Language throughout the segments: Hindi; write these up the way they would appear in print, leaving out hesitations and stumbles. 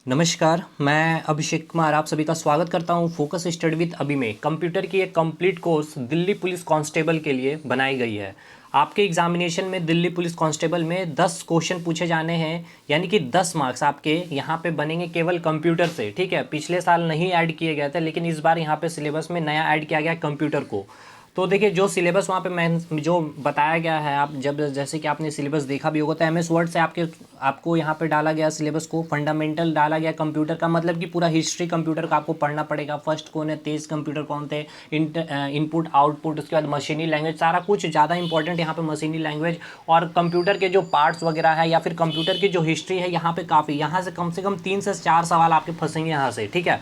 नमस्कार, मैं अभिषेक कुमार आप सभी का स्वागत करता हूं फोकस स्टडी विद अभी में। कंप्यूटर की एक complete course Delhi police constable के लिए बनाई गई है। आपके एग्जामिनेशन में दिल्ली पुलिस कांस्टेबल में 10 क्वेश्चन पूछे जाने हैं, यानी कि 10 मार्क्स आपके यहां पे बनेंगे केवल कंप्यूटर से। ठीक है, पिछले साल नहीं ऐड किए गए थे, लेकिन इस बार यहां पे सिलेबस में नया ऐड किया गया है कंप्यूटर को। तो देखिए, जो सिलेबस वहाँ पे मैं जो बताया गया है, आप जब जैसे कि आपने सिलेबस देखा भी होगा, तो एमएस वर्ड से आपको यहाँ पे डाला गया सिलेबस को फंडामेंटल डाला गया कंप्यूटर का, मतलब कि पूरा हिस्ट्री कंप्यूटर का आपको पढ़ना पड़ेगा। फर्स्ट कौन है, तेज कंप्यूटर कौन थे, इनपुट आउटपुट, उसके बाद मशीनी लैंग्वेज, सारा कुछ ज़्यादा इंपॉर्टेंट यहाँ पे मशीनी लैंग्वेज और कंप्यूटर के जो पार्ट्स वगैरह है या फिर कंप्यूटर की जो हिस्ट्री है, यहाँ पे काफ़ी, यहाँ से कम 3 से 4 सवाल आपके फंसेंगे यहाँ से। ठीक है,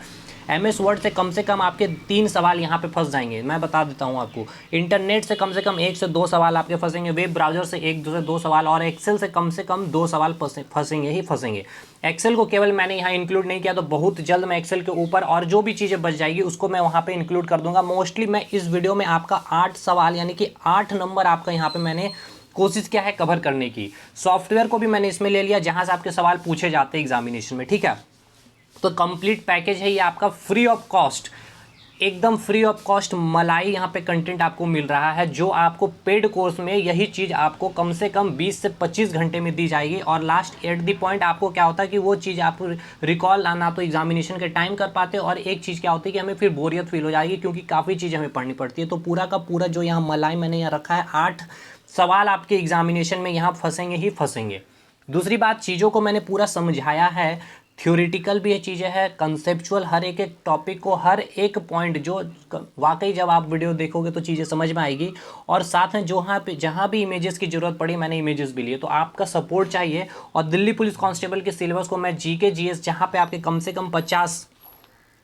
एमएस वर्ड से कम आपके 3 सवाल यहाँ पे फंस जाएंगे। मैं बता देता हूँ आपको, इंटरनेट से कम 1 से 2 सवाल आपके फंसेंगे, वेब ब्राउजर से 1 से 2 सवाल, और एक्सेल से कम 2 सवाल फंसेंगे ही फंसेंगे। एक्सेल को केवल मैंने यहाँ इंक्लूड नहीं किया, तो बहुत जल्द मैं एक्सेल के ऊपर और जो भी चीज़ें बच जाएगी उसको मैं वहाँ पे इंक्लूड कर दूंगा। मोस्टली मैं इस वीडियो में आपका 8 सवाल यानी कि 8 नंबर आपका यहाँ पे मैंने कोशिश किया है कवर करने की। सॉफ्टवेयर को भी मैंने इसमें ले लिया जहाँ से आपके सवाल पूछे जाते हैं एग्जामिनेशन में। ठीक है, तो कंप्लीट पैकेज है ये आपका फ्री ऑफ कॉस्ट, एकदम फ्री ऑफ कॉस्ट मलाई यहाँ पे कंटेंट आपको मिल रहा है, जो आपको पेड कोर्स में यही चीज़ आपको कम से कम 20 से 25 घंटे में दी जाएगी। और लास्ट एट दी पॉइंट आपको क्या होता है कि वो चीज़ आप रिकॉल ना तो एग्जामिनेशन के टाइम कर पाते, और एक चीज़ क्या होती है कि हमें फिर बोरियत फील हो जाएगी, क्योंकि काफ़ी चीज़ हमें पढ़नी पड़ती है। तो पूरा का पूरा जो यहाँ मलाई मैंने यहाँ रखा है, 8 सवाल आपके एग्जामिनेशन में यहाँ फंसेंगे ही फंसेंगे। दूसरी बात, चीज़ों को मैंने पूरा समझाया है, थ्योरेटिकल भी ये चीज़ें हैं, कंसेप्चुअल, हर एक एक टॉपिक को, हर एक पॉइंट जो वाकई जब आप वीडियो देखोगे तो चीज़ें समझ में आएगी। और साथ में जहाँ भी इमेजेस की ज़रूरत पड़ी मैंने इमेजेस भी लिए। तो आपका सपोर्ट चाहिए। और दिल्ली पुलिस कांस्टेबल के सिलेबस को मैं जीके जीएस, जहाँ पे आपके कम से कम 50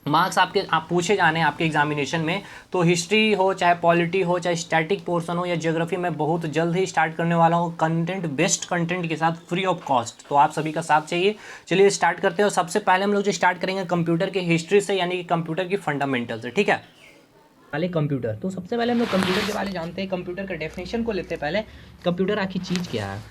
मार्क्स आप पूछे जाने हैं आपके एग्जामिनेशन में, तो हिस्ट्री हो, चाहे पॉलिटी हो, चाहे स्टैटिक पोर्शन हो या ज्योग्राफी, में बहुत जल्द ही स्टार्ट करने वाला हूँ कंटेंट, बेस्ट कंटेंट के साथ फ्री ऑफ कॉस्ट। तो आप सभी का साथ चाहिए। चलिए स्टार्ट करते हैं। और सबसे पहले हम लोग जो स्टार्ट करेंगे कंप्यूटर के हिस्ट्री से, यानी कि कंप्यूटर की फंडामेंटल से। ठीक है, पहले कंप्यूटर, तो सबसे पहले हम लोग कंप्यूटर के बारे में जानते हैं, कंप्यूटर का डेफिनेशन को लेते हैं पहले। कंप्यूटर आखिर चीज़ क्या है?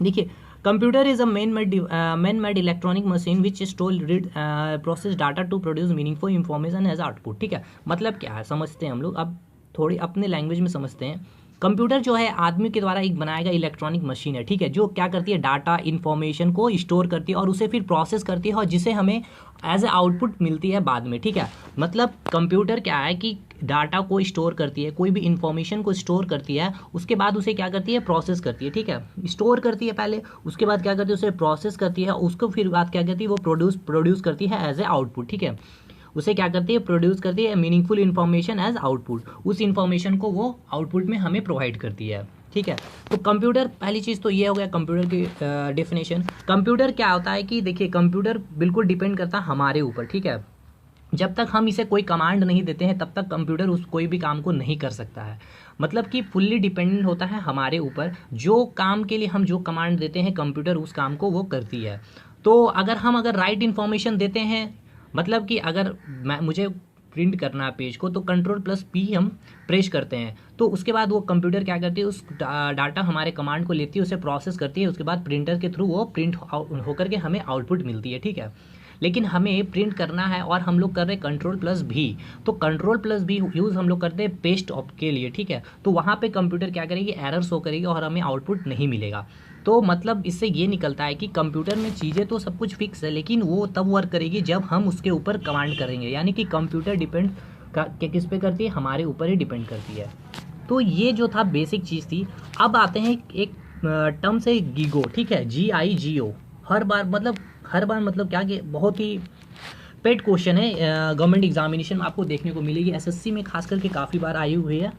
देखिए, computer is a man made electronic machine which store read process data to produce meaningful information as output. ठीक है, मतलब क्या है समझते हैं हम लोग, अब थोड़ी अपने लैंग्वेज में समझते हैं। कंप्यूटर जो है आदमी के द्वारा एक बनाया गया इलेक्ट्रॉनिक मशीन है। ठीक है, जो क्या करती है, डाटा इन्फॉर्मेशन को स्टोर करती है और उसे फिर प्रोसेस करती है, और जिसे हमें एज ए आउटपुट मिलती है बाद में। ठीक है, मतलब कंप्यूटर क्या है कि डाटा को स्टोर करती है, कोई भी इंफॉर्मेशन को स्टोर करती है, उसके बाद उसे क्या करती है, प्रोसेस करती है। ठीक है, स्टोर करती है पहले, उसके बाद क्या करती है, उसे प्रोसेस करती है, उसको फिर बाद क्या करती है, वो प्रोड्यूस करती है एज ए आउटपुट। ठीक है, उसे क्या करती है, प्रोड्यूस करती है मीनिंगफुल इन्फॉर्मेशन एज आउटपुट, उस इन्फॉर्मेशन को वो आउटपुट में हमें प्रोवाइड करती है। ठीक है, तो कंप्यूटर, पहली चीज़ तो ये हो गया कंप्यूटर की डेफिनेशन। कंप्यूटर क्या होता है कि देखिए, कंप्यूटर बिल्कुल डिपेंड करता है हमारे ऊपर। ठीक है, जब तक हम इसे कोई कमांड नहीं देते हैं तब तक कंप्यूटर उस कोई भी काम को नहीं कर सकता है। मतलब कि फुल्ली डिपेंडेंट होता है हमारे ऊपर, जो काम के लिए हम जो कमांड देते हैं कंप्यूटर उस काम को वो करती है। तो अगर राइट इन्फॉर्मेशन देते हैं, मतलब कि अगर मुझे प्रिंट करना है पेज को, तो Ctrl+P हम प्रेस करते हैं, तो उसके बाद वो कंप्यूटर क्या करती है, उस डाटा हमारे कमांड को लेती है, उसे प्रोसेस करती है, उसके बाद प्रिंटर के थ्रू वो प्रिंट होकर के हमें आउटपुट मिलती है। ठीक है, लेकिन हमें प्रिंट करना है और हम लोग कर रहे हैं Ctrl+V, तो Ctrl+V यूज़ हम लोग करते हैं पेस्ट ऑप के लिए। ठीक है, तो वहाँ पे कंप्यूटर क्या करेगी, एरर शो करेगी और हमें आउटपुट नहीं मिलेगा। तो मतलब इससे ये निकलता है कि कंप्यूटर में चीज़ें तो सब कुछ फिक्स है, लेकिन वो तब वर्क करेगी जब हम उसके ऊपर कमांड करेंगे, यानी कि कंप्यूटर डिपेंड किस पे करती है, हमारे ऊपर ही डिपेंड करती है। तो ये जो था बेसिक चीज़ थी। अब आते हैं एक टर्म से गीगो। ठीक है, GIGO, हर बार मतलब क्या कि बहुत ही पेड क्वेश्चन है, गवर्नमेंट एग्जामिनेशन में आपको देखने को मिलेगी, SSC में खास करके काफ़ी बार आई हुई है।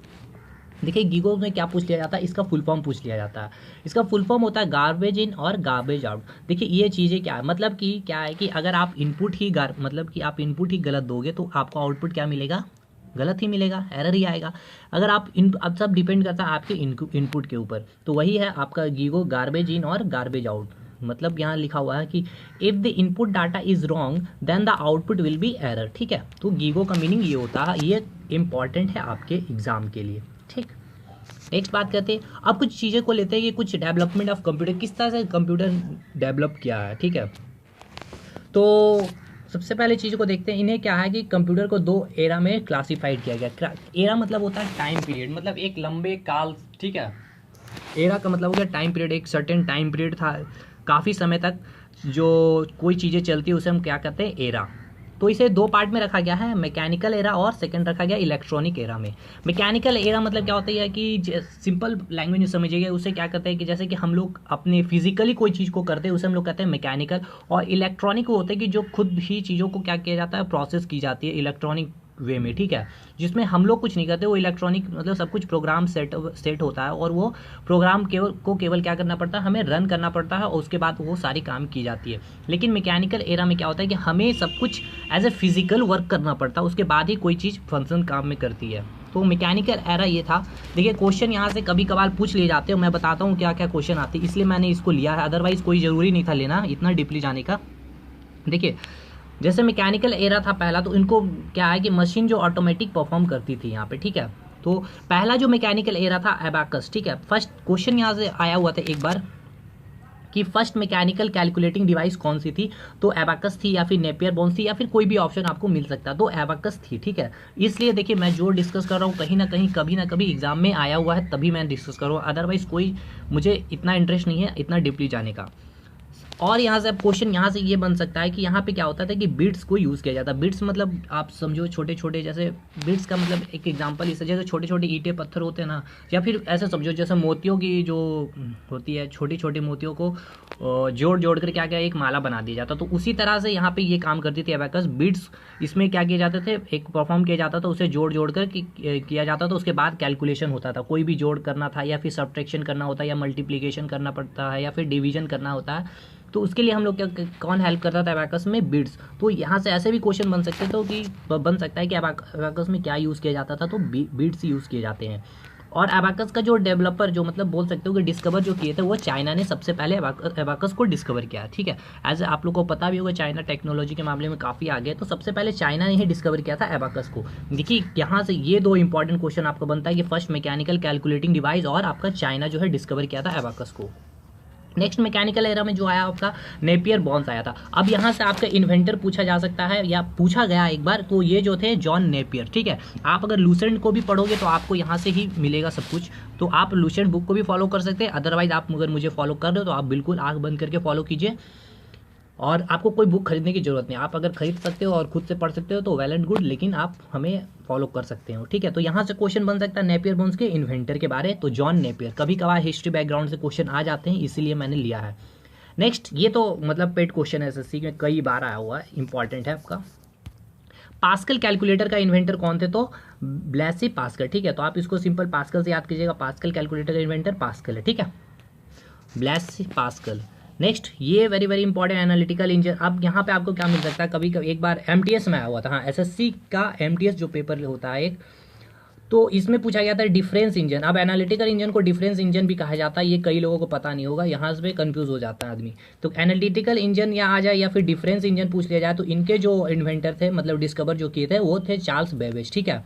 देखिए, गीगो में क्या पूछ लिया जाता है, इसका फुल फॉर्म पूछ लिया जाता है। इसका फुल फॉर्म होता है गार्बेज इन और गार्बेज आउट। देखिए, ये चीज़ें क्या है, मतलब कि क्या है कि अगर आप इनपुट ही गलत दोगे तो आपको आउटपुट क्या मिलेगा, गलत ही मिलेगा, एरर ही आएगा। अगर आप अब सब डिपेंड करता है आपके इनपुट के ऊपर। तो वही है आपका गीगो, गार्बेज इन और गार्बेज आउट। मतलब यहाँ लिखा हुआ है कि if the input data is wrong then the output will be error. ठीक है, तो गीगो का मीनिंग ये होता है, ये इंपॉर्टेंट है आपके एग्जाम के लिए। ठीक, नेक्स्ट बात करते हैं, अब कुछ चीज़ें को लेते हैं कि कुछ डेवलपमेंट ऑफ कंप्यूटर, किस तरह से कंप्यूटर डेवलप किया है। ठीक है, तो सबसे पहले चीज़ को देखते हैं, इन्हें क्या है कि कंप्यूटर को 2 एरा में क्लासिफाइड किया गया। एरा मतलब होता है टाइम पीरियड, मतलब एक लंबे काल, ठीक है। एरा का मतलब हो गया टाइम पीरियड, एक सर्टेन टाइम पीरियड था, काफ़ी समय तक जो कोई चीज़ें चलती है उसे हम क्या कहते हैं, एरा। तो इसे 2 पार्ट में रखा गया है, मैकेनिकल एरा और सेकंड रखा गया इलेक्ट्रॉनिक एरा में। मैकेनिकल एरा मतलब क्या होता है कि सिंपल लैंग्वेज में समझिएगा, उसे क्या कहते हैं कि जैसे कि हम लोग अपने फिजिकली कोई चीज़ को करते हैं उसे हम लोग कहते हैं मैकेनिकल, और इलेक्ट्रॉनिक वो होता है कि जो खुद ही चीज़ों को क्या किया जाता है, प्रोसेस की जाती है इलेक्ट्रॉनिक वे में, ठीक है। जिसमें हम लोग कुछ नहीं करते, वो इलेक्ट्रॉनिक मतलब सब कुछ प्रोग्राम सेट होता है, और वो प्रोग्राम केवल क्या करना पड़ता है, हमें रन करना पड़ता है, और उसके बाद वो सारी काम की जाती है। लेकिन मैकेनिकल एरा में क्या होता है कि हमें सब कुछ एज ए फिजिकल वर्क करना पड़ता है, उसके बाद ही कोई चीज़ फंक्शन काम में करती है। तो मैकेनिकल एरा ये था। देखिए क्वेश्चन यहाँ से कभी कभार पूछ लिए जाते हैं, मैं बताता हूँ क्या क्या क्वेश्चन आते हैं, इसलिए मैंने इसको लिया है, अदरवाइज कोई ज़रूरी नहीं था लेना इतना डीपली जाने का। देखिए जैसे मैकेनिकल एरा था पहला, तो इनको क्या है कि मशीन जो ऑटोमेटिक परफॉर्म करती थी यहाँ पे, ठीक है। तो पहला जो मैकेनिकल एरा था एबाकस, ठीक है। फर्स्ट क्वेश्चन यहाँ से आया हुआ था एक बार कि फर्स्ट मैकेनिकल कैलकुलेटिंग डिवाइस कौन सी थी, तो एबाकस थी या फिर नेपियर बोन्स थी या फिर कोई भी ऑप्शन आपको मिल सकता है, तो एबाकस थी, ठीक है। इसलिए देखिए मैं जो डिस्कस कर रहा हूँ कहीं ना कहीं कभी ना कभी एग्जाम में आया हुआ है, तभी मैं डिस्कस कर रहा हूँ, अदरवाइज कोई मुझे इतना इंटरेस्ट नहीं है इतना डीपली जाने का। और यहाँ से अब क्वेश्चन यहाँ से ये बन सकता है कि यहाँ पे क्या होता था कि बिट्स को यूज़ किया जाता है। बिट्स मतलब आप समझो छोटे छोटे, जैसे बिट्स का मतलब एक एग्जांपल इसे, जैसे छोटे छोटे ईंटें पत्थर होते हैं ना, या फिर ऐसे समझो जैसे मोतियों की जो होती है, छोटी छोटी मोतियों को जोड़ जोड़ कर क्या क्या एक माला बना दिया जाता, तो उसी तरह से यहाँ पे ये काम करती थी एबाकस। बिट्स इसमें क्या किए जाते थे, एक परफॉर्म किया जाता था, उसे जोड़ जोड़ कर किया जाता था, उसके बाद कैलकुलेशन होता था, कोई भी जोड़ करना था या फिर सब्ट्रैक्शन करना होता है या मल्टीप्लिकेशन करना पड़ता है या फिर डिवीजन करना होता है, तो उसके लिए हम लोग क्या, कौन हेल्प करता था एबाकस में, बिट्स। तो यहाँ से ऐसे भी क्वेश्चन बन सकते थे कि बन सकता है कि एबाकस में क्या यूज़ किया जाता था, तो बिट्स यूज़ किए जाते हैं। और एबाकस का जो डेवलपर, जो मतलब बोल सकते हो कि डिस्कवर जो किए थे, वो चाइना ने सबसे पहले एबाकस को डिस्कवर किया, ठीक है। एज आप लोग को पता भी होगा चाइना टेक्नोलॉजी के मामले में काफ़ी आगे है, तो सबसे पहले चाइना ने ही डिस्कवर किया था एबाकस को। देखिए यहाँ से ये 2 इंपॉर्टेंट क्वेश्चन आपको बनता है कि फर्स्ट मैकेनिकल कैलकुलेटिंग डिवाइस और आपका चाइना जो है डिस्कवर किया था एबाकस को। नेक्स्ट मैकेनिकल एरा में जो आया आपका नेपियर बॉन्स आया था। अब यहाँ से आपका इन्वेंटर पूछा जा सकता है या पूछा गया एक बार, तो ये जो थे जॉन नेपियर, ठीक है। आप अगर लूसेंट को भी पढ़ोगे तो आपको यहाँ से ही मिलेगा सब कुछ, तो आप लूसेंट बुक को भी फॉलो कर सकते हैं, अदरवाइज आप अगर मुझे फॉलो कर रहे हो तो आप बिल्कुल आँख बंद करके फॉलो कीजिए, और आपको कोई बुक खरीदने की जरूरत नहीं, आप अगर खरीद सकते हो और खुद से पढ़ सकते हो तो वेल एंड गुड, लेकिन आप हमें फॉलो कर सकते हो, ठीक है। तो यहाँ से क्वेश्चन बन सकता है नेपियर बोन्स के इन्वेंटर के बारे, तो जॉन नेपियर। कभी कभार हिस्ट्री बैकग्राउंड से क्वेश्चन आ जाते हैं, इसीलिए मैंने लिया है। नेक्स्ट, ये तो मतलब पेड क्वेश्चन है एसएससी में, कई बार आया हुआ है, इंपॉर्टेंट है आपका। पास्कल कैलकुलेटर का इन्वेंटर कौन थे, तो ब्लेसी पास्कल, ठीक है। तो आप इसको सिंपल पास्कल से याद कीजिएगा, पास्कल कैलकुलेटर का इन्वेंटर पास्कल है, ठीक है, ब्लेसी पास्कल। नेक्स्ट, ये very very important analytical engine. अब यहाँ पे आपको क्या मिल सकता है, कभी कभी एक बार एमटीएस में आया हुआ था, हाँ, एसएससी का एमटीएस जो पेपर होता है एक, तो इसमें पूछा गया था डिफरेंस इंजन। अब एनालिटिकल इंजन को डिफरेंस इंजन भी कहा जाता है, ये कई लोगों को पता नहीं होगा, यहाँ से कंफ्यूज हो जाता है आदमी। तो एनालिटिकल इंजन या आ जाए या फिर डिफरेंस इंजन पूछ लिया जाए, तो इनके जो इन्वेंटर थे, मतलब डिस्कवर जो किए थे, वो थे चार्ल्स बेबेज, ठीक है,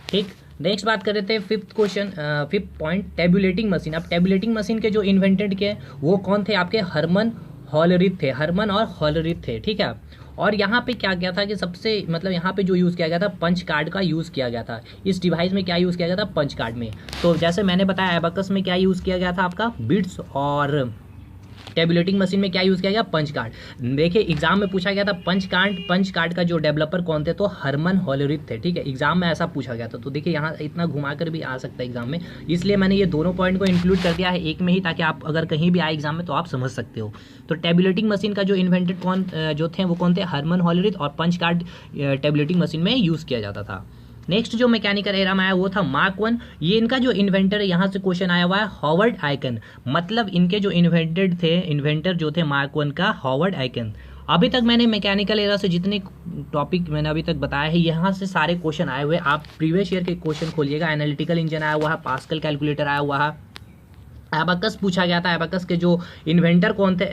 ठीक। नेक्स्ट बात कर रहे थे फिफ्थ पॉइंट, टेबुलेटिंग मशीन। अब टेबुलेटिंग मशीन के जो इन्वेंटेड के वो कौन थे, आपके हरमन हॉलरिथ थे, हरमन और हॉलरिथ थे, ठीक है। और यहाँ पे क्या किया था कि सबसे मतलब यहाँ पे जो यूज़ किया गया था, पंच कार्ड का यूज़ किया गया था। इस डिवाइस में क्या यूज़ किया गया था, पंच कार्ड में। तो जैसे मैंने बताया एबाकस में क्या यूज़ किया गया था आपका, बिट्स, और टेबुलेटिंग मशीन में क्या यूज़ किया गया, पंच कार्ड। देखिए एग्जाम में पूछा गया था पंच कार्ड का जो डेवलपर कौन थे, तो हरमन हॉलरिथ थे, ठीक है। एग्जाम में ऐसा पूछा गया था, तो देखिए यहाँ इतना घुमा कर भी आ सकता है एग्जाम में, इसलिए मैंने ये दोनों पॉइंट को इंक्लूड कर दिया है एक में ही, ताकि आप अगर कहीं भी आए एग्जाम में तो आप समझ सकते हो। तो टेबुलेटिंग मशीन का जो इन्वेंटेड जो थे वो कौन थे, हरमन हॉलरिथ, और पंच कार्ड टेबुलेटिंग मशीन में यूज़ किया जाता था। नेक्स्ट जो मैकेनिकल एरा में आया वो था मार्क 1। ये इनका जो इन्वेंटर है, यहाँ से क्वेश्चन आया हुआ है हॉवर्ड आइकन, मतलब इनके जो इन्वेंटर जो थे मार्क 1 का, हॉवर्ड आइकन। अभी तक मैंने मैकेनिकल एरा से जितने टॉपिक मैंने अभी तक बताया है, यहाँ से सारे क्वेश्चन आए हुए। आप प्रीवियस ईयर के क्वेश्चन खोलिएगा, एनालिटिकल इंजन आया हुआ है, पास्कल कैलकुलेटर आया हुआ है, एबाकस पूछा गया था, एबाकस के जो इन्वेंटर कौन थे,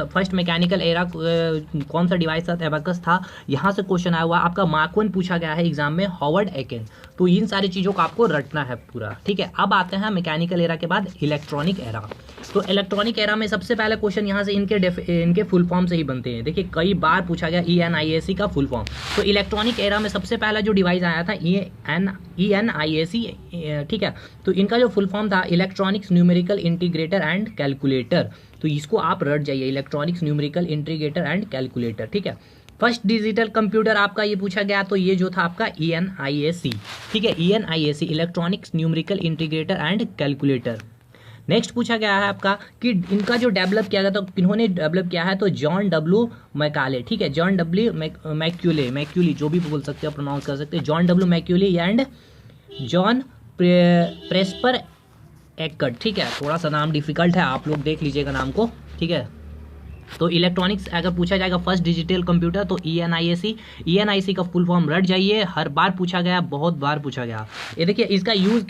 फर्स्ट मैकेनिकल एरा कौन सा डिवाइस था, एबाकस था। यहाँ से क्वेश्चन आया हुआ आपका मार्क 1 पूछा गया है एग्जाम में, हॉवर्ड आइकन। तो इन सारी चीज़ों को आपको रटना है पूरा, ठीक है। अब आते हैं मैकेनिकल एरा के बाद इलेक्ट्रॉनिक एरा। तो इलेक्ट्रॉनिक एरा में सबसे पहला क्वेश्चन यहाँ से इनके फुल फॉर्म से ही बनते हैं। देखिए कई बार पूछा गया ENIAC का फुल फॉर्म। तो इलेक्ट्रॉनिक एरा में सबसे पहला जो डिवाइस आया था ENIAC, ठीक है। तो इनका जो फुल फॉर्म था electronics numerical integrator and calculator. तो इसको आप रट जाइए, electronics numerical integrator and calculator, ठीक है। फर्स्ट डिजिटल कंप्यूटर आपका ये पूछा गया, तो ये जो था आपका ENIAC, ठीक है। ENIAC electronics numerical integrator and calculator. Next पूछा गया है आपका कि इनका जो डेवलप किया गया था, किन्होंने डेवलप किया है, तो जॉन डब्ल्यू मैकाले, ठीक है। जॉन डब्ल्यू मैक्यूली जो भी बोल सकते हो, प्रोनाउंस कर सकते हैं, John W Mauchly and John Presper Eckert, ठीक है। थोड़ा सा नाम डिफिकल्ट है, आप लोग देख लीजिएगा नाम को, ठीक है। तो इलेक्ट्रॉनिक्स अगर पूछा जाएगा फर्स्ट डिजिटल कंप्यूटर तो ENIAC का फुल फॉर्म रट जाइए, हर बार पूछा गया, बहुत बार पूछा गया। ये देखिए इसका यूज़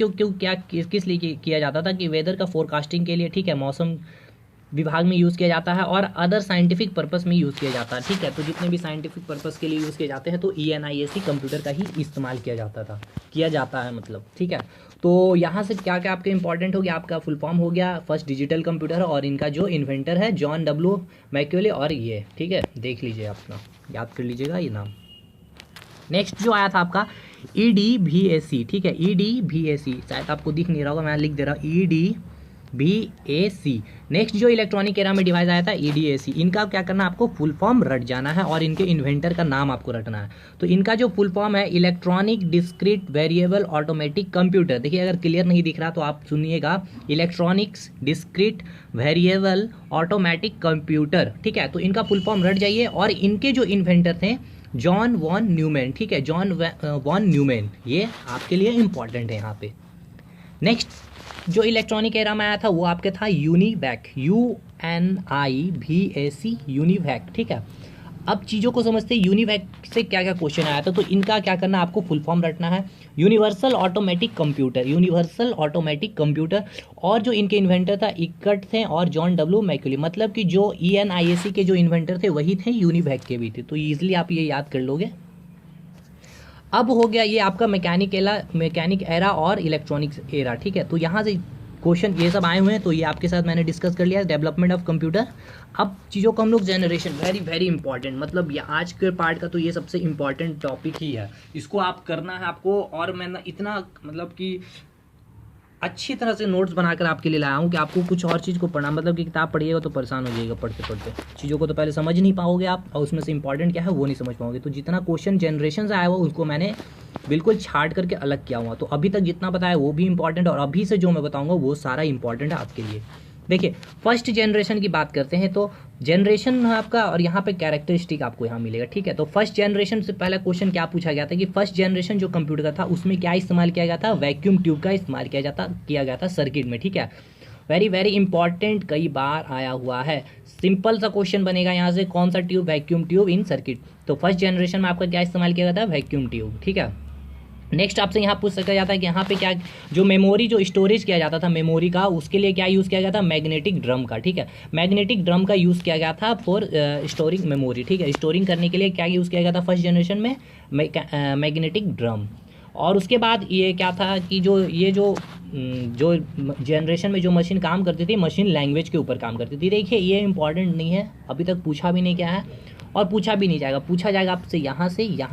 किस लिए किया जाता था कि वेदर का फोरकास्टिंग के लिए, ठीक है, मौसम विभाग में यूज़ किया जाता है और अदर साइंटिफिक पर्पस में यूज़ किया जाता है, ठीक है। तो जितने भी साइंटिफिक पर्पस के लिए यूज़ किए जाते हैं तो ENIAC कंप्यूटर का ही इस्तेमाल किया जाता है मतलब, ठीक है। तो यहाँ से क्या क्या आपके इंपॉर्टेंट हो गया, आपका फुल फॉर्म हो गया फर्स्ट डिजिटल कंप्यूटर और इनका जो इन्वेंटर है जॉन डब्ल्यू मैक्यूले और ये, ठीक है, देख लीजिए अपना, याद कर लीजिएगा ये नाम। नेक्स्ट जो आया था आपका EDVAC, ठीक है। EDVAC शायद आपको दिख नहीं रहा होगा, मैं लिख दे रहा हूँ EDVAC। नेक्स्ट जो इलेक्ट्रॉनिक एरा में डिवाइस आया था EDAC, इनका क्या करना है, आपको फुल फॉर्म रट जाना है और इनके इन्वेंटर का नाम आपको रटना है। तो इनका जो फुल फॉर्म है electronic discrete variable automatic computer. देखिए अगर क्लियर नहीं दिख रहा तो आप सुनिएगा, electronics discrete variable automatic computer, ठीक है। तो इनका फुल फॉर्म रट जाइए और इनके जो इन्वेंटर थे जॉन वॉन न्यूमैन, ठीक है, जॉन वॉन न्यूमैन, ये आपके लिए इंपॉर्टेंट है यहाँ पे। नेक्स्ट जो इलेक्ट्रॉनिक एरा में आया था वो आपके था यूनिवैक, UNIVAC, यूनिवैक, ठीक है। अब चीज़ों को समझते हैं यूनिवैक से क्या क्या क्वेश्चन आया था। तो इनका क्या करना है, आपको फुल फॉर्म रटना है यूनिवर्सल ऑटोमेटिक कंप्यूटर। और जो इनके इन्वेंटर था इकट थे और जॉन डब्ल्यू मैक्यूली, मतलब कि जो ENIAC के जो इन्वेंटर थे वही थे, यूनिवैक के भी थे। तो ईजिली आप ये याद कर लोगे। अब हो गया ये आपका मैकेनिक एरा और इलेक्ट्रॉनिक्स एरा, ठीक है। तो यहाँ से क्वेश्चन ये सब आए हुए हैं, तो ये आपके साथ मैंने डिस्कस कर लिया डेवलपमेंट ऑफ कंप्यूटर। अब चीज़ों को हम लोग जनरेशन, वेरी वेरी इंपॉर्टेंट, मतलब ये आज के पार्ट का तो ये सबसे इंपॉर्टेंट टॉपिक ही है, इसको आप करना है आपको। और मैं ना इतना मतलब कि अच्छी तरह से नोट्स बनाकर आपके लिए लाया हूँ कि आपको कुछ और चीज़ को पढ़ना, मतलब कि किताब पढ़िएगा तो परेशान हो जाइएगा पढ़ते पढ़ते, चीज़ों को तो पहले समझ नहीं पाओगे आप और उसमें से इंपॉर्टेंट क्या है वो नहीं समझ पाओगे। तो जितना क्वेश्चन जनरेशन से आया हुआ उसको मैंने बिल्कुल छाट करके अलग किया हुआ। तो अभी तक जितना बताया वो भी इंपॉर्टेंट और अभी से जो मैं बताऊँगा वो सारा इंपॉर्टेंट है आपके लिए। देखिए फर्स्ट जनरेशन की बात करते हैं, तो जनरेशन आपका और यहाँ पे कैरेक्टरिस्टिक आपको यहाँ मिलेगा, ठीक है। तो फर्स्ट जनरेशन से पहला क्वेश्चन क्या पूछा गया था कि फर्स्ट जनरेशन जो कंप्यूटर का था उसमें क्या इस्तेमाल किया गया था, वैक्यूम ट्यूब का इस्तेमाल किया गया था सर्किट में, ठीक है। वेरी वेरी इंपॉर्टेंट, कई बार आया हुआ है। सिंपल सा क्वेश्चन बनेगा यहाँ से, कौन सा ट्यूब, वैक्यूम ट्यूब इन सर्किट। तो फर्स्ट जनरेशन में आपका क्या इस्तेमाल किया गया था, वैक्यूम ट्यूब, ठीक है। नेक्स्ट आपसे यहाँ पूछ सका जाता है कि यहाँ पे क्या जो मेमोरी जो स्टोरेज किया जाता था मेमोरी का, उसके लिए क्या यूज़ किया गया था, मैग्नेटिक ड्रम का, ठीक है। मैग्नेटिक ड्रम का यूज़ किया गया था फॉर स्टोरिंग मेमोरी, ठीक है। स्टोरिंग करने के लिए क्या यूज़ किया गया था फर्स्ट जनरेशन में, मैग्नेटिक ड्रम। और उसके बाद ये क्या था कि जो जनरेशन में जो मशीन काम करती थी, मशीन लैंग्वेज के ऊपर काम करती थी। देखिए ये इंपॉर्टेंट नहीं है, अभी तक पूछा भी नहीं क्या है और पूछा भी नहीं जाएगा, पूछा जाएगा आपसे यहाँ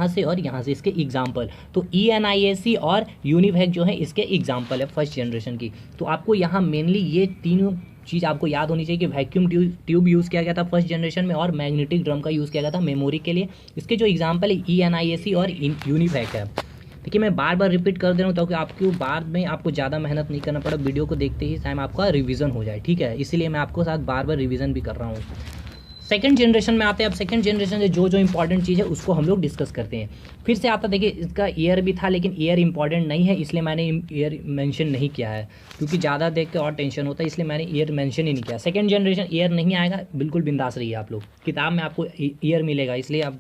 से और यहाँ से इसके एग्जाम्पल। तो ENIAC और यूनिवैक जो है इसके एग्जाम्पल है फर्स्ट जनरेशन की। तो आपको यहाँ मेनली ये तीनों चीज़ आपको याद होनी चाहिए कि वैक्यूम ट्यूब यूज़ किया गया था फर्स्ट जनरेशन में और मैग्नेटिक ड्रम का यूज़ किया गया था मेमोरी के लिए। इसके जो एग्जाम्पल है ENIAC और यूनिवैक है। देखिए मैं बार बार रिपीट कर दे रहा हूँ ताकि आपको बाद में आपको ज़्यादा मेहनत नहीं करना पड़े, वीडियो को देखते ही टाइम आपका रिवीजन हो जाए, ठीक है। इसीलिए मैं आपको साथ बार बार रिवीजन भी कर रहा हूँ। सेकंड जनरेशन में आते हैं। अब सेकंड जनरेशन से जो इंपॉर्टेंट चीज़ है उसको हम लोग डिस्कस करते हैं। फिर से आता, देखिए इसका ईयर भी था लेकिन ईयर इंपॉर्टेंट नहीं है, इसलिए मैंने ईयर मेंशन नहीं किया है क्योंकि ज़्यादा देख के और टेंशन होता है, इसलिए मैंने ईयर मेंशन ही नहीं किया। सेकंड जनरेशन ईयर नहीं आएगा, बिल्कुल बिंदास रहिए आप लोग, किताब में आपको ईयर मिलेगा, इसलिए आप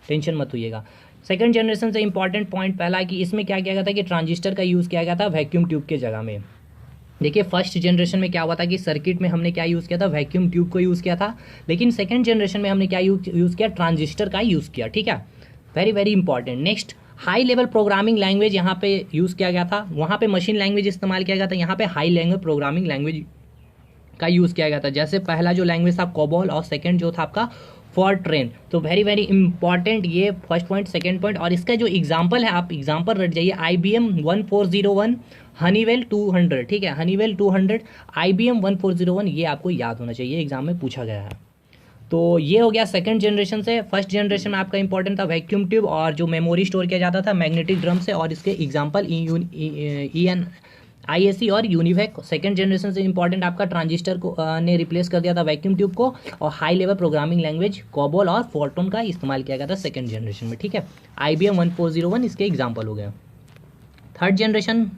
टेंशन मत होइएगा। सेकंड जनरेशन से इंपॉर्टेंट पॉइंट पहला है कि इसमें क्या किया गया था कि ट्रांजिस्टर का यूज़ किया गया था वैक्यूम ट्यूब के जगह में। देखिए फर्स्ट जनरेशन में क्या हुआ था कि सर्किट में हमने क्या यूज़ किया था, वैक्यूम ट्यूब को यूज़ किया था, लेकिन सेकंड जनरेशन में हमने क्या यूज़ किया, ट्रांजिस्टर का यूज़ किया, ठीक है। Very very important. Next high level programming language यहाँ पे यूज़ किया गया था, वहाँ पे मशीन लैंग्वेज इस्तेमाल किया गया था, यहाँ पे हाई लैंग्वेज प्रोग्रामिंग लैंग्वेज का यूज़ किया गया था। जैसे पहला जो लैंग्वेज था कोबॉल और सेकंड जो था आपका फॉरट्रेन। तो वेरी वेरी इंपॉर्टेंट ये फर्स्ट पॉइंट, सेकंड पॉइंट। और इसका जो एग्जांपल है, आप एग्जांपल रट जाइए, IBM 1401, हनीवेल 200, ठीक है, हनीवेल 200, IBM 1401, ये आपको याद होना चाहिए, एग्जाम में पूछा गया है। तो ये हो गया सेकंड जनरेशन से। फर्स्ट जनरेशन में आपका इंपॉर्टेंट था वैक्यूम ट्यूब और जो मेमोरी स्टोर किया जाता था मैग्नेटिक ड्रम से, और इसके एग्जांपल EN IAC और यूनिवैक। सेकंड जनरेशन से इंपॉर्टेंट आपका ट्रांजिस्टर को ने रिप्लेस कर दिया था वैक्यूम ट्यूब को, और high level programming language COBOL और फोर्टोन का इस्तेमाल किया गया था सेकंड जनरेशन में, ठीक है। IBM 1401 इसके एग्जाम्पल हो गए। थर्ड जनरेशन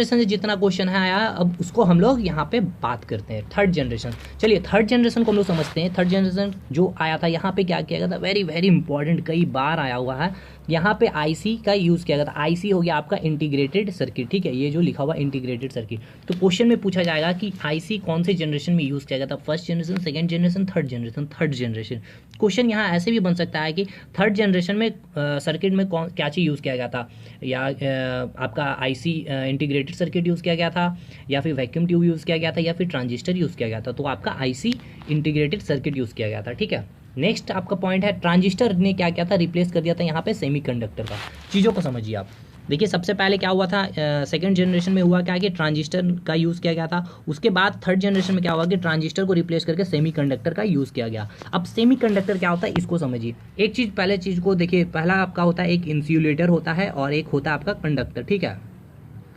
से जितना क्वेश्चन है आया, अब उसको हम लोग यहाँ पे बात करते हैं। थर्ड जनरेशन, चलिए थर्ड जनरेशन को हम लोग समझते हैं। थर्ड जनरेशन जो आया था, यहाँ पे क्या किया गया था, वेरी वेरी इंपॉर्टेंट, कई बार आया हुआ है, यहाँ पे IC का यूज़ किया गया था। IC हो गया आपका इंटीग्रेटेड सर्किट, ठीक है, ये जो लिखा हुआ इंटीग्रेटेड सर्किट। तो क्वेश्चन में पूछा जाएगा कि IC कौन से जनरेशन में यूज़ किया गया था, first generation, second generation, third generation. Third generation question यहाँ ऐसे भी बन सकता है कि थर्ड जनरेशन में सर्किट में कौन क्या चीज़ यूज़ किया गया था, या आपका IC इंटीग्रेटेड सर्किट यूज़ किया गया था, या फिर वैक्यूम ट्यूब यूज़ किया गया था, या फिर ट्रांजिस्टर यूज़ किया गया था। तो आपका IC इंटीग्रेटेड सर्किट यूज़ किया गया था, ठीक है। नेक्स्ट आपका पॉइंट है ट्रांजिस्टर ने क्या किया था, रिप्लेस कर दिया था यहाँ पे सेमीकंडक्टर का। चीज़ों को समझिए आप। देखिए सबसे पहले क्या हुआ था, सेकंड जनरेशन में हुआ क्या कि ट्रांजिस्टर का यूज़ किया गया था। उसके बाद थर्ड जनरेशन में क्या हुआ कि ट्रांजिस्टर को रिप्लेस करके सेमीकंडक्टर का यूज़ किया गया। अब सेमीकंडक्टर क्या होता है इसको समझिए। एक चीज़, पहले चीज़ को देखिए, पहला आपका होता है एक इंसुलेटर होता है और एक होता है आपका कंडक्टर, ठीक है।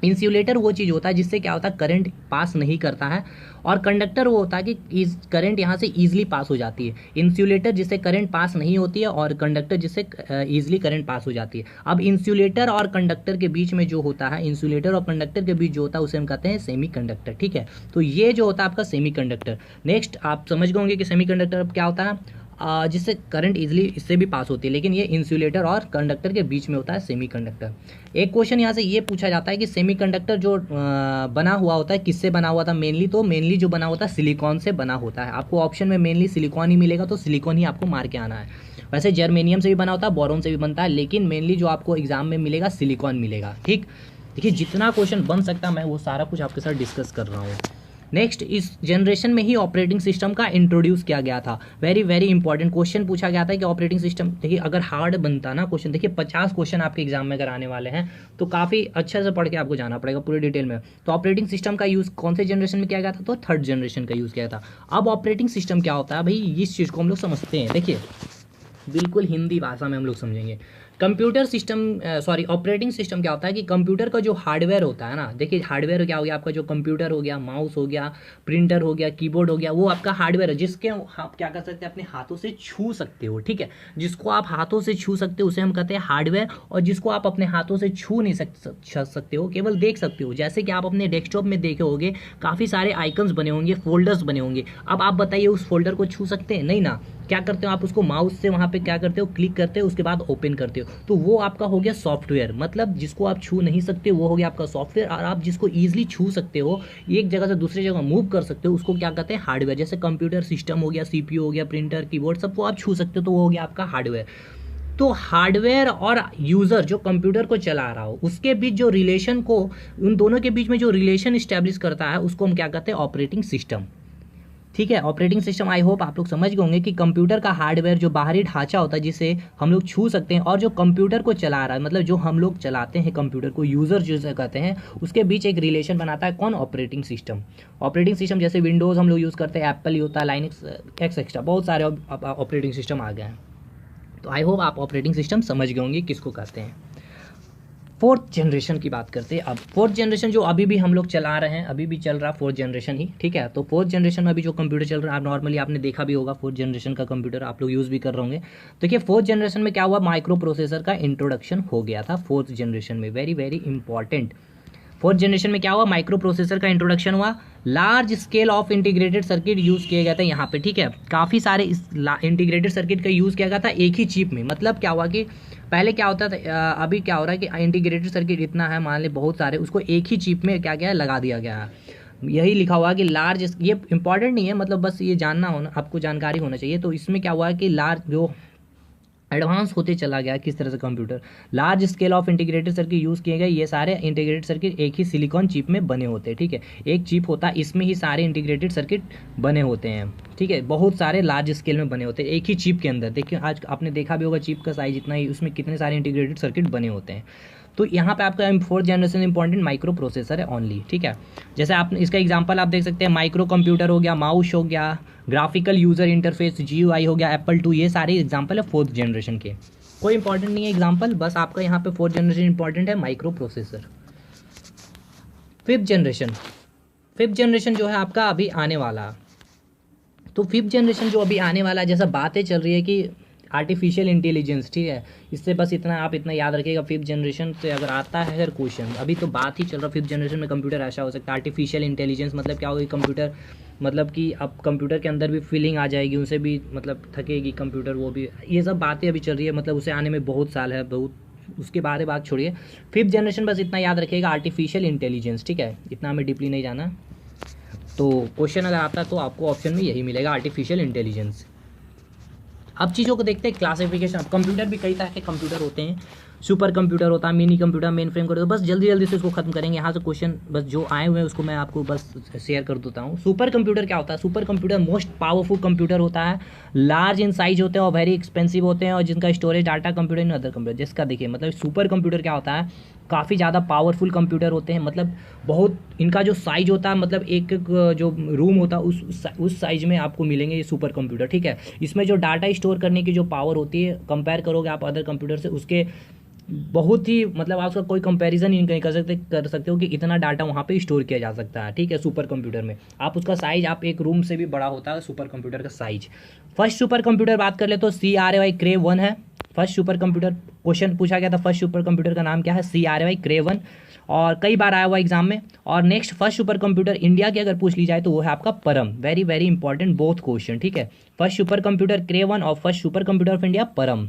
इंसुलेटर वो चीज़ होता है जिससे क्या होता है करंट पास नहीं करता है, और कंडक्टर वो होता है कि करंट यहाँ से ईजिली पास हो जाती है। इंसुलेटर जिससे करंट पास नहीं होती है, और कंडक्टर जिससे ईजिली करंट पास हो जाती है। अब इंसुलेटर और कंडक्टर के बीच में जो होता है, इंसुलेटर और कंडक्टर के बीच जो होता है उसे हम कहते हैं सेमीकंडक्टर, ठीक है। तो ये जो होता है आपका सेमीकंडक्टर। नेक्स्ट आप समझ गए होंगे कि सेमीकंडक्टर अब क्या होता है, जिससे करंट इजीली इससे भी पास होती है, लेकिन ये इंसुलेटर और कंडक्टर के बीच में होता है सेमीकंडक्टर। एक क्वेश्चन यहाँ से ये पूछा जाता है कि सेमीकंडक्टर जो बना हुआ होता है किससे बना हुआ था मेनली, तो मेनली जो बना होता है सिलिकॉन से बना होता है। आपको ऑप्शन में मेनली सिलिकॉन ही मिलेगा, तो सिलिकॉन ही आपको मार के आना है। वैसे जर्मेनियम से भी बना होता है, बोरॉन से भी बनता है, लेकिन मेनली जो आपको एग्जाम में मिलेगा सिलिकॉन मिलेगा, ठीक। देखिए जितना क्वेश्चन बन सकता है मैं वो सारा कुछ आपके साथ डिस्कस कर रहा हूँ। नेक्स्ट, इस जनरेशन में ही ऑपरेटिंग सिस्टम का इंट्रोड्यूस किया गया था। वेरी वेरी इंपॉर्टेंट क्वेश्चन पूछा गया था कि ऑपरेटिंग सिस्टम, देखिए अगर हार्ड बनता ना क्वेश्चन, देखिए 50 क्वेश्चन आपके एग्जाम में अगर आने वाले हैं तो काफ़ी अच्छे से पढ़ के आपको जाना पड़ेगा पूरे डिटेल में। तो ऑपरेटिंग सिस्टम का यूज़ कौन से जनरेशन में किया गया था, तो थर्ड जनरेशन का यूज़ किया था। अब ऑपरेटिंग सिस्टम क्या होता है भाई, इस चीज़ को हम लोग समझते हैं। देखिए बिल्कुल हिंदी भाषा में हम लोग समझेंगे। Computer system, sorry, operating system क्या होता है कि कंप्यूटर का जो हार्डवेयर होता है ना, देखिए हार्डवेयर क्या हो गया आपका, जो कंप्यूटर हो गया, माउस हो गया, प्रिंटर हो गया, कीबोर्ड हो गया, वो आपका हार्डवेयर है जिसके आप क्या कर सकते हैं, अपने हाथों से छू सकते हो, ठीक है। जिसको आप हाथों से छू सकते हो उसे हम कहते हैं हार्डवेयर, और जिसको आप अपने हाथों से छू नहीं सकते हो, केवल देख सकते हो। जैसे कि आप अपने डेस्कटॉप में देखे होंगे काफ़ी सारे आइकन्स बने होंगे, फोल्डर्स बने होंगे। अब आप बताइए उस फोल्डर को छू सकते हैं, नहीं ना। क्या करते हो आप, उसको माउस से वहाँ पे क्या करते हो, क्लिक करते हो, उसके बाद ओपन करते हो। तो वो आपका हो गया सॉफ्टवेयर, मतलब जिसको आप छू नहीं सकते वो हो गया आपका सॉफ्टवेयर। और आप जिसको ईजिली छू सकते हो, एक जगह से दूसरी जगह मूव कर सकते हो, उसको क्या कहते हैं, हार्डवेयर। जैसे कंप्यूटर सिस्टम हो गया, CPU हो गया, प्रिंटर, कीबोर्ड, सबको आप छू सकते हो, तो वो हो गया आपका हार्डवेयर। तो हार्डवेयर और यूज़र जो कंप्यूटर को चला रहा हो उसके बीच जो रिलेशन को, उन दोनों के बीच में जो रिलेशन इस्टेब्लिश करता है उसको हम क्या कहते हैं, ऑपरेटिंग सिस्टम, ठीक है। ऑपरेटिंग सिस्टम, आई होप आप लोग समझ गए होंगे कि कंप्यूटर का हार्डवेयर जो बाहरी ढांचा होता है जिसे हम लोग छू सकते हैं, और जो कंप्यूटर को चला रहा है, मतलब जो हम लोग चलाते हैं कंप्यूटर को, यूज़र जिसे कहते हैं, उसके बीच एक रिलेशन बनाता है कौन, ऑपरेटिंग सिस्टम। ऑपरेटिंग सिस्टम जैसे विंडोज़ हम लोग यूज़ करते हैं, एप्पल ही होता है, लाइनक्स, एक्सेट्रा, बहुत सारे ऑपरेटिंग सिस्टम आ गए हैं। तो आई होप आप ऑपरेटिंग सिस्टम समझ गए होंगे किसको कहते हैं। फोर्थ जनरेशन की बात करते हैं। अब फोर्थ जनरेशन जो अभी भी हम लोग चला रहे हैं, अभी भी चल रहा है फोर्थ जनरेशन ही, ठीक है। तो फोर्थ जनरेशन में अभी जो कंप्यूटर चल रहा है, आप नॉर्मली आपने देखा भी होगा, फोर्थ जनरेशन का कंप्यूटर आप लोग यूज़ भी कर रहे होंगे। देखिए फोर्थ जनरेशन में क्या हुआ, माइक्रो प्रोसेसर का इंट्रोडक्शन हो गया था फोर्थ जनरेशन में। Very very important, fourth generation में क्या हुआ, माइक्रो प्रोसेसर का इंट्रोडक्शन हुआ। Large scale of integrated circuit use किए गए थे यहाँ पे, ठीक है। काफ़ी सारे इंटीग्रेटेड सर्किट का यूज़ किया गया था एक ही चिप में। मतलब क्या हुआ कि पहले क्या होता था, अभी क्या हो रहा है कि इंटीग्रेटेड सर्किट इतना है, मान ले बहुत सारे, उसको एक ही चिप में क्या गया है, लगा दिया गया है। यही लिखा हुआ है कि लार्ज, ये इंपॉर्टेंट नहीं है, मतलब बस ये जानना होना, आपको जानकारी होना चाहिए। तो इसमें क्या हुआ है कि लार्ज जो एडवांस होते चला गया किस तरह से computer. Large scale of integrated circuit use किए गए। ये सारे इंटीग्रेटेड सर्किट एक ही सिलिकॉन चिप में बने होते हैं, ठीक है। एक चिप होता है, इसमें ही सारे इंटीग्रेटेड सर्किट बने होते हैं, ठीक है। बहुत सारे लार्ज स्केल में बने होते हैं एक ही चिप के अंदर। देखिए आज आपने देखा भी होगा चिप का साइज इतना ही, उसमें कितने सारे इंटीग्रेटेड सर्किट बने होते हैं। तो यहाँ पे आपका 4th generation important micro processor है ओनली, ठीक है। जैसे आप इसका एग्जांपल आप देख सकते हैं, माइक्रो कंप्यूटर हो गया, माउस हो गया, ग्राफिकल यूजर इंटरफेस GUI हो गया, एप्पल 2, ये सारे एग्जांपल है 4th जनरेशन के। कोई इंपॉर्टेंट नहीं है एग्जांपल, बस आपका यहाँ पे 4th जनरेशन इंपॉर्टेंट है माइक्रो प्रोसेसर। 5th जनरेशन जो है आपका अभी आने वाला। तो 5th जनरेशन जो अभी आने वाला है, जैसा बातें चल रही है कि आर्टिफिशियल इंटेलिजेंस, ठीक है। इससे बस इतना आप इतना याद रखिएगा, 5th जनरेशन से अगर आता है अगर क्वेश्चन, अभी तो बात ही चल रहा है 5th जनरेशन में कंप्यूटर ऐसा हो सकता है। आर्टिफिशियल इंटेलिजेंस मतलब क्या होगी, कंप्यूटर मतलब कि अब कंप्यूटर के अंदर भी फीलिंग आ जाएगी, उनसे भी मतलब थकेगी कंप्यूटर, वो भी, ये सब बातें अभी चल रही है, मतलब उसे आने में बहुत साल है, बहुत, उसके बारे बात छोड़िए। 5th जनरेशन बस इतना याद रखिएगा, आर्टिफिशियल इंटेलिजेंस, ठीक है। इतना हमें डीपली नहीं जाना। तो क्वेश्चन अगर आता है तो आपको ऑप्शन में यही मिलेगा, आर्टिफिशियल इंटेलिजेंस। अब चीज़ों को देखते हैं क्लासिफिकेशन। अब कंप्यूटर भी कई तरह के कंप्यूटर होते हैं, सुपर कंप्यूटर होता है, mini computer, main frame computer. बस जल्दी जल्दी से इसको खत्म करेंगे, यहाँ से क्वेश्चन बस जो आए हुए हैं उसको मैं आपको बस शेयर कर देता हूँ। सुपर कंप्यूटर क्या होता है, super computer most powerful computer होता है, लार्ज इन साइज होते हैं और वेरी एक्सपेंसिव होते हैं, और जिनका storage data computer in other computer. जिसका देखिए मतलब सुपर कंप्यूटर क्या होता है, काफ़ी ज़्यादा पावरफुल कंप्यूटर होते हैं, मतलब बहुत इनका जो साइज होता है, मतलब एक जो रूम होता है उस साइज में आपको मिलेंगे ये सुपर कंप्यूटर, ठीक है। इसमें जो डाटा स्टोर करने की जो पावर होती है, कंपेयर करोगे आप अदर कंप्यूटर से, उसके बहुत ही मतलब आप उसका कोई कंपैरिजन ही नहीं कर सकते हो कि इतना डाटा वहाँ पे स्टोर किया जा सकता है, ठीक है। सुपर कंप्यूटर में आप उसका साइज, आप एक रूम से भी बड़ा होता है सुपर कंप्यूटर का साइज। फर्स्ट सुपर कंप्यूटर बात कर ले तो CRAY Cray 1 है। फर्स्ट सुपर कंप्यूटर क्वेश्चन पूछा गया था, फर्स्ट सुपर कंप्यूटर का नाम क्या है, CRAY Cray 1, और कई बार आया हुआ एग्जाम में। और next first super computer India की अगर पूछ ली जाए तो वो है आपका परम। Very very important both question, ठीक है। फर्स्ट सुपर कंप्यूटर Cray 1 और first super computer of India परम।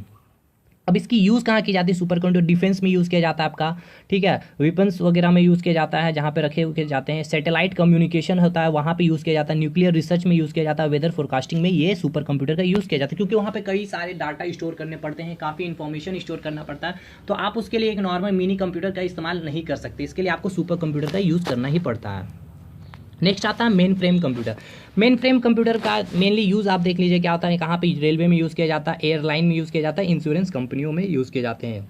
अब इसकी यूज़ कहाँ की जाती है, सुपर कंप्यूटर डिफेंस में यूज़ किया जाता है आपका, ठीक है। वेपन्स वगैरह में यूज़ किया जाता है, जहाँ पे रखे हुए जाते हैं। सैटेलाइट कम्युनिकेशन होता है, वहाँ पे यूज़ किया जाता है। न्यूक्लियर रिसर्च में यूज़ किया जाता है। वेदर फोरकास्टिंग में ये सुपर कंप्यूटर का यूज़ किया जाता है, क्योंकि वहाँ पे कई सारे डाटा स्टोर करने पड़ते हैं, काफ़ी इन्फॉर्मेशन स्टोर करना पड़ता है। तो आप उसके लिए एक नॉर्मल मिनी कंप्यूटर का इस्तेमाल नहीं कर सकते, इसके लिए आपको सुपर कंप्यूटर का यूज़ करना ही पड़ता है। नेक्स्ट आता है main frame computer. Main frame computer का मेनली यूज़ आप देख लीजिए क्या होता है, कहाँ पे रेलवे में यूज़ किया जाता है, एयरलाइन में यूज़ किया जाता है, इंश्योरेंस कंपनियों में यूज़ किए जाते हैं।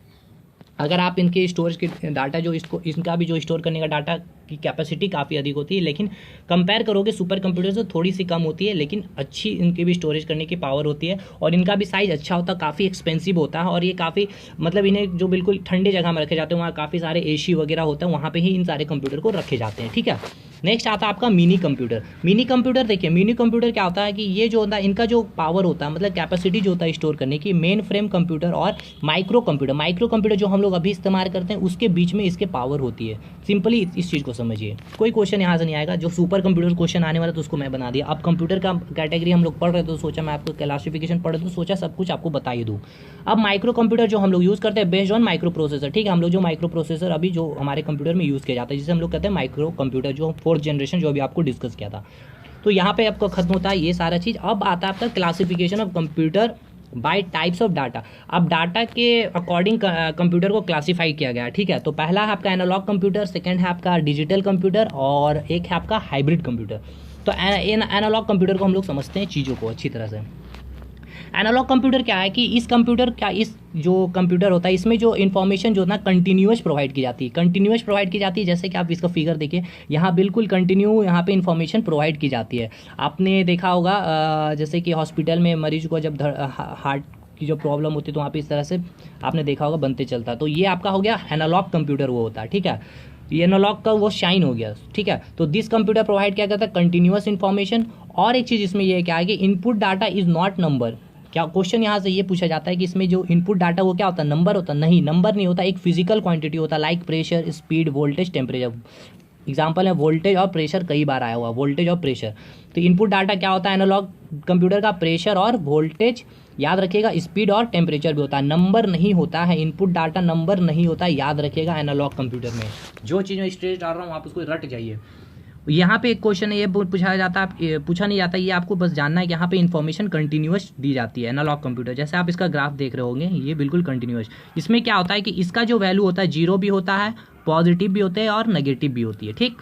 अगर आप इनके स्टोरेज के डाटा जो इसको इनका भी जो स्टोर करने का डाटा की कैपेसिटी काफ़ी अधिक होती है, लेकिन कंपेयर करोगे सुपर कंप्यूटर से थोड़ी सी कम होती है, लेकिन अच्छी इनकी भी स्टोरेज करने की पावर होती है, और इनका भी साइज़ अच्छा होता है, काफ़ी एक्सपेंसिव होता है, और ये काफ़ी मतलब इन्हें जो बिल्कुल ठंडे जगह में रखे जाते हैं, वहाँ काफ़ी सारे AC वगैरह होता है, वहाँ पर ही इन सारे कंप्यूटर को रखे जाते हैं, ठीक है। नेक्स्ट आता है आपका मिनी कंप्यूटर। मिनी कंप्यूटर देखिए, मिनी कंप्यूटर क्या होता है कि ये जो होता है इनका जो पावर होता है, मतलब कैपेसिटी जो होता है स्टोर करने की, मेन फ्रेम कंप्यूटर और माइक्रो कंप्यूटर जो हम लोग अभी इस्तेमाल करते हैं उसके बीच में इसके पावर होती है। सिंपली इस चीज़ को समझिए, कोई क्वेश्चन यहाँ से नहीं आएगा। जो सुपर कंप्यूटर क्वेश्चन आने वाला तो उसको मैं बना दिया। अब कंप्यूटर का कैटेगरी हम लोग पढ़ रहे थे तो सोचा मैं आपको क्लासिफिकेशन पढ़ रहे तो सोचा सब कुछ आपको बता ही दूँ। अब माइक्रो कंप्यूटर जो हम लोग यूज़ करते हैं बेस्ड ऑन माइक्रो प्रोसेसर, ठीक है। हम लोग जो माइक्रो प्रोसेसर अभी जो हमारे कंप्यूटर में यूज़ किया जाता है, जिसे हम लोग कहते हैं माइक्रो कंप्यूटर, जो 4th जनरेशन जो अभी आपको डिस्कस किया था। तो यहाँ पे आपको खत्म होता है ये सारा चीज़। अब आता है आपका classification of computer by types of data. अब डाटा के अकॉर्डिंग कंप्यूटर को क्लासीफाई किया गया है, ठीक है। तो पहला है आपका एनालॉग कंप्यूटर, सेकंड है आपका डिजिटल कंप्यूटर, और एक है आपका हाइब्रिड कंप्यूटर। तो एनालॉग कंप्यूटर को हम लोग समझते हैं चीज़ों को अच्छी तरह से। एनालॉग कंप्यूटर क्या है कि इस जो कंप्यूटर होता है इसमें जो इन्फॉर्मेशन जो ना कंटिन्यूअस प्रोवाइड की जाती है, जैसे कि आप इसका फिगर देखिए, यहाँ बिल्कुल कंटिन्यू यहाँ पे इन्फॉर्मेशन प्रोवाइड की जाती है। आपने देखा होगा जैसे कि हॉस्पिटल में मरीज को जब हार्ट की जो प्रॉब्लम होती है तो वहाँ पे इस तरह से आपने देखा होगा बनते चलता है। तो ये आपका हो गया एनालॉग कंप्यूटर वो होता है, ठीक है। ये एनालॉग का वो शाइन हो गया, ठीक है। तो दिस कंप्यूटर प्रोवाइड क्या करता है, कंटिन्यूअस इन्फॉर्मेशन। और एक चीज़ इसमें ये क्या है कि input data is not number. क्या क्वेश्चन यहाँ से ये पूछा जाता है कि इसमें जो इनपुट डाटा वो क्या होता है, नंबर होता है? नहीं, नंबर नहीं होता, एक फिजिकल क्वांटिटी होता है, like pressure, speed, voltage, temperature. Example है वोल्टेज और प्रेशर, कई बार आया हुआ वोल्टेज और प्रेशर। तो इनपुट डाटा क्या होता है एनालॉग कंप्यूटर का, प्रेशर और वोल्टेज, याद रखिएगा स्पीड और टेम्परेचर भी होता है, नंबर नहीं होता है। इनपुट डाटा नंबर नहीं होता है, याद रखिएगा एनालॉग कंप्यूटर में। जो चीज़ मैं स्ट्रेस डाल रहा हूँ आप उसको रट जाइए। यहाँ पे एक क्वेश्चन है, ये पूछा नहीं जाता, ये आपको बस जानना है कि यहाँ पे इन्फॉर्मेशन कंटिन्यूअस दी जाती है एनालॉग कंप्यूटर। जैसे आप इसका ग्राफ देख रहे होंगे, ये बिल्कुल कंटिन्यूअस। इसमें क्या होता है कि इसका जो वैल्यू होता है 0 भी होता है, पॉजिटिव भी होते हैं और नेगेटिव भी होती है, ठीक।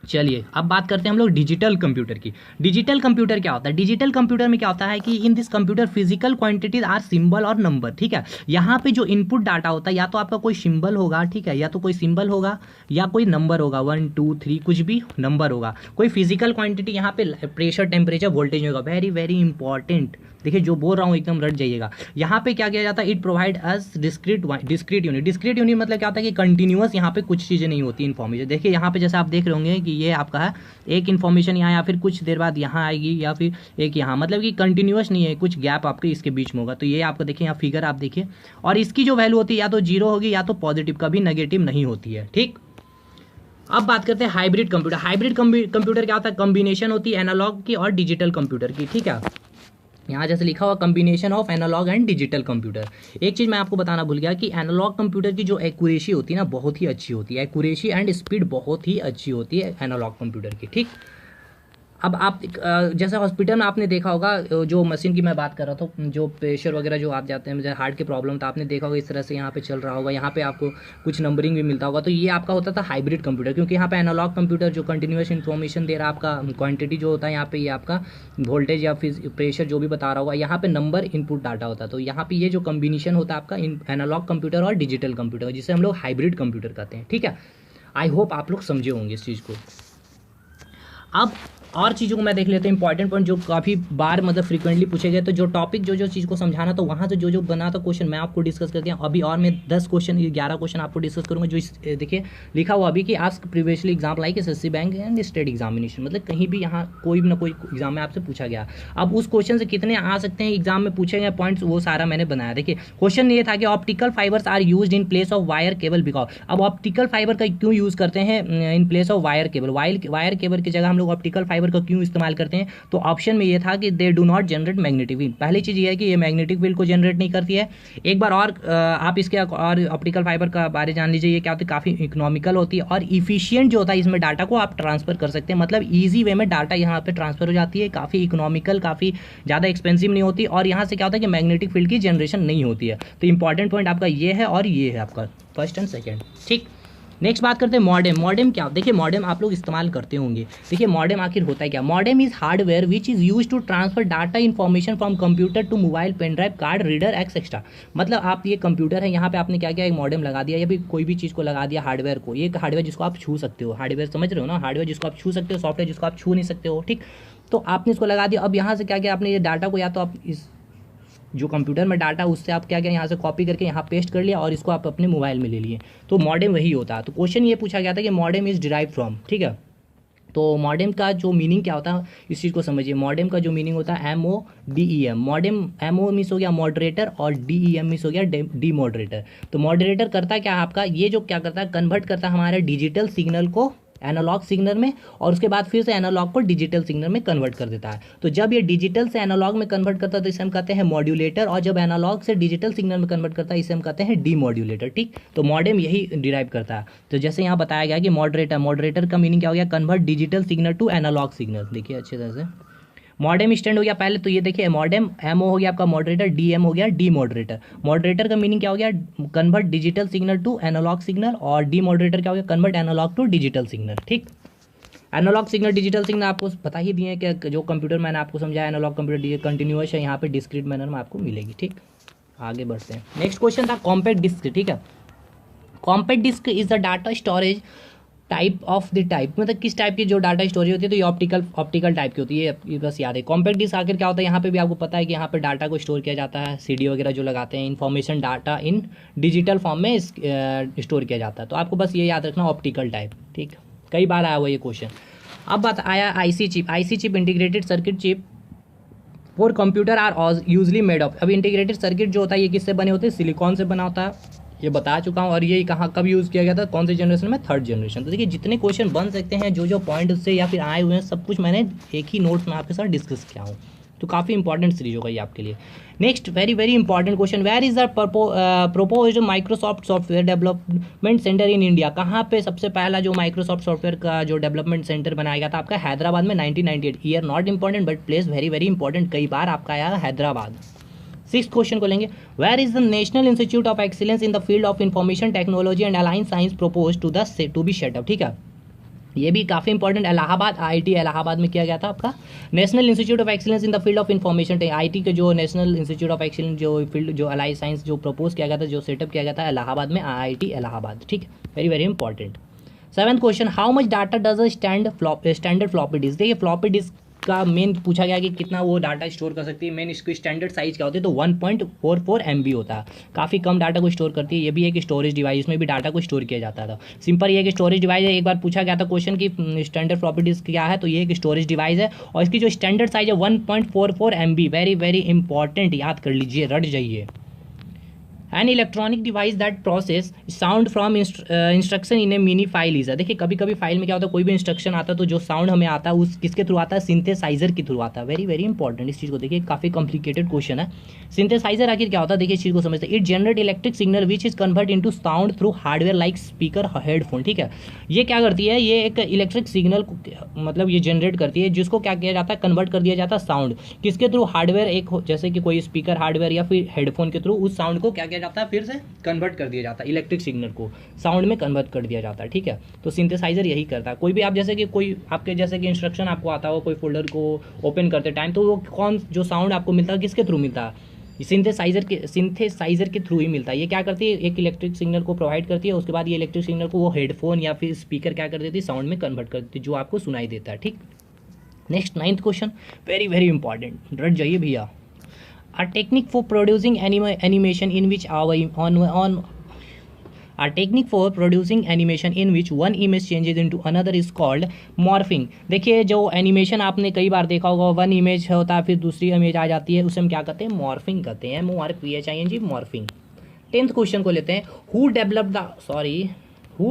चलिए अब बात करते हैं हम लोग डिजिटल कंप्यूटर की। डिजिटल कंप्यूटर क्या होता है? डिजिटल कंप्यूटर में क्या होता है कि in this computer physical quantities are symbol और नंबर, ठीक है। यहाँ पे जो इनपुट डाटा होता है या तो आपका कोई सिंबल होगा, ठीक है, या तो कोई सिंबल होगा या कोई नंबर होगा, 1 2 3 कुछ भी नंबर होगा। कोई फिजिकल क्वांटिटी, यहाँ पे प्रेशर, टेम्परेचर, वोल्टेज होगा। वेरी वेरी इंपॉर्टेंट, देखिए जो बोल रहा हूँ एकदम रट जाइएगा। यहाँ पे क्या किया जाता है, it provide us discrete unit. Discrete unit मतलब क्या होता है कि कंटिन्यूअस यहाँ पे कुछ चीज़ें नहीं होती इन्फॉर्मेशन। देखिए यहाँ पे जैसे आप देख रहे होंगे कि ये आपका है एक इन्फॉर्मेशन यहाँ, या फिर कुछ देर बाद यहाँ आएगी, या फिर एक यहाँ, मतलब कि कंटिन्यूअस नहीं है, कुछ गैप आपके इसके बीच में होगा। तो ये आपको देखिए यहाँ फिगर आप देखिए, और इसकी जो वैल्यू होती है या तो 0 होगी या तो पॉजिटिव, कभी नेगेटिव नहीं होती है, ठीक। अब बात करते हैं हाइब्रिड कंप्यूटर। हाइब्रिड कंप्यूटर क्या होता है? कॉम्बिनेशन होती है एनालॉग की और डिजिटल कंप्यूटर की, ठीक है। यहाँ जैसे लिखा हुआ combination of analogue and digital computer. एक चीज़ मैं आपको बताना भूल गया कि एनालॉग कंप्यूटर की जो एक्यूरेसी होती है ना, बहुत ही अच्छी होती है। एक्यूरेसी एंड स्पीड बहुत ही अच्छी होती है एनालॉग कंप्यूटर की, ठीक। अब आप जैसे हॉस्पिटल में आपने देखा होगा, जो मशीन की मैं बात कर रहा था, जो प्रेशर वगैरह जो आप जाते हैं, जैसे हार्ट के प्रॉब्लम, तो आपने देखा होगा इस तरह से यहाँ पे चल रहा होगा, यहाँ पे आपको कुछ नंबरिंग भी मिलता होगा। तो ये आपका होता था हाइब्रिड कंप्यूटर, क्योंकि यहाँ पे एनालॉग कंप्यूटर जो कंटिन्यूअस इन्फॉर्मेशन दे रहा है, आपका क्वांटिटी जो होता है यहाँ पे, ये आपका वोल्टेज या फिर प्रेशर जो भी बता रहा होगा, यहाँ पे नंबर इनपुट डाटा होता है। तो यहाँ पे ये जो कॉम्बिनेशन होता है आपका एनालॉग कंप्यूटर और डिजिटल कंप्यूटर, जिसे हम लोग हाइब्रिड कंप्यूटर कहते हैं, ठीक है। आई होप आप लोग समझे होंगे इस चीज़ को। अब और चीज़ों को मैं देख लेते हैं, इंपॉर्टेंट पॉइंट जो काफ़ी बार मतलब फ्रीक्वेंटली पूछे गए। तो जो टॉपिक जो चीज़ को समझाना, तो वहाँ से जो बना था क्वेश्चन मैं आपको डिस्कस कर दिया। अभी और मैं 10 क्वेश्चन 11 क्वेश्चन आपको डिस्कस करूँगा, जो देखिए लिखा हुआ अभी कि ask previously exam like SSC bank and state examination, मतलब कहीं भी यहाँ कोई भी ना कोई एग्जाम में आपसे पूछा गया। अब उस क्वेश्चन से कितने आ सकते हैं एग्जाम में पूछे गए पॉइंट्स, वो सारा मैंने बनाया। देखिए क्वेश्चन ये था कि optical fibres are used in place of wire cable because. अब ऑप्टिकल फाइबर का क्यों यूज़ करते हैं in place of wire cable? Wire cable की जगह हम लोग ऑप्टिकल फाइबर का क्यों इस्तेमाल करते हैं? तो ऑप्शन में ये था कि they do not generate magnetic field. पहली चीज़ ये है कि ये मैग्नेटिक फील्ड को जनरेट नहीं करती है। एक बार और आप इसके और ऑप्टिकल फाइबर का बारे जान लीजिए, ये क्या होती है, काफ़ी इकोनॉमिकल होती है और इफिशियंट जो होता है, इसमें डाटा को आप ट्रांसफर कर सकते हैं, मतलब ईजी वे में डाटा यहाँ पे ट्रांसफर हो जाती है, काफ़ी इकोनॉमिकल, काफ़ी ज़्यादा एक्सपेंसिव नहीं होती, और यहाँ से क्या होता है कि मैग्नेटिक फील्ड की जनरेशन नहीं होती है। तो इंपॉर्टेंट पॉइंट आपका ये है और ये है आपका फर्स्ट एंड सेकेंड, ठीक। नेक्स्ट बात करते हैं मॉडेम। मॉडेम क्या? देखिए मॉडेम आप लोग इस्तेमाल करते होंगे। देखिए मॉडेम आखिर होता है क्या? Modem is hardware which is use to transfer data information from computer to mobile, pen drive, card reader etcetera. मतलब आप ये कंप्यूटर है, यहाँ पे आपने क्या किया, एक मॉडेम लगा दिया, या भी कोई भी चीज़ को लगा दिया, हार्डवेयर को। ये हार्डवेयर जिसको आप छू सकते हो, हार्डवेयर समझ रहे हो ना, हार्डवेयर जिसको आप छू सकते हो, सॉफ्टवेयर जिसको आप छू नहीं सकते हो, ठीक। तो आपने इसको लगा दिया। अब यहाँ से क्या किया आपने, ये डाटा को या तो आप इस जो कंप्यूटर में डाटा उससे आप क्या किया, यहाँ से कॉपी करके यहाँ पेस्ट कर लिया और इसको आप अपने मोबाइल में ले लिए। तो मॉडेम वही होता है। तो क्वेश्चन ये पूछा गया था कि मॉडेम इज डिराइव फ्रॉम, ठीक है। तो मॉडेम का जो मीनिंग क्या होता है, इस चीज़ को समझिए। मॉडेम का जो मीनिंग होता है MODEM। मॉडेम MO मिस हो गया मॉडरेटर, और DEM मिस हो गया डी मॉडरेटर। तो मॉडरेटर करता क्या है आपका, ये जो क्या करता है, कन्वर्ट करता है हमारे डिजिटल सिग्नल को एनालॉग सिग्नल में, और उसके बाद फिर से एनालॉग को डिजिटल सिग्नल में कन्वर्ट कर देता है। तो जब ये डिजिटल से एनालॉग में कन्वर्ट करता है तो इसे हम कहते हैं मॉड्यूलेटर, और जब एनालॉग से डिजिटल सिग्नल में कन्वर्ट करता है इसे हम कहते हैं डीमॉड्यूलेटर, ठीक। तो मॉडेम यही डिराइव करता है। तो जैसे यहाँ बताया गया कि मॉडरेटर का मीनिंग क्या हो गया, convert digital signal to analogue signal. देखिए अच्छे तरह से मॉडेम स्टैंड हो गया पहले, तो ये देखिए मॉडेम MO हो गया आपका मॉडरेटर, DM हो गया डी मॉडरेटर। मॉडरेटर का मीनिंग क्या हो गया, convert digital signal to analogue signal, और डी मॉडरेटर क्या हो गया, convert analogue to digital signal, ठीक। एनालॉग सिग्नल डिजिटल सिग्नल आपको पता ही दिए कि जो कंप्यूटर मैंने आपको समझाया, एनालॉग कंप्यूटर कंटिन्यूअस है, यहाँ पे डिस्क्रीट मैनर में आपको मिलेगी, ठीक। आगे बढ़ते हैं। नेक्स्ट क्वेश्चन था कॉम्पैक्ट डिस्क, ठीक है। Compact disc is the data storage type of the type, मतलब किस टाइप की जो डाटा स्टोरेज होती है, तो ये ऑप्टिकल टाइप की होती है, ये बस याद है। कॉम्पैक्ट डिस्क आखिर क्या होता है, यहाँ पे भी आपको पता है कि यहाँ पे डाटा को स्टोर किया जाता है, CD वगैरह जो लगाते हैं, information data in digital form में स्टोर किया जाता है। तो आपको बस ये याद रखना ऑप्टिकल टाइप, ठीक। कई बार आया हुआ ये क्वेश्चन। अब बात आया IC chip integrated circuit chip for computer are usually made of. अब इंटीग्रेटेड सर्किट जो होता है ये किससे बने होते हैं, सिलिकॉन से बना होता है, ये बता चुका हूँ। और ये कहाँ कब यूज़ किया गया था, कौन से जनरेशन में, 3rd जनरेशन। तो देखिए जितने क्वेश्चन बन सकते हैं, जो पॉइंट उससे या फिर आए हुए हैं, सब कुछ मैंने एक ही नोट्स में आपके साथ डिस्कस किया हूँ, तो काफ़ी इंपॉर्टेंट सीरीज होगा ये आपके लिए। Next very very important question, where is the proposed Microsoft software development centre in India? कहाँ पे सबसे पहला जो माइक्रोसॉफ्ट सॉफ्टवेयर का जो डेवलपमेंट सेंटर बनाया गया था आपका? हैदराबाद में 1998। Year not important but place very very important, कई बार आपका आया हैदराबाद। 6th क्वेश्चन को लेंगे, where is the national institute of excellence in the field of information technology and align science propose to be set up? ठीक है, ये भी काफ़ी इंपॉर्टेंट, इलाहाबाद, आईआईटी इलाहाबाद में किया गया था आपका। National institute of excellence in the field of information, IT के जो नेशनल इंस्टीट्यूट ऑफ एक्सीलेंस जो फील्ड जो अलाइड साइंस जो प्रपोज किया गया था, जो सेटअप किया गया था इलाहाबाद में, आईआईटी इलाहाबाद। ठीक है, very very important. 7th question, how much data does a standard floppy disk? देखिए फ्लॉपी डिस्क का मेन पूछा गया कि कितना वो डाटा स्टोर कर सकती है। मेन इसकी स्टैंडर्ड साइज क्या होती है, तो 1.44 MB होता है, काफ़ी कम डाटा को स्टोर करती है। ये भी एक स्टोरेज डिवाइस में भी डाटा को स्टोर किया जाता था। सिंपल ये एक स्टोरेज डिवाइस है। एक बार पूछा गया था क्वेश्चन की स्टैंडर्ड फ्लॉपी डिस्क क्या है, तो ये एक स्टोरेज डिवाइस है और इसकी जो स्टैंडर्ड साइज है 1.44 MB। वेरी वेरी इंपॉर्टेंट, याद कर लीजिए, रट जाइए। An electronic device that process sound from instruction in A mini file is. देखिए कभी कभी फाइल में क्या होता है, कोई भी इंस्ट्रक्शन आता है तो जो साउंड हमें आता है उस किसके थ्रू आता है? सिंथेसाइजर के थ्रू आता है। वेरी वेरी इंपॉर्टेंट, इस चीज़ को देखिए, काफ़ी कॉम्प्लिकेटेड क्वेश्चन है। सिंथेसाइजर आखिर क्या होता है, देखिए इस चीज़ को समझते हैं। It generate electric signal which is convert into sound through hardware like speaker headphone. ठीक है, ये क्या करती है, ये एक इलेक्ट्रिक सिग्नल मतलब ये जनरेट करती है, जिसको क्या किया जाता है, कन्वर्ट कर दिया जाता है साउंड किसके थ्रू? हार्डवेयर, एक जैसे कि कोई स्पीकर हार्डवेयर या फिर हेडफोन के थ्रू उस साउंड को क्या किया जाता है, फिर से कन्वर्ट कर दिया जाता है, इलेक्ट्रिक सिग्नल को साउंड में कन्वर्ट कर दिया जाता है। ठीक है, तो सिंथेसाइजर यही करता है। कोई भी आप जैसे कि कोई आपके जैसे कि इंस्ट्रक्शन आपको आता हो कोई फोल्डर को ओपन करते टाइम, तो वो कौन जो साउंड आपको मिलता है किसके थ्रू मिलता है? सिंथेसाइजर के थ्रू ही मिलता है। ये क्या करती है, एक इलेक्ट्रिक सिग्नल को प्रोवाइड करती है, उसके बाद ये इलेक्ट्रिक सिग्नल को वो हेडफोन या फिर स्पीकर क्या कर देती है, साउंड में कन्वर्ट कर देती है, जो आपको सुनाई देता है। ठीक, next 9th question, very very important, रट जाइए भैया। A technique for producing animation in which one image changes into another is called morphing। देखिए जो एनिमेशन आपने कई बार देखा होगा, वन इमेज होता है फिर दूसरी इमेज आ जाती है, उसे हम क्या कहते हैं? मॉर्फिंग कहते हैं। MORPHING, morphing. 10th क्वेश्चन को लेते हैं, who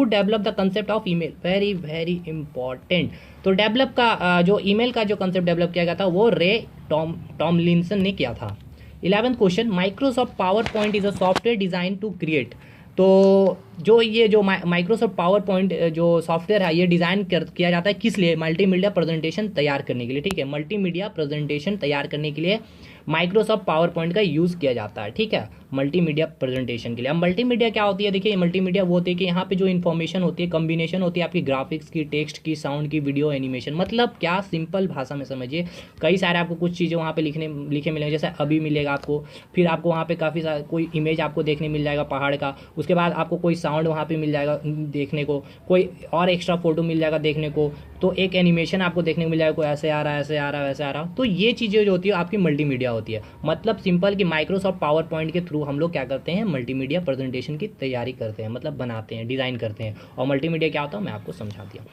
develop the concept of email? Very very important. तो डेवलप का जो ईमेल का जो कंसेप्ट डेवलप किया गया था वो रे टॉमलिंसन ने किया था। 11th question, Microsoft PowerPoint is a software design to create. तो जो ये जो माइक्रोसॉफ्ट पावर पॉइंट जो सॉफ्टवेयर है ये डिज़ाइन किया जाता है किस लिए? मल्टीमीडिया प्रेजेंटेशन तैयार करने के लिए। ठीक है, मल्टीमीडिया प्रेजेंटेशन तैयार करने के लिए माइक्रोसॉफ्ट पावर पॉइंट का यूज़ किया जाता है। ठीक है, मल्टीमीडिया प्रेजेंटेशन के लिए। अब मल्टीमीडिया क्या होती है, देखिए मल्टीमीडिया वो होती है कि यहाँ पे जो इन्फॉर्मेशन होती है, कॉम्बिनेशन होती है आपकी ग्राफिक्स की, टेक्स्ट की, साउंड की, वीडियो एनिमेशन। मतलब क्या, सिंपल भाषा में समझिए, कई सारे आपको कुछ चीज़ें वहाँ पे लिखे मिलेंगे, जैसे अभी मिलेगा आपको, फिर आपको वहाँ पे काफ़ी सारा कोई इमेज आपको देखने मिल जाएगा पहाड़ का, उसके बाद आपको कोई साउंड वहाँ पे मिल जाएगा देखने को, कोई और एक्स्ट्रा फोटो मिल जाएगा देखने को, तो एक एनिमेशन आपको देखने को मिल जाएगा, कोई ऐसे आ रहा है, ऐसे आ रहा है, वैसे आ रहा है। तो ये चीज़ें जो होती है आपकी मल्टीमीडिया होती है। मतलब सिंपल कि माइक्रोसॉफ्ट पावर पॉइंट के थ्रू हम लोग क्या करते हैं, मल्टीमीडिया प्रेजेंटेशन की तैयारी करते हैं, मतलब बनाते हैं, डिज़ाइन करते हैं। और मल्टीमीडिया क्या होता है मैं आपको समझा दिया।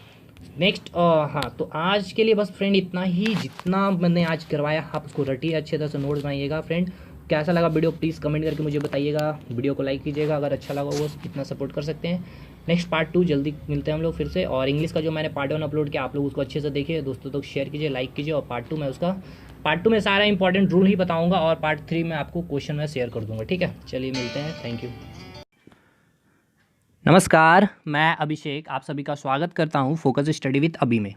नेक्स्ट हाँ, तो आज के लिए बस फ्रेंड इतना ही, जितना मैंने आज करवाया आप उसको रटिए, अच्छे तरह से नोट्स बनाइएगा। फ्रेंड कैसा लगा वीडियो प्लीज़ कमेंट करके मुझे बताइएगा, वीडियो को लाइक कीजिएगा अगर अच्छा लगा, वो इतना सपोर्ट कर सकते हैं। नेक्स्ट पार्ट 2 जल्दी मिलते हैं हम लोग फिर से। और इंग्लिश का जो मैंने पार्ट 1 अपलोड किया आप लोग उसको अच्छे से देखिए, दोस्तों तक शेयर कीजिए, लाइक कीजिए। और पार्ट 2 में सारा इंपॉर्टेंट रूल ही बताऊंगा और पार्ट 3 में आपको क्वेश्चन में शेयर कर दूंगा। ठीक है, चलिए मिलते हैं, थैंक यू। नमस्कार, मैं अभिषेक आप सभी का स्वागत करता हूं फोकस स्टडी विद अभी में।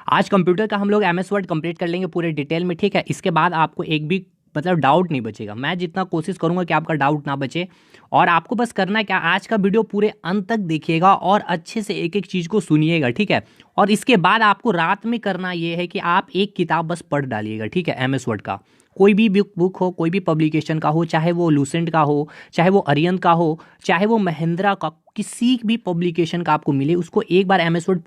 आज कंप्यूटर का हम लोग MS वर्ड कंप्लीट कर लेंगे पूरे डिटेल में। ठीक है, इसके बाद आपको एक भी मतलब डाउट नहीं बचेगा। मैं जितना कोशिश करूंगा कि आपका डाउट ना बचे, और आपको बस करना है क्या, आज का वीडियो पूरे अंत तक देखिएगा और अच्छे से एक एक चीज़ को सुनिएगा। ठीक है, और इसके बाद आपको रात में करना ये है कि आप एक किताब बस पढ़ डालिएगा। ठीक है, MS वर्ड का कोई भी बुक हो, कोई भी पब्लिकेशन का हो, चाहे वो लूसेंट का हो, चाहे वो अरिहंत का हो, चाहे वो महिंद्रा का, किसी भी पब्लिकेशन का आपको मिले, उसको एक बार MS वर्ड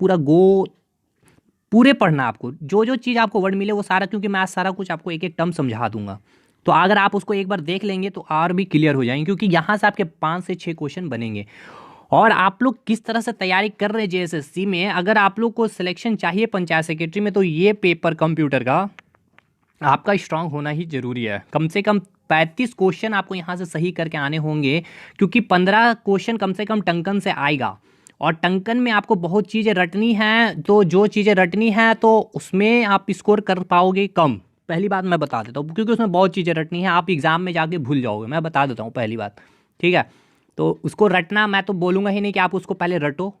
पूरे पढ़ना। आपको जो जो चीज़ आपको वर्ड मिले वो सारा, क्योंकि मैं आज सारा कुछ आपको एक एक टर्म समझा दूंगा, तो अगर आप उसको एक बार देख लेंगे तो और भी क्लियर हो जाएंगे, क्योंकि यहाँ से आपके 5 से 6 क्वेश्चन बनेंगे। और आप लोग किस तरह से तैयारी कर रहे हैं JSSC में, अगर आप लोग को सिलेक्शन चाहिए पंचायत सेक्रेटरी में, तो ये पेपर कंप्यूटर का आपका स्ट्रांग होना ही जरूरी है। कम से कम 35 क्वेश्चन आपको यहाँ से सही करके आने होंगे, क्योंकि 15 क्वेश्चन कम से कम टंकन से आएगा, और टंकन में आपको बहुत चीज़ें रटनी हैं। तो जो चीज़ें रटनी हैं तो उसमें आप स्कोर कर पाओगे कम, पहली बात मैं बता देता हूँ, क्योंकि उसमें बहुत चीज़ें रटनी है, आप एग्जाम में जाके भूल जाओगे। मैं बता देता हूँ पहली बात, ठीक है। तो उसको रटना मैं तो बोलूँगा ही नहीं कि आप उसको पहले रटो,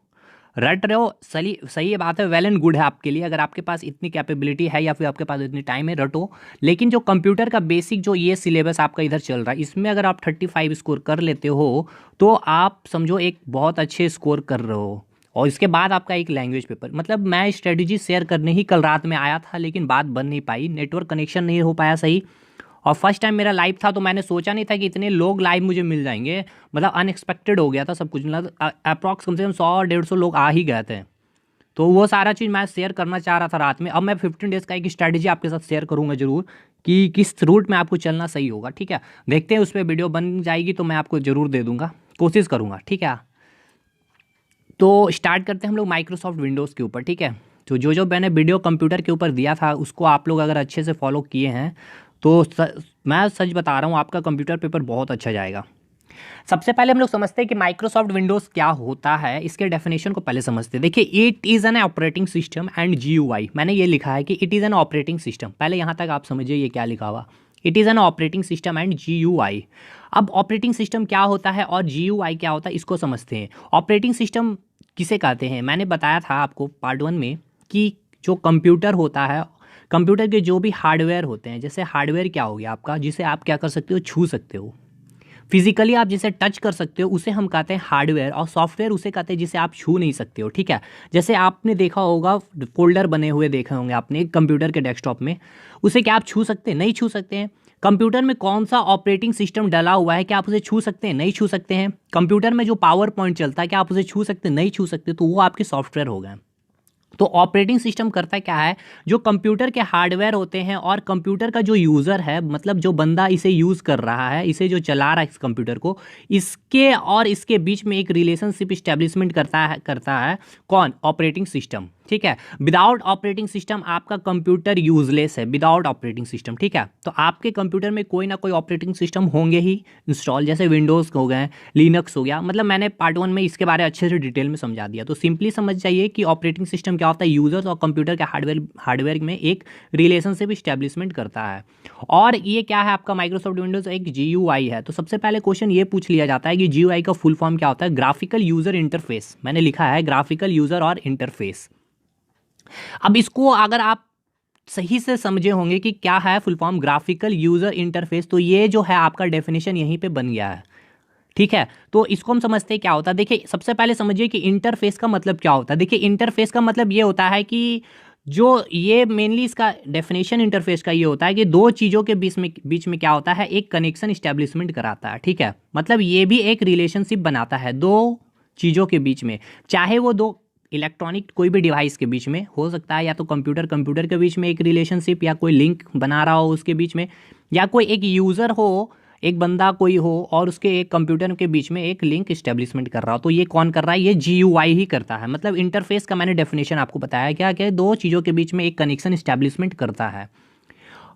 रट रहे हो, सही सही बात है, वेल एंड गुड है आपके लिए, अगर आपके पास इतनी कैपेबिलिटी है या फिर आपके पास इतनी टाइम है, रटो। लेकिन जो कंप्यूटर का बेसिक जो ये सिलेबस आपका इधर चल रहा है, इसमें अगर आप 35 स्कोर कर लेते हो तो आप समझो एक बहुत अच्छे स्कोर कर रहे हो। और इसके बाद आपका एक लैंग्वेज पेपर, मतलब मैं स्ट्रेटजी शेयर करने ही कल रात में आया था, लेकिन बात बन नहीं पाई, नेटवर्क कनेक्शन नहीं हो पाया सही। और फर्स्ट टाइम मेरा लाइव था, तो मैंने सोचा नहीं था कि इतने लोग लाइव मुझे मिल जाएंगे, मतलब अनएक्सपेक्टेड हो गया था सब कुछ, मतलब अप्रॉक्स कम से कम 100-150 लोग आ ही गए थे। तो वो सारा चीज़ मैं शेयर करना चाह रहा था रात में। अब मैं 15 डेज़ का एक स्ट्रैटेजी आपके साथ शेयर करूंगा जरूर, कि किस रूट में आपको चलना सही होगा, ठीक है। देखते हैं, उस पर वीडियो बन जाएगी तो मैं आपको ज़रूर दे दूंगा, कोशिश करूंगा, ठीक है। तो स्टार्ट करते हैं हम लोग माइक्रोसॉफ्ट विंडोज़ के ऊपर, ठीक है। तो जो मैंने वीडियो कंप्यूटर के ऊपर दिया था, उसको आप लोग अगर अच्छे से फॉलो किए हैं तो मैं सच बता रहा हूँ, आपका कंप्यूटर पेपर बहुत अच्छा जाएगा। सबसे पहले हम लोग समझते हैं कि माइक्रोसॉफ्ट विंडोज़ क्या होता है, इसके डेफिनेशन को पहले समझते हैं। देखिए, it is an operating system and GUI, मैंने ये लिखा है कि it is an operating system, पहले यहाँ तक आप समझिए ये क्या लिखा हुआ, it is an operating system and GUI। अब ऑपरेटिंग सिस्टम क्या होता है और GUI क्या होता है, इसको समझते हैं। ऑपरेटिंग सिस्टम किसे कहते हैं, मैंने बताया था आपको पार्ट 1 में कि जो कंप्यूटर होता है, कंप्यूटर के जो भी हार्डवेयर होते हैं, जैसे हार्डवेयर क्या हो गया आपका, जिसे आप क्या कर सकते हो, छू सकते हो, फिजिकली आप जिसे टच कर सकते हो उसे हम कहते हैं हार्डवेयर, और सॉफ्टवेयर उसे कहते हैं जिसे आप छू नहीं सकते हो, ठीक है। जैसे आपने देखा होगा, फोल्डर बने हुए देखे होंगे आपने कंप्यूटर के डेस्कटॉप में, उसे क्या आप छू सकते हैं, नहीं छू सकते हैं। कंप्यूटर में कौन सा ऑपरेटिंग सिस्टम डला हुआ है, क्या आप उसे छू सकते हैं, नहीं छू सकते हैं। कंप्यूटर में जो पावर पॉइंट चलता है, क्या आप उसे छू सकते हैं, नहीं छू सकते, तो वो आपके सॉफ्टवेयर हो गए। तो ऑपरेटिंग सिस्टम करता क्या है, जो कंप्यूटर के हार्डवेयर होते हैं और कंप्यूटर का जो यूज़र है, मतलब जो बंदा इसे यूज़ कर रहा है, इसे जो चला रहा है इस कंप्यूटर को, इसके और इसके बीच में एक रिलेशनशिप इस्टेब्लिशमेंट करता है कौन, ऑपरेटिंग सिस्टम, ठीक है। विदाउट ऑपरेटिंग सिस्टम आपका कंप्यूटर यूजलेस है, विदाउट ऑपरेटिंग सिस्टम, ठीक है। तो आपके कंप्यूटर में कोई ना कोई ऑपरेटिंग सिस्टम होंगे ही इंस्टॉल, जैसे विंडोज़ हो गए, लिनक्स हो गया, मतलब मैंने पार्ट 1 में इसके बारे में अच्छे से डिटेल में समझा दिया। तो सिंपली समझ जाइए कि ऑपरेटिंग सिस्टम क्या होता है, यूजर्स और कंप्यूटर के हार्डवेयर में एक रिलेशनशिप इस्टेब्लिशमेंट करता है। और ये क्या है आपका माइक्रोसॉफ्ट विंडोज़, एक GUI है। तो सबसे पहले क्वेश्चन ये पूछ लिया जाता है कि GUI का फुल फॉर्म क्या होता है, ग्राफिकल यूज़र इंटरफेस, मैंने लिखा है ग्राफिकल यूज़र और इंटरफेस। अब इसको अगर आप सही से समझे होंगे कि क्या है full form graphical user interface, तो ये जो है आपका डेफिनेशन यहीं पे बन गया है, ठीक है। तो इसको हम समझते हैं क्या होता है। देखिए, सबसे पहले समझिए कि इंटरफेस का मतलब क्या होता है। देखिए, इंटरफेस का मतलब ये होता है कि जो ये मेनली इसका डेफिनेशन इंटरफेस का ये होता है कि दो चीज़ों के बीच में क्या होता है, एक कनेक्शन इस्टेब्लिशमेंट कराता है, ठीक है। मतलब ये भी एक रिलेशनशिप बनाता है दो चीज़ों के बीच में, चाहे वो दो इलेक्ट्रॉनिक कोई भी डिवाइस के बीच में हो सकता है, या तो कंप्यूटर के बीच में एक रिलेशनशिप, या कोई लिंक बना रहा हो उसके बीच में, या कोई एक यूज़र हो, एक बंदा कोई हो और उसके एक कंप्यूटर के बीच में एक लिंक इस्टेब्लिशमेंट कर रहा हो। तो ये कौन कर रहा है, ये GUI ही करता है। मतलब इंटरफेस का मैंने डेफिनेशन आपको बताया क्या, कि दो चीज़ों के बीच में एक कनेक्शन इस्टेब्लिशमेंट करता है।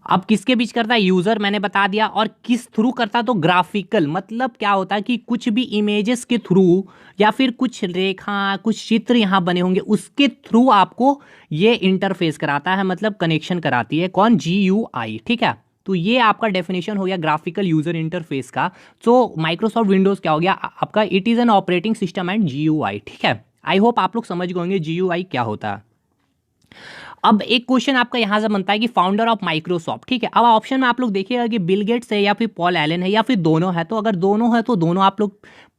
अब किसके बीच करता है, यूज़र मैंने बता दिया, और किस थ्रू करता है, तो ग्राफिकल, मतलब क्या होता है कि कुछ भी इमेजेस के थ्रू या फिर कुछ रेखा, कुछ चित्र यहाँ बने होंगे, उसके थ्रू आपको ये इंटरफेस कराता है, मतलब कनेक्शन कराती है कौन, GUI, ठीक है। तो ये आपका डेफिनेशन हो गया ग्राफिकल यूजर इंटरफेस का। तो माइक्रोसॉफ्ट विंडोज़ क्या हो गया आपका, it is an operating system and GUI, ठीक है। आई होप आप लोग समझ गए होंगे GUI क्या होता है। अब एक क्वेश्चन आपका यहां से बनता है कि फाउंडर ऑफ माइक्रोसॉफ्ट, ठीक है। अब ऑप्शन में आप लोग देखिएगा कि बिल गेट्स है या फिर पॉल एलन है या फिर दोनों है। तो अगर दोनों है तो दोनों आप लोग,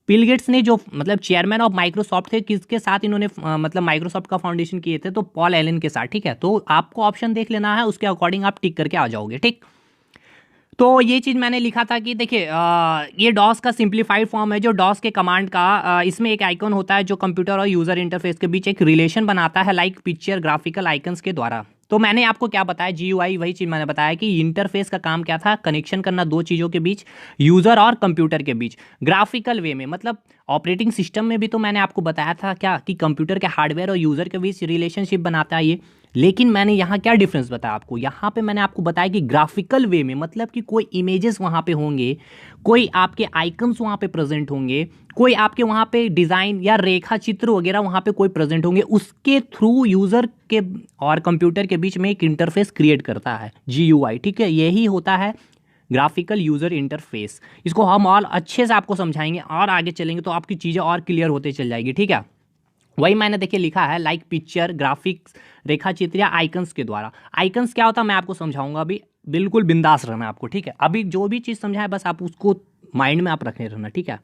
बिल गेट्स ने जो मतलब चेयरमैन ऑफ माइक्रोसॉफ्ट थे, किसके साथ इन्होंने मतलब माइक्रोसॉफ्ट का फाउंडेशन किए थे, तो पॉल एलन के साथ, ठीक है। तो आपको ऑप्शन देख लेना है, उसके अकॉर्डिंग आप टिक करके आ जाओगे, ठीक। तो ये चीज़ मैंने लिखा था कि देखिए, ये डॉस का सिंप्लीफाइड फॉर्म है, जो डॉस के कमांड का इसमें एक आइकन होता है जो कंप्यूटर और यूज़र इंटरफेस के बीच एक रिलेशन बनाता है, लाइक पिक्चर ग्राफिकल आइकन्स के द्वारा। तो मैंने आपको क्या बताया, GUI वही चीज़ मैंने बताया कि इंटरफेस का काम क्या था, कनेक्शन करना दो चीज़ों के बीच, यूज़र और कंप्यूटर के बीच, ग्राफिकल वे में। मतलब ऑपरेटिंग सिस्टम में भी तो मैंने आपको बताया था क्या, कि कंप्यूटर के हार्डवेयर और यूज़र के बीच रिलेशनशिप बनाता है ये, लेकिन मैंने यहाँ क्या डिफरेंस बताया आपको, यहाँ पे मैंने आपको बताया कि ग्राफिकल वे में, मतलब कि कोई इमेजेस वहाँ पे होंगे, कोई आपके आइकन्स वहाँ पे प्रेजेंट होंगे, कोई आपके वहाँ पे डिज़ाइन या रेखा चित्र वगैरह वहाँ पे कोई प्रेजेंट होंगे, उसके थ्रू यूज़र के और कंप्यूटर के बीच में एक इंटरफेस क्रिएट करता है, GUI। ठीक है, यही होता है ग्राफिकल यूज़र इंटरफेस। इसको हम और अच्छे से आपको समझाएंगे और आगे चलेंगे तो आपकी चीज़ें और क्लियर होते चल जाएगी। ठीक है, वही मैंने देखिए लिखा है लाइक पिक्चर, ग्राफिक्स, रेखा चित्र या आइकन्स के द्वारा। आइकन्स क्या होता है मैं आपको समझाऊंगा अभी, बिल्कुल बिंदास रहना आपको। ठीक है, अभी जो भी चीज़ समझाए बस आप उसको माइंड में आप रखने रहना। ठीक है,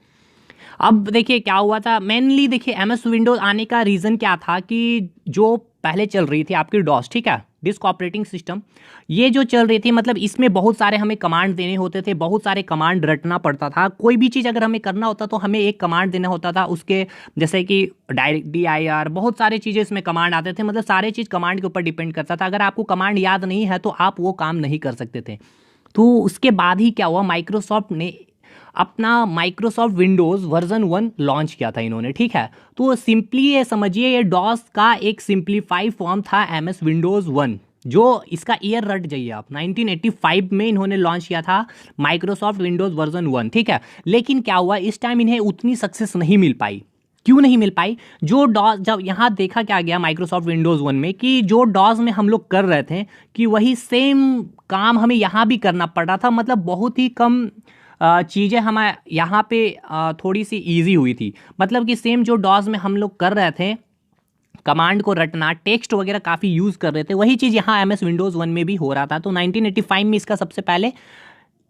अब देखिए क्या हुआ था मेनली, देखिए MS विंडोज आने का रीज़न क्या था कि जो पहले चल रही थी आपकी डॉस, ठीक है, डिस्क ऑपरेटिंग सिस्टम, ये जो चल रही थी, मतलब इसमें बहुत सारे हमें कमांड देने होते थे, बहुत सारे कमांड रटना पड़ता था। कोई भी चीज़ अगर हमें करना होता तो हमें एक कमांड देना होता था उसके, जैसे कि डायरेक्ट DIR, बहुत सारे चीज़ें इसमें कमांड आते थे, मतलब सारे चीज़ कमांड के ऊपर डिपेंड करता था। अगर आपको कमांड याद नहीं है तो आप वो काम नहीं कर सकते थे। तो उसके बाद ही क्या हुआ, माइक्रोसॉफ्ट ने अपना माइक्रोसॉफ्ट विंडोज़ वर्जन 1 लॉन्च किया था इन्होंने। ठीक है, तो सिंपली ये समझिए ये डॉस का एक सिंप्लीफाइड फॉर्म था MS विंडोज़ 1, जो इसका ईयर रट जाइए आप, 1985 में इन्होंने लॉन्च किया था माइक्रोसॉफ्ट विंडोज़ वर्जन 1। ठीक है, लेकिन क्या हुआ इस टाइम इन्हें उतनी सक्सेस नहीं मिल पाई। क्यों नहीं मिल पाई, जो डॉस, जब यहाँ देखा क्या गया माइक्रोसॉफ्ट विंडोज़ 1 में कि जो डॉस में हम लोग कर रहे थे कि वही सेम काम हमें यहाँ भी करना पड़ रहा था, मतलब बहुत ही कम चीज़ें हमें यहाँ पे थोड़ी सी इजी हुई थी। मतलब कि सेम जो डॉस में हम लोग कर रहे थे, कमांड को रटना, टेक्स्ट वगैरह काफ़ी यूज़ कर रहे थे, वही चीज़ यहाँ MS विंडोज़ 1 में भी हो रहा था। तो 1985 में इसका सबसे पहले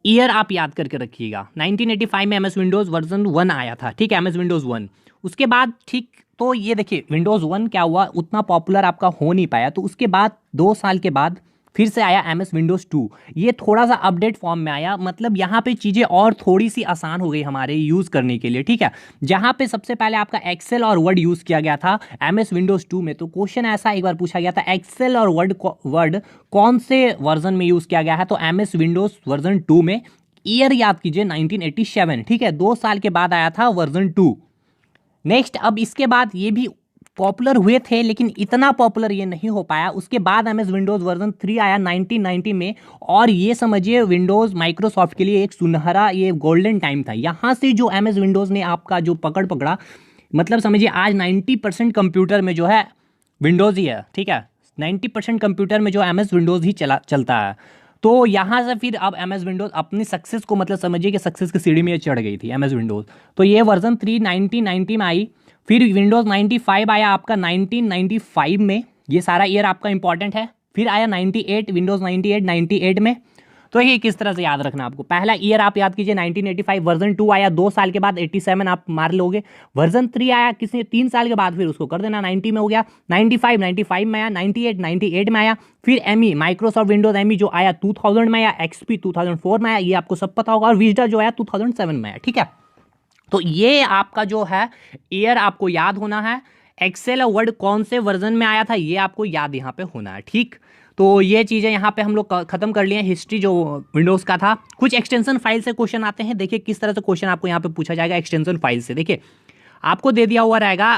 ईयर आप याद करके रखिएगा, 1985 में MS विंडोज़ वर्जन 1 आया था। ठीक है, MS विंडोज़ 1, उसके बाद ठीक, तो ये देखिए विंडोज़ 1 क्या हुआ, उतना पॉपुलर आपका हो नहीं पाया। तो उसके बाद 2 साल के बाद फिर से आया MS विंडोज़ 2, ये थोड़ा सा अपडेट फॉर्म में आया, मतलब यहाँ पे चीज़ें और थोड़ी सी आसान हो गई हमारे यूज़ करने के लिए। ठीक है, जहाँ पे सबसे पहले आपका एक्सेल और वर्ड यूज़ किया गया था MS विंडोज़ 2 में। तो क्वेश्चन ऐसा एक बार पूछा गया था, एक्सेल और वर्ड कौन से वर्जन में यूज़ किया गया है, तो MS विंडोज़ वर्जन 2 में। ईयर याद कीजिए 1987। ठीक है, 2 साल के बाद आया था वर्जन 2। नेक्स्ट, अब इसके बाद ये भी पॉपुलर हुए थे लेकिन इतना पॉपुलर ये नहीं हो पाया। उसके बाद MS विंडोज़ वर्जन 3 आया 1990 में, और ये समझिए विंडोज़ माइक्रोसॉफ्ट के लिए एक सुनहरा, ये गोल्डन टाइम था। यहाँ से जो MS विंडोज़ ने आपका जो पकड़ पकड़ा, मतलब समझिए आज 90% कंप्यूटर में जो है विंडोज़ ही है। ठीक है, 90% कंप्यूटर में जो MS विंडोज़ ही चलता है। तो यहाँ से फिर अब MS विंडोज़ अपनी सक्सेस को, मतलब समझिए कि सक्सेस की सीढ़ी में ये चढ़ गई थी MS विंडोज़। तो ये वर्जन 3 1990 में आई, फिर विंडोज़ 95 आया आपका 1995 में, ये सारा ईयर आपका इंपॉर्टेंट है। फिर आया 98, विंडोज़ 98 में। तो ये किस तरह से याद रखना आपको, पहला ईयर आप याद कीजिए 1985, वर्जन 2 आया 2 साल के बाद 87 आप मार लोगे, वर्जन 3 आया किसी 3 साल के बाद, फिर उसको कर देना 90 में हो गया, 95 में आया, 98 में आया, फिर ME माइक्रोसॉफ्ट विंडोज़ ME जो आया 2000 में आया, XP 2004 में आया, ये आपको सब पता होगा, और विस्टा जो आया 2007 में आया। ठीक है, तो ये आपका जो है ईयर आपको याद होना है। एक्सेल और वर्ड कौन से वर्जन में आया था ये आपको याद यहाँ पे होना है। ठीक, तो ये चीज़ें यहाँ पे हम लोग खत्म कर लिए, हिस्ट्री जो विंडोज़ का था। कुछ एक्सटेंशन फाइल से क्वेश्चन आते हैं, देखिए किस तरह से क्वेश्चन आपको यहाँ पे पूछा जाएगा एक्सटेंशन फाइल से। देखिए आपको दे दिया हुआ रहेगा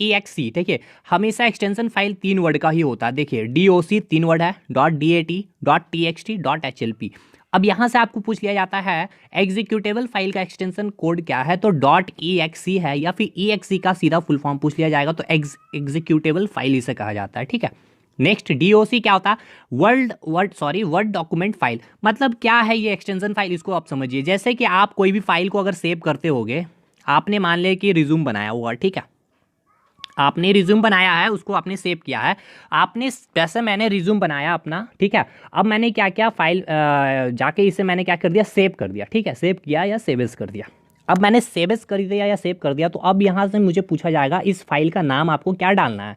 .exe। देखिए हमेशा एक्सटेंशन फाइल 3 वर्ड का ही होता है। देखिए DOC 3 वर्ड है, .dat, .txt, .hlp। अब यहाँ से आपको पूछ लिया जाता है एग्जीक्यूटेबल फाइल का एक्सटेंशन कोड क्या है, तो .exe है, या फिर exe का सीधा फुल फॉर्म पूछ लिया जाएगा तो एग्जीक्यूटेबल फाइल इसे कहा जाता है। ठीक है, नेक्स्ट DOC क्या होता है, वर्ड डॉक्यूमेंट फाइल। मतलब क्या है ये एक्सटेंशन फाइल, इसको आप समझिए। जैसे कि आप कोई भी फाइल को अगर सेव करते होगे, आपने मान लिया कि रिज्यूम बनाया हुआ, ठीक है, आपने रिज्यूम बनाया है, उसको आपने सेव किया है, आपने जैसे मैंने रिज्यूम बनाया अपना, ठीक है, अब मैंने क्या किया, फाइल जाके इसे मैंने क्या कर दिया, सेव कर दिया। ठीक है, सेव किया या सेव एज कर दिया। अब मैंने सेव एज कर दिया या सेव कर दिया, तो अब यहाँ से मुझे पूछा जाएगा इस फाइल का नाम आपको क्या डालना है।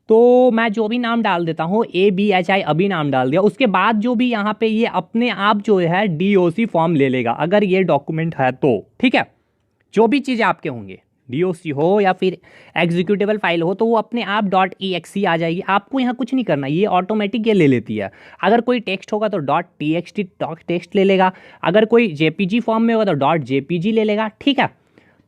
तो मैं जो भी नाम डाल देता हूँ, ABHI अभी नाम डाल दिया। उसके बाद जो भी यहाँ पे ये अपने आप जो है DOC फॉर्म ले लेगा, अगर ये डॉक्यूमेंट है तो। ठीक है, जो भी चीज़ें आपके होंगे, DOC हो या फिर एग्जीक्यूटेबल फाइल हो, तो वो अपने आप .exe आ जाएगी। आपको यहाँ कुछ नहीं करना, ये ऑटोमेटिक ये ले लेती है। अगर कोई टेक्स्ट होगा तो .txt टेक्स्ट ले लेगा, अगर कोई JPG फॉर्म में होगा तो .jpg ले लेगा। ठीक है,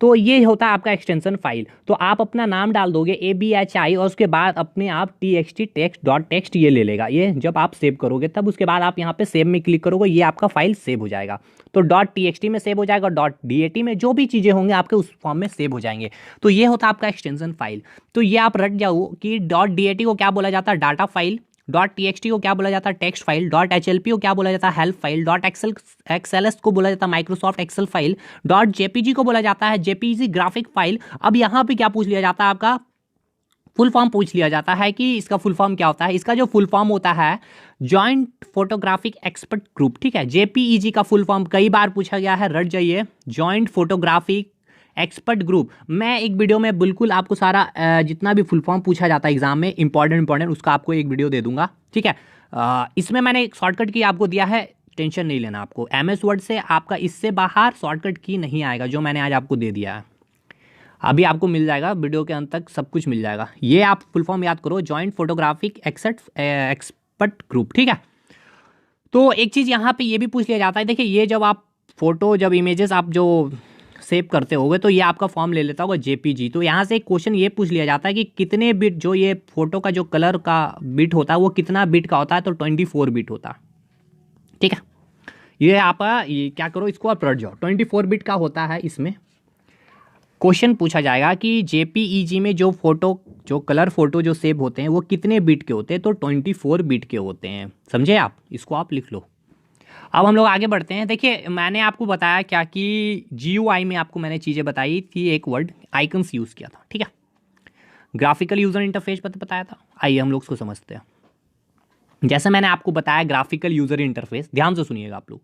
तो ये होता है आपका एक्सटेंशन फाइल। तो आप अपना नाम डाल दोगे ABHI और उसके बाद अपने आप TXT text.txt ये ले लेगा। ये जब आप सेव करोगे तब उसके बाद आप यहाँ पे सेव में क्लिक करोगे, ये आपका फाइल सेव हो जाएगा। तो .txt में सेव हो जाएगा, .dat में जो भी चीज़ें होंगे आपके उस फॉर्म में सेव हो जाएंगे। तो ये होता है आपका एक्सटेंशन फाइल। तो ये आप रट जाओ कि .dat को क्या बोला जाता है, डाटा फाइल। .txt को क्या बोला जाता है, टेक्स्ट फाइल। .hlp को क्या बोला जाता है, हेल्प फाइल। .xls को बोला जाता है माइक्रोसॉफ्ट एक्सेल फाइल। .jpg को बोला जाता है JPG ग्राफिक फाइल। अब यहाँ पे क्या पूछ लिया जाता है, आपका फुल फॉर्म पूछ लिया जाता है कि इसका फुल फॉर्म क्या होता है। इसका जो फुल फॉर्म होता है जॉइंट फोटोग्राफिक एक्सपर्ट ग्रुप, ठीक है। JPEG का फुल फॉर्म कई बार पूछा गया है, रट जाइए, जॉइंट फोटोग्राफिक एक्सपर्ट ग्रुप। मैं एक वीडियो में बिल्कुल आपको सारा जितना भी फुल फॉर्म पूछा जाता है एग्जाम में इंपॉर्टेंट उसका आपको एक वीडियो दे दूंगा, ठीक है। इसमें मैंने एक शॉर्टकट की आपको दिया है, टेंशन नहीं लेना आपको। MS वर्ड से आपका इससे बाहर शॉर्टकट की नहीं आएगा, जो मैंने आज आपको दे दिया है। अभी आपको मिल जाएगा, वीडियो के अंत तक सब कुछ मिल जाएगा। ये आप फुल फॉर्म याद करो, जॉइंट फोटोग्राफिक एक्सपर्ट ग्रुप, ठीक है। तो एक चीज़ यहाँ पे ये भी पूछ लिया जाता है, देखिए ये जब आप फोटो जब इमेजेस आप जो सेव करते होगे तो ये आपका फॉर्म ले लेता होगा JPG। तो यहाँ से एक क्वेश्चन ये पूछ लिया जाता है कि कितने बिट, जो ये फोटो का जो कलर का बिट होता है वो कितना बिट का होता है, तो 24 बिट होता है, ठीक है। ये आप ये क्या करो, इसको आप पढ़ जाओ, 24 बिट का होता है। इसमें क्वेश्चन पूछा जाएगा कि JPEG में जो फोटो, जो कलर फोटो जो सेव होते हैं वो कितने बिट के होते हैं, तो 24 बिट के होते हैं, समझे आप, इसको आप लिख लो। अब हम लोग आगे बढ़ते हैं। देखिए मैंने आपको बताया क्या कि GUI में आपको मैंने चीज़ें बताई थी, एक वर्ड आइकन्स यूज़ किया था, ठीक है। ग्राफिकल यूज़र इंटरफेस बताया था, आइए हम लोग उसको समझते हैं। जैसे मैंने आपको बताया ग्राफिकल यूज़र इंटरफेस, ध्यान से सुनिएगा आप लोग,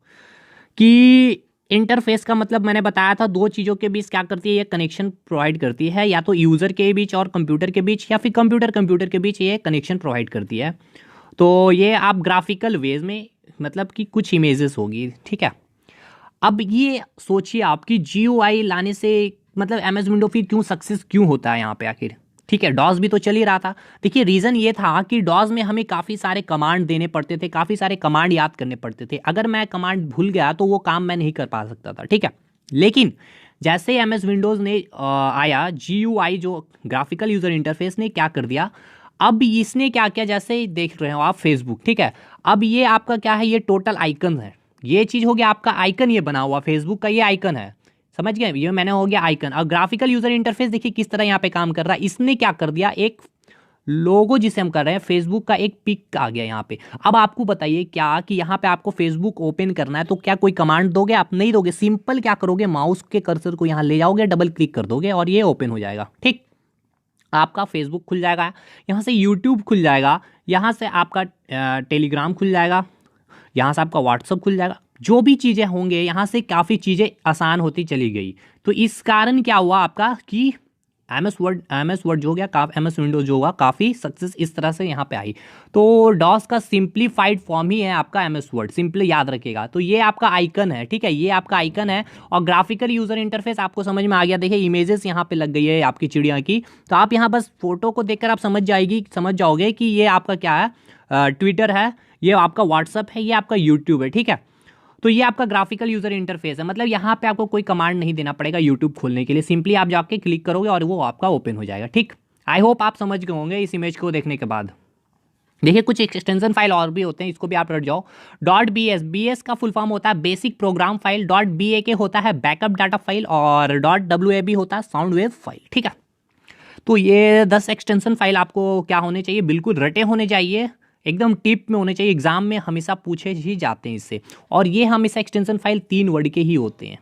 कि इंटरफेस का मतलब मैंने बताया था दो चीज़ों के बीच क्या करती है, ये कनेक्शन प्रोवाइड करती है, या तो यूज़र के बीच और कंप्यूटर के बीच, या फिर कंप्यूटर के बीच ये कनेक्शन प्रोवाइड करती है। तो ये आप ग्राफिकल वेज में मतलब कि कुछ इमेजेस होगी, ठीक है। अब ये सोचिए आपकी GUI लाने से मतलब MS विंडो फिर क्यों सक्सेस क्यों होता है यहाँ पे आखिर, ठीक है। डॉस भी तो चल ही रहा था। देखिए रीज़न ये था कि डॉस में हमें काफ़ी सारे कमांड देने पड़ते थे, काफ़ी सारे कमांड याद करने पड़ते थे। अगर मैं कमांड भूल गया तो वो काम मैं नहीं कर पा सकता था, ठीक है। लेकिन जैसे MS विंडोज़ ने आया, GUI जो ग्राफिकल यूज़र इंटरफेस ने क्या कर दिया, अब इसने क्या किया, जैसे देख रहे हो आप फेसबुक, ठीक है। अब ये आपका क्या है, ये टोटल आइकन है, ये चीज़ हो गया आपका आइकन, ये बना हुआ फेसबुक का ये आइकन है, समझ गए, ये मैंने हो गया आइकन। और ग्राफिकल यूज़र इंटरफेस देखिए किस तरह यहाँ पे काम कर रहा है, इसने क्या कर दिया, एक लोगो जिसे हम कर रहे हैं फेसबुक का एक पिक आ गया यहाँ पे। अब आपको बताइए क्या कि यहाँ पे आपको फेसबुक ओपन करना है तो क्या कोई कमांड दोगे, आप नहीं दोगे, सिंपल क्या करोगे, माउस के कर्सर को यहाँ ले जाओगे, डबल क्लिक कर दोगे और ये ओपन हो जाएगा, ठीक। आपका फेसबुक खुल जाएगा, यहाँ से यूट्यूब खुल जाएगा, यहाँ से आपका टेलीग्राम खुल जाएगा, यहाँ से आपका व्हाट्सअप खुल जाएगा, जो भी चीज़ें होंगे यहाँ से काफ़ी चीज़ें आसान होती चली गई। तो इस कारण क्या हुआ आपका कि MS वर्ड जो हो गया, MS विंडोज जो होगा काफ़ी सक्सेस इस तरह से यहाँ पे आई। तो डॉस का सिंप्लीफाइड फॉर्म ही है आपका MS वर्ड, सिंपली याद रखिएगा। तो ये आपका आइकन है, ठीक है, ये आपका आइकन है। और ग्राफिकल यूज़र इंटरफेस आपको समझ में आ गया। देखिए इमेजेस यहाँ पे लग गई है आपकी चिड़िया की, तो आप यहाँ बस फोटो को देखकर आप समझ जाओगे कि ये आपका क्या है, ट्विटर है, ये आपका व्हाट्सअप है, ये आपका यूट्यूब है, ठीक है। तो ये आपका ग्राफिकल यूज़र इंटरफेस है, मतलब यहाँ पे आपको कोई कमांड नहीं देना पड़ेगा यूट्यूब खोलने के लिए, सिंपली आप जाके क्लिक करोगे और वो आपका ओपन हो जाएगा, ठीक। आई होप आप समझ गए होंगे इस इमेज को देखने के बाद। देखिए कुछ एक्सटेंशन फाइल और भी होते हैं, इसको भी आप रट जाओ। .bs का फुल फॉर्म होता है बेसिक प्रोग्राम फाइल, .bak होता है बैकअप डाटा फाइल, और .wab होता है साउंड वेव फाइल, ठीक है। तो ये 10 एक्सटेंशन फाइल आपको क्या होने चाहिए, बिल्कुल रटे होने चाहिए, एकदम टिप में होने चाहिए, एग्जाम में हमेशा पूछे ही जाते हैं इससे। और ये हमेशा एक्सटेंशन फाइल 3 वर्ड के ही होते हैं,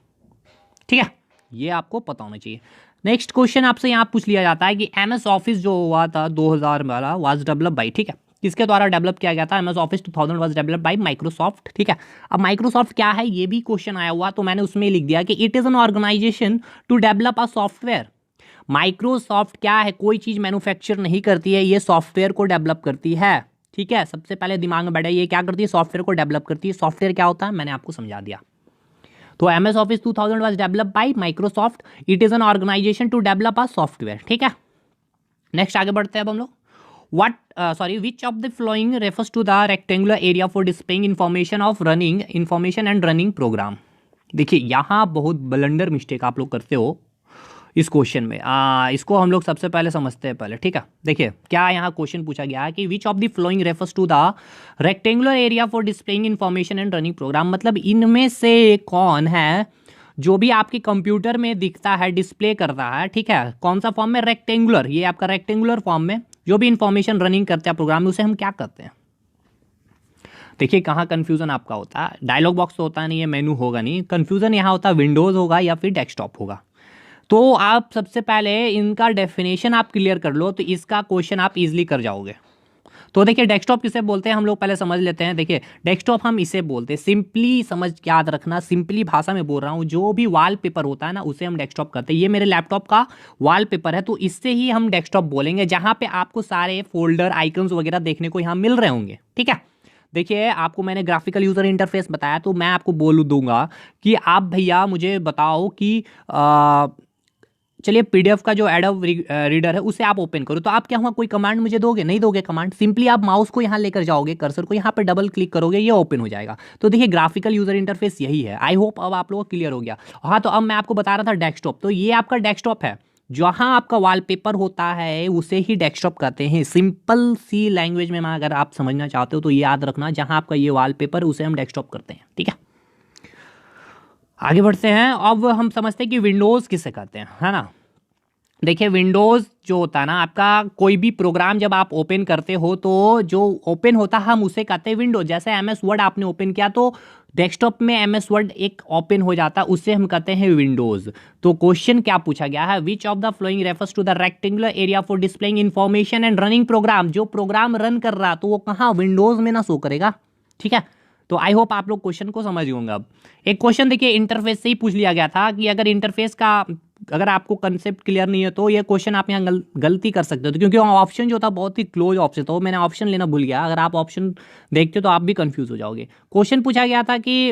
ठीक है, ये आपको पता होना चाहिए। नेक्स्ट क्वेश्चन आपसे यहाँ पूछ लिया जाता है कि MS ऑफिस जो हुआ था 2000 वाला वाज डेवलप बाई, ठीक है, किसके द्वारा डेवलप किया गया था, MS office 2000 was develop by Microsoft, ठीक है। अब माइक्रोसॉफ्ट क्या है ये भी क्वेश्चन आया हुआ, तो मैंने उसमें लिख दिया कि it is an organisation to develop a software. Microsoft क्या है, कोई चीज़ मैन्युफैक्चर नहीं करती है, ये सॉफ्टवेयर को डेवलप करती है, ठीक है। सबसे पहले दिमाग में बैठा, ये क्या करती है, सॉफ्टवेयर को डेवलप करती है। सॉफ्टवेयर क्या होता है मैंने आपको समझा दिया। तो MS office 2000 was develop by Microsoft, it is an organisation to develop a software, ठीक है। नेक्स्ट आगे बढ़ते हैं अब हम लोग। Which of the following refers to the rectangular area for displaying information and running program. देखिए यहाँ बहुत ब्लंडर मिस्टेक आप लोग करते हो, इस क्वेश्चन में इसको हम लोग सबसे पहले समझते हैं पहले, ठीक है। देखिए क्या यहाँ क्वेश्चन पूछा गया है कि which of the following refers to the rectangular area for displaying information and running program, मतलब इनमें से कौन है जो भी आपके कंप्यूटर में दिखता है, डिस्प्ले कर रहा है, ठीक है, कौन सा फॉर्म में, रेक्टेंगुलर, ये आपका रेक्टेंगुलर फॉर्म में जो भी इंफॉर्मेशन रनिंग करते हैं प्रोग्राम में, उसे हम क्या करते हैं। देखिए कहाँ कंफ्यूजन आपका होता है, डायलॉग बॉक्स तो होता नहीं है, मेनू होगा नहीं, कंफ्यूजन यहाँ होता है विंडोज होगा या फिर डेस्कटॉप होगा। तो आप सबसे पहले इनका डेफिनेशन आप क्लियर कर लो तो इसका क्वेश्चन आप इजीली कर जाओगे। तो देखिए डेस्कटॉप किसे बोलते हैं हम लोग पहले समझ लेते हैं। देखिए डेस्कटॉप हम इसे बोलते हैं, सिंपली समझ याद रखना, सिंपली भाषा में बोल रहा हूँ, जो भी वॉलपेपर होता है ना उसे हम डेस्कटॉप करते हैं। ये मेरे लैपटॉप का वॉलपेपर है तो इससे ही हम डेस्कटॉप बोलेंगे, जहाँ पे आपको सारे फोल्डर आइकन्स वगैरह देखने को यहाँ मिल रहे होंगे, ठीक है। देखिए आपको मैंने ग्राफिकल यूजर इंटरफेस बताया तो मैं आपको बोल दूंगा कि आप भैया मुझे बताओ कि चलिए पीडीएफ का जो एडोब रीडर है उसे आप ओपन करो, तो आप क्या हुआ कोई कमांड मुझे दोगे, नहीं दोगे कमांड, सिंपली आप माउस को यहाँ लेकर जाओगे, कर्सर को यहाँ पे डबल क्लिक करोगे, ये ओपन हो जाएगा। तो देखिए ग्राफिकल यूजर इंटरफेस यही है। आई होप अब आप लोगों को क्लियर हो गया। हाँ तो अब मैं आपको बता रहा था डेस्कटॉप, तो ये आपका डेस्कटॉप है, जहाँ आपका वॉलपेपर होता है उसे ही डेस्कटॉप कहते हैं। सिंपल सी लैंग्वेज में अगर आप समझना चाहते हो तो ये याद रखना, जहाँ आपका ये वॉलपेपर उसे हम डेस्कटॉप करते हैं, ठीक है। आगे बढ़ते हैं। अब हम समझते हैं कि विंडोज़ किसे कहते हैं, है ना। देखिए विंडोज़ जो होता है ना, आपका कोई भी प्रोग्राम जब आप ओपन करते हो तो जो ओपन होता है हम उसे कहते हैं विंडोज। जैसे MS वर्ड आपने ओपन किया तो डेस्कटॉप में MS वर्ड एक ओपन हो जाता है, उससे हम कहते हैं विंडोज़। तो क्वेश्चन क्या पूछा गया है, which of the following refers to the rectangular area for displaying information and running program. जो प्रोग्राम रन कर रहा तो वो कहाँ, विंडोज़ में ना शो करेगा, ठीक है। तो आई होप आप लोग क्वेश्चन को समझ होंगे। अब एक क्वेश्चन देखिए इंटरफेस से ही पूछ लिया गया था कि अगर इंटरफेस का अगर आपको कंसेप्ट क्लियर नहीं है तो ये क्वेश्चन आप यहाँ गलती कर सकते हो, तो क्योंकि ऑप्शन जो था बहुत ही क्लोज ऑप्शन था, मैंने ऑप्शन लेना भूल गया। अगर आप ऑप्शन देखते हो तो आप भी कंफ्यूज हो जाओगे। क्वेश्चन पूछा गया था कि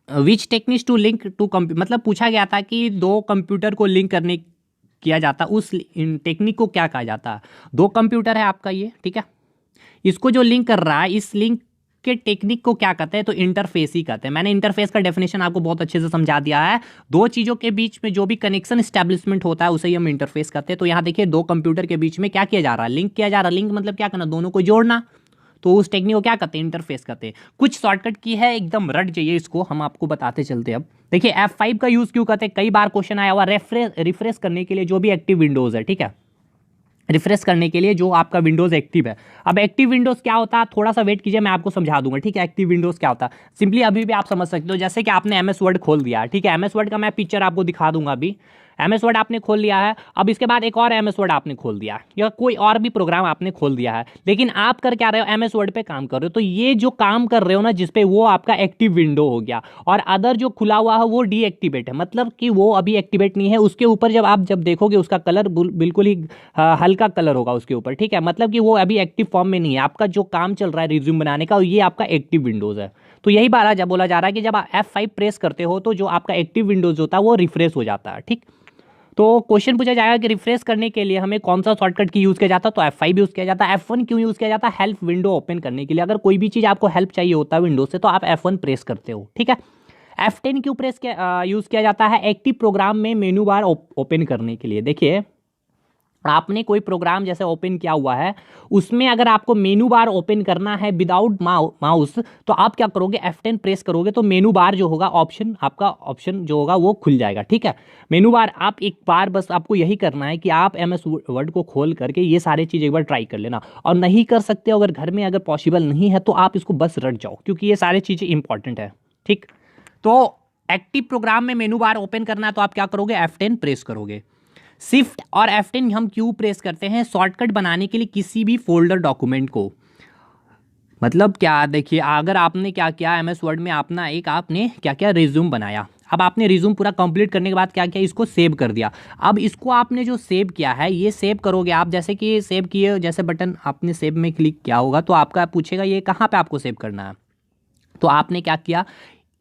which techniques to link to computer, मतलब पूछा गया था कि दो कंप्यूटर को लिंक करने किया जाता, उस टेक्निक को क्या कहा जाता है। दो कंप्यूटर है आपका ये, ठीक है, इसको जो लिंक कर रहा है इस लिंक के टेक्निक को क्या कहते हैं, तो इंटरफेस ही कहते हैं। मैंने इंटरफेस का डेफिनेशन आपको बहुत अच्छे से समझा दिया है। दो चीजों के बीच में जो भी कनेक्शन एस्टैब्लिशमेंट होता है उसे ही हम इंटरफेस कहते हैं। तो यहाँ देखिए दो कंप्यूटर के बीच में क्या किया जा रहा है, लिंक किया जा रहा है। लिंक मतलब क्या करना, दोनों को जोड़ना, तो उस टेक्निक को क्या कहते हैं, इंटरफेस कहते हैं। कुछ शॉर्टकट की है, एकदम रट जाइए इसको, हम आपको बताते चलते हैं। अब देखिए F5 का यूज क्यों करते हैं, कई बार क्वेश्चन आया हुआ, रिफ्रेश करने के लिए जो भी एक्टिव विंडोज है, ठीक है, रिफ्रेश करने के लिए जो आपका विंडोज एक्टिव है। अब एक्टिव विंडोज क्या होता है, थोड़ा सा वेट कीजिए मैं आपको समझा दूंगा, ठीक है। एक्टिव विंडोज क्या होता है सिंपली अभी भी आप समझ सकते हो। जैसे कि आपने MS वर्ड खोल दिया, ठीक है, MS वर्ड का मैं पिक्चर आपको दिखा दूंगा अभी। MS वर्ड आपने खोल लिया है, अब इसके बाद एक और MS वर्ड आपने खोल दिया या कोई और भी प्रोग्राम आपने खोल दिया है, लेकिन आप कर क्या रहे हो, MS वर्ड पे काम कर रहे हो। तो ये जो काम कर रहे हो ना जिसपे, वो आपका एक्टिव विंडो हो गया, और अदर जो खुला हुआ है वो डीएक्टिवेट है, मतलब कि वो अभी एक्टिवेट नहीं है। उसके ऊपर जब देखोगे उसका कलर बिल्कुल ही हल्का कलर होगा उसके ऊपर, ठीक है, मतलब कि वो अभी एक्टिव फॉर्म में नहीं है। आपका जो काम चल रहा है रिज्यूम बनाने का, ये आपका एक्टिव विंडोज है। तो यही बात जब बोला जा रहा है कि जब आप F5 प्रेस करते हो तो जो आपका एक्टिव विंडोज होता है वो रिफ्रेश हो जाता है, ठीक। तो क्वेश्चन पूछा जाएगा कि रिफ्रेश करने के लिए हमें कौन सा शॉर्टकट की यूज़ किया जाता है, तो F5 यूज़ किया जाता है। F1 क्यों यूज़ किया जाता है, हेल्प विंडो ओपन करने के लिए। अगर कोई भी चीज़ आपको हेल्प चाहिए होता है विंडोज से तो आप F1 प्रेस करते हो, ठीक है। F10 क्यों यूज़ किया जाता है, एक्टिव प्रोग्राम में मेनू बार ओपन करने के लिए। देखिए आपने कोई प्रोग्राम जैसे ओपन किया हुआ है, उसमें अगर आपको मेनू बार ओपन करना है विदाउट माउस, तो आप क्या करोगे, F10 प्रेस करोगे तो मेनू बार जो होगा, आपका ऑप्शन जो होगा वो खुल जाएगा, ठीक है। मेनू बार आप एक बार बस आपको यही करना है कि आप MS वर्ड को खोल करके ये सारी चीज़ एक बार ट्राई कर लेना, और नहीं कर सकते अगर घर में अगर पॉसिबल नहीं है तो आप इसको बस रट जाओ, क्योंकि ये सारी चीज़ें इंपॉर्टेंट है, ठीक। तो एक्टिव प्रोग्राम में मेनू बार ओपन करना है तो आप क्या करोगे, F10 प्रेस करोगे। शिफ्ट और F10 हम क्यों प्रेस करते हैं, शॉर्टकट बनाने के लिए किसी भी फोल्डर डॉक्यूमेंट को। मतलब क्या, देखिए अगर आपने क्या किया MS वर्ड में आपने क्या किया, रिज्यूम बनाया। अब आपने रिज्यूम पूरा कंप्लीट करने के बाद क्या किया, इसको सेव कर दिया। अब इसको आपने जो सेव किया है, ये सेव करोगे आप, जैसे कि सेव किए, जैसे बटन आपने सेव में क्लिक किया होगा तो आपका पूछेगा ये कहाँ पे आपको सेव करना है। तो आपने क्या किया,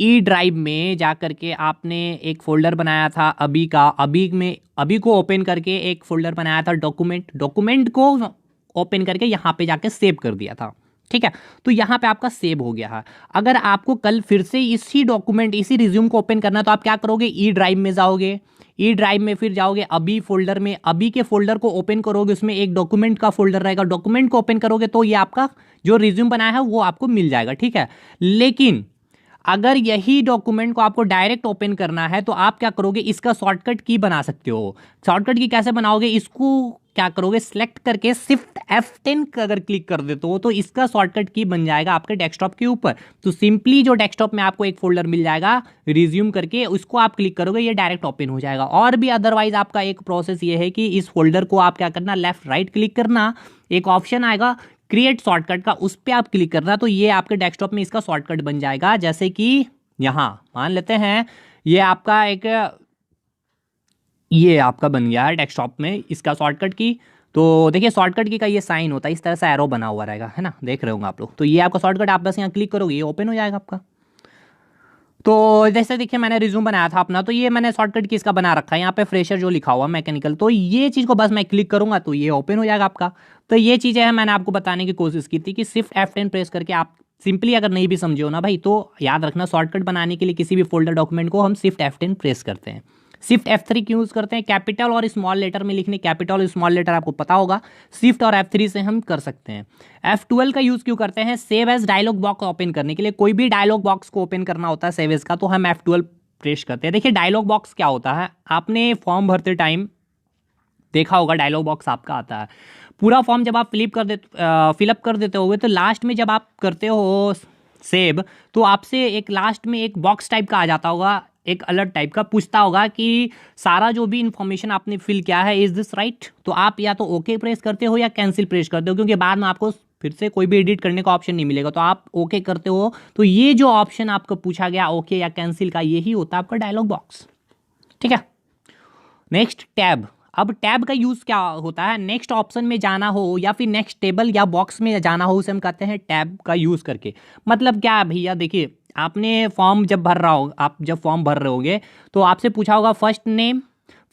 ई ड्राइव में जा करके आपने एक फोल्डर बनाया था अभी का, अभी को ओपन करके एक फोल्डर बनाया था डॉक्यूमेंट को ओपन करके यहाँ पे जाके सेव कर दिया था, ठीक है। तो यहाँ पे आपका सेव हो गया है। अगर आपको कल फिर से इसी डॉक्यूमेंट इसी रिज्यूम को ओपन करना है तो आप क्या करोगे, ई ड्राइव में जाओगे, ई ड्राइव में फिर जाओगे अभी फोल्डर में, अभी के फोल्डर को ओपन करोगे, उसमें एक डॉक्यूमेंट का फोल्डर रहेगा, डॉक्यूमेंट को ओपन करोगे तो ये आपका जो रिज्यूम बनाया है वो आपको मिल जाएगा, ठीक है। लेकिन अगर यही डॉक्यूमेंट को आपको डायरेक्ट ओपन करना है तो आप क्या करोगे, इसका शॉर्टकट की बना सकते हो। शॉर्टकट की कैसे बनाओगे, इसको क्या करोगे, सिलेक्ट करके शिफ्ट F10 अगर क्लिक कर देते हो तो इसका शॉर्टकट की बन जाएगा आपके डेस्कटॉप के ऊपर। तो सिंपली जो डेस्कटॉप में आपको एक फोल्डर मिल जाएगा रिज्यूम करके, उसको आप क्लिक करोगे ये डायरेक्ट ओपन हो जाएगा। और भी अदरवाइज आपका एक प्रोसेस ये है कि इस फोल्डर को आप क्या करना, लेफ्ट राइट क्लिक करना, एक ऑप्शन आएगा क्रिएट शॉर्टकट का, उस पर आप क्लिक करना, तो ये आपके डेस्कटॉप में इसका शॉर्टकट बन जाएगा। जैसे कि यहाँ मान लेते हैं ये आपका ये आपका बन गया है डेस्कटॉप में इसका शॉर्टकट की। तो देखिए शॉर्टकट की का ये साइन होता है, इस तरह से एरो बना हुआ रहेगा, है ना, देख रहे होंगे आप लोग। तो ये आपका शॉर्टकट, आप बस यहाँ क्लिक करोगे ये ओपन हो जाएगा आपका। तो जैसे देखिए मैंने रिज्यूम बनाया था अपना, तो ये मैंने शॉर्टकट की इसका बना रखा है, यहाँ पे फ्रेशर जो लिखा हुआ मैकेनिकल, तो ये चीज़ को बस मैं क्लिक करूंगा तो ये ओपन हो जाएगा आपका। तो ये चीज़ें है मैंने आपको बताने की कोशिश की थी कि सिर्फ F10 प्रेस करके आप सिंपली, अगर नहीं भी समझे हो ना भाई, तो याद रखना शॉर्टकट बनाने के लिए किसी भी फोल्डर डॉक्यूमेंट को हम सिर्फ F10 प्रेस करते हैं। शिफ्ट F3 क्यों यूज करते हैं, कैपिटल और स्मॉल लेटर में लिखने, कैपिटल और स्मॉल लेटर आपको पता होगा, शिफ्ट और F3 से हम कर सकते हैं। F12 का यूज क्यों करते हैं, save as dialog box open करने के लिए। कोई भी डायलॉग बॉक्स को ओपन करना होता है सेव एज का तो हम F12 प्रेस करते हैं। देखिए डायलॉग बॉक्स क्या होता है, आपने फॉर्म भरते टाइम देखा होगा डायलॉग बॉक्स आपका आता है। पूरा फॉर्म जब आप फिलअप कर देते होगे तो लास्ट में जब आप करते हो सेव तो आपसे एक लास्ट में एक बॉक्स टाइप का आ जाता होगा, एक अलर्ट टाइप का पूछता होगा कि सारा जो भी इंफॉर्मेशन आपने फिल किया है इज दिस राइट। तो आप या तो ओके प्रेस करते हो या कैंसिल प्रेस करते हो, क्योंकि बाद में आपको फिर से कोई भी एडिट करने का ऑप्शन नहीं मिलेगा। तो आप ओके करते हो तो ये जो ऑप्शन आपको पूछा गया ओके या कैंसिल का, यही होता है आपका डायलॉग बॉक्स, ठीक है। Next tab. अब टैब का यूज क्या होता है, नेक्स्ट ऑप्शन में जाना हो या फिर नेक्स्ट टेबल या बॉक्स में जाना हो, उसे हम कहते हैं टैब का यूज करके। मतलब क्या है भैया, देखिए आपने फॉर्म जब भर रहा हो, आप जब फॉर्म भर रहे होगे तो आपसे पूछा होगा फर्स्ट नेम,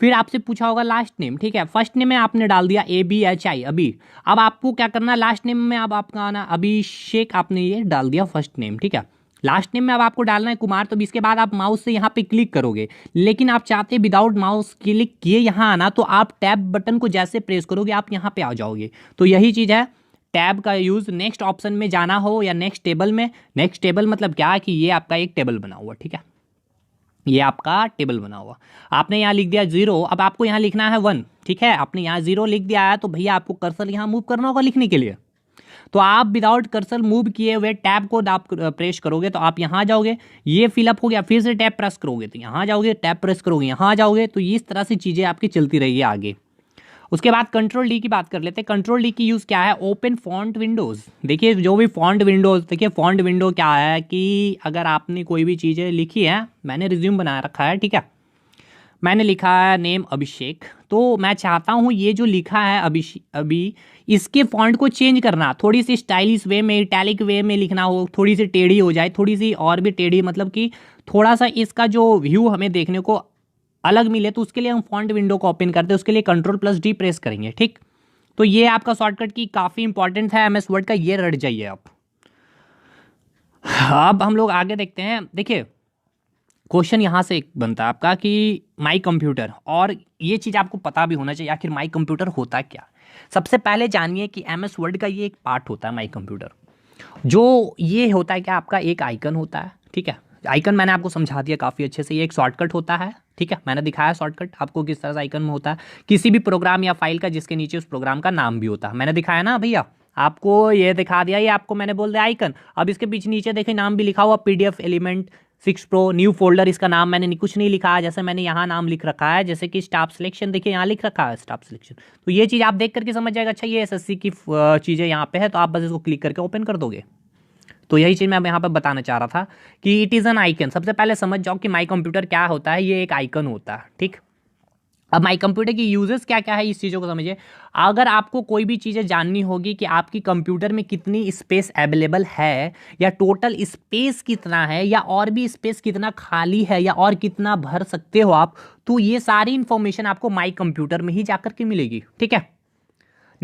फिर आपसे पूछा होगा लास्ट नेम, ठीक है। फर्स्ट नेम में आपने डाल दिया ABHI अभी। अब आपको क्या करना, लास्ट नेम में अब आपका आना अभिषेक, आपने ये डाल दिया फर्स्ट नेम, ठीक है। लास्ट नेम में अब आपको डालना है कुमार, तो इसके बाद आप माउस से यहाँ पे क्लिक करोगे। लेकिन आप चाहते विदाउट माउस क्लिक किए यहाँ आना, तो आप टैब बटन को जैसे प्रेस करोगे आप यहाँ पे आ जाओगे। तो यही चीज़ है टैब का यूज़, नेक्स्ट ऑप्शन में जाना हो या नेक्स्ट टेबल में। नेक्स्ट टेबल मतलब क्या है कि ये आपका एक टेबल बना हुआ, ठीक है, ये आपका टेबल बना हुआ। आपने यहाँ लिख दिया 0, अब आपको यहाँ लिखना है 1, ठीक है। आपने यहाँ 0 लिख दिया है तो भैया आपको कर्सर यहाँ मूव करना होगा लिखने के लिए। तो आप विदाउट कर्सर मूव किए हुए टैब को आप प्रेस करोगे तो आप यहाँ जाओगे, ये फिलअप हो गया, फिर से टैब प्रेस करोगे तो यहाँ जाओगे, टैब प्रेस करोगे यहाँ जाओगे। तो इस तरह से चीज़ें आपकी चलती रहेगी आगे। उसके बाद कंट्रोल डी की बात कर लेते हैं। कंट्रोल डी की यूज़ क्या है, ओपन फॉन्ट विंडोज़। देखिए जो भी फॉन्ट विंडोज़, देखिए फॉन्ट विंडो क्या है कि अगर आपने कोई भी चीज़ें लिखी है, मैंने रिज्यूम बना रखा है, ठीक है, मैंने लिखा है नेम अभिषेक, तो मैं चाहता हूँ ये जो लिखा है अभी इसके फॉन्ट को चेंज करना, थोड़ी सी स्टाइलिश वे में, इटैलिक वे में लिखना हो, थोड़ी सी टेढ़ी हो जाए, थोड़ी सी और भी टेढ़ी, मतलब कि थोड़ा सा इसका जो व्यू हमें देखने को अलग मिले, तो उसके लिए हम फॉन्ट विंडो को ओपन करते हैं, उसके लिए Ctrl+D प्रेस करेंगे, ठीक। तो ये आपका शॉर्टकट की काफ़ी इंपॉर्टेंट है MS वर्ड का, ये रट जाइए आप। अब हम लोग आगे देखते हैं। देखिए क्वेश्चन यहाँ से एक बनता है आपका कि माई कंप्यूटर, और ये चीज़ आपको पता भी होना चाहिए आखिर माई कंप्यूटर होता क्या। सबसे पहले जानिए कि MS वर्ड का ये एक पार्ट होता है माई कंप्यूटर, जो ये होता है कि आपका एक आइकन होता है, ठीक है। आइकन मैंने आपको समझा दिया काफ़ी अच्छे से, ये एक शॉर्टकट होता है, ठीक है। मैंने दिखाया शॉर्टकट आपको किस तरह से आइकन में होता है, किसी भी प्रोग्राम या फाइल का जिसके नीचे उस प्रोग्राम का नाम भी होता है। मैंने दिखाया ना भैया, आपको ये दिखा दिया, ये आपको मैंने बोल दिया आइकन। अब इसके पीछे नीचे देखिए नाम भी लिखा हुआ PDF element 6 Pro new folder, इसका नाम मैंने कुछ नहीं लिखा है, जैसे मैंने यहाँ नाम लिख रखा है, जैसे कि स्टाफ सिलेक्शन, देखिए यहाँ लिख रखा है स्टाफ सिलेक्शन। तो ये चीज़ आप देख करके समझ जाएगा, अच्छा ये SSC की चीज़ें यहाँ पे है, तो आप बस इसको क्लिक करके ओपन कर दोगे। तो यही चीज़ मैं यहाँ पर बताना चाह रहा था कि इट इज़ एन आइकन। सबसे पहले समझ जाओ कि माई कंप्यूटर क्या होता है, ये एक आइकन होता है, ठीक। अब माई कंप्यूटर की यूजेस क्या क्या है, इस चीज़ों को समझिए। अगर आपको कोई भी चीज़ें जाननी होगी कि आपकी कंप्यूटर में कितनी स्पेस अवेलेबल है, या टोटल स्पेस कितना है, या और भी स्पेस कितना खाली है, या और कितना भर सकते हो आप, तो ये सारी इंफॉर्मेशन आपको माई कंप्यूटर में ही जाकर के मिलेगी, ठीक है।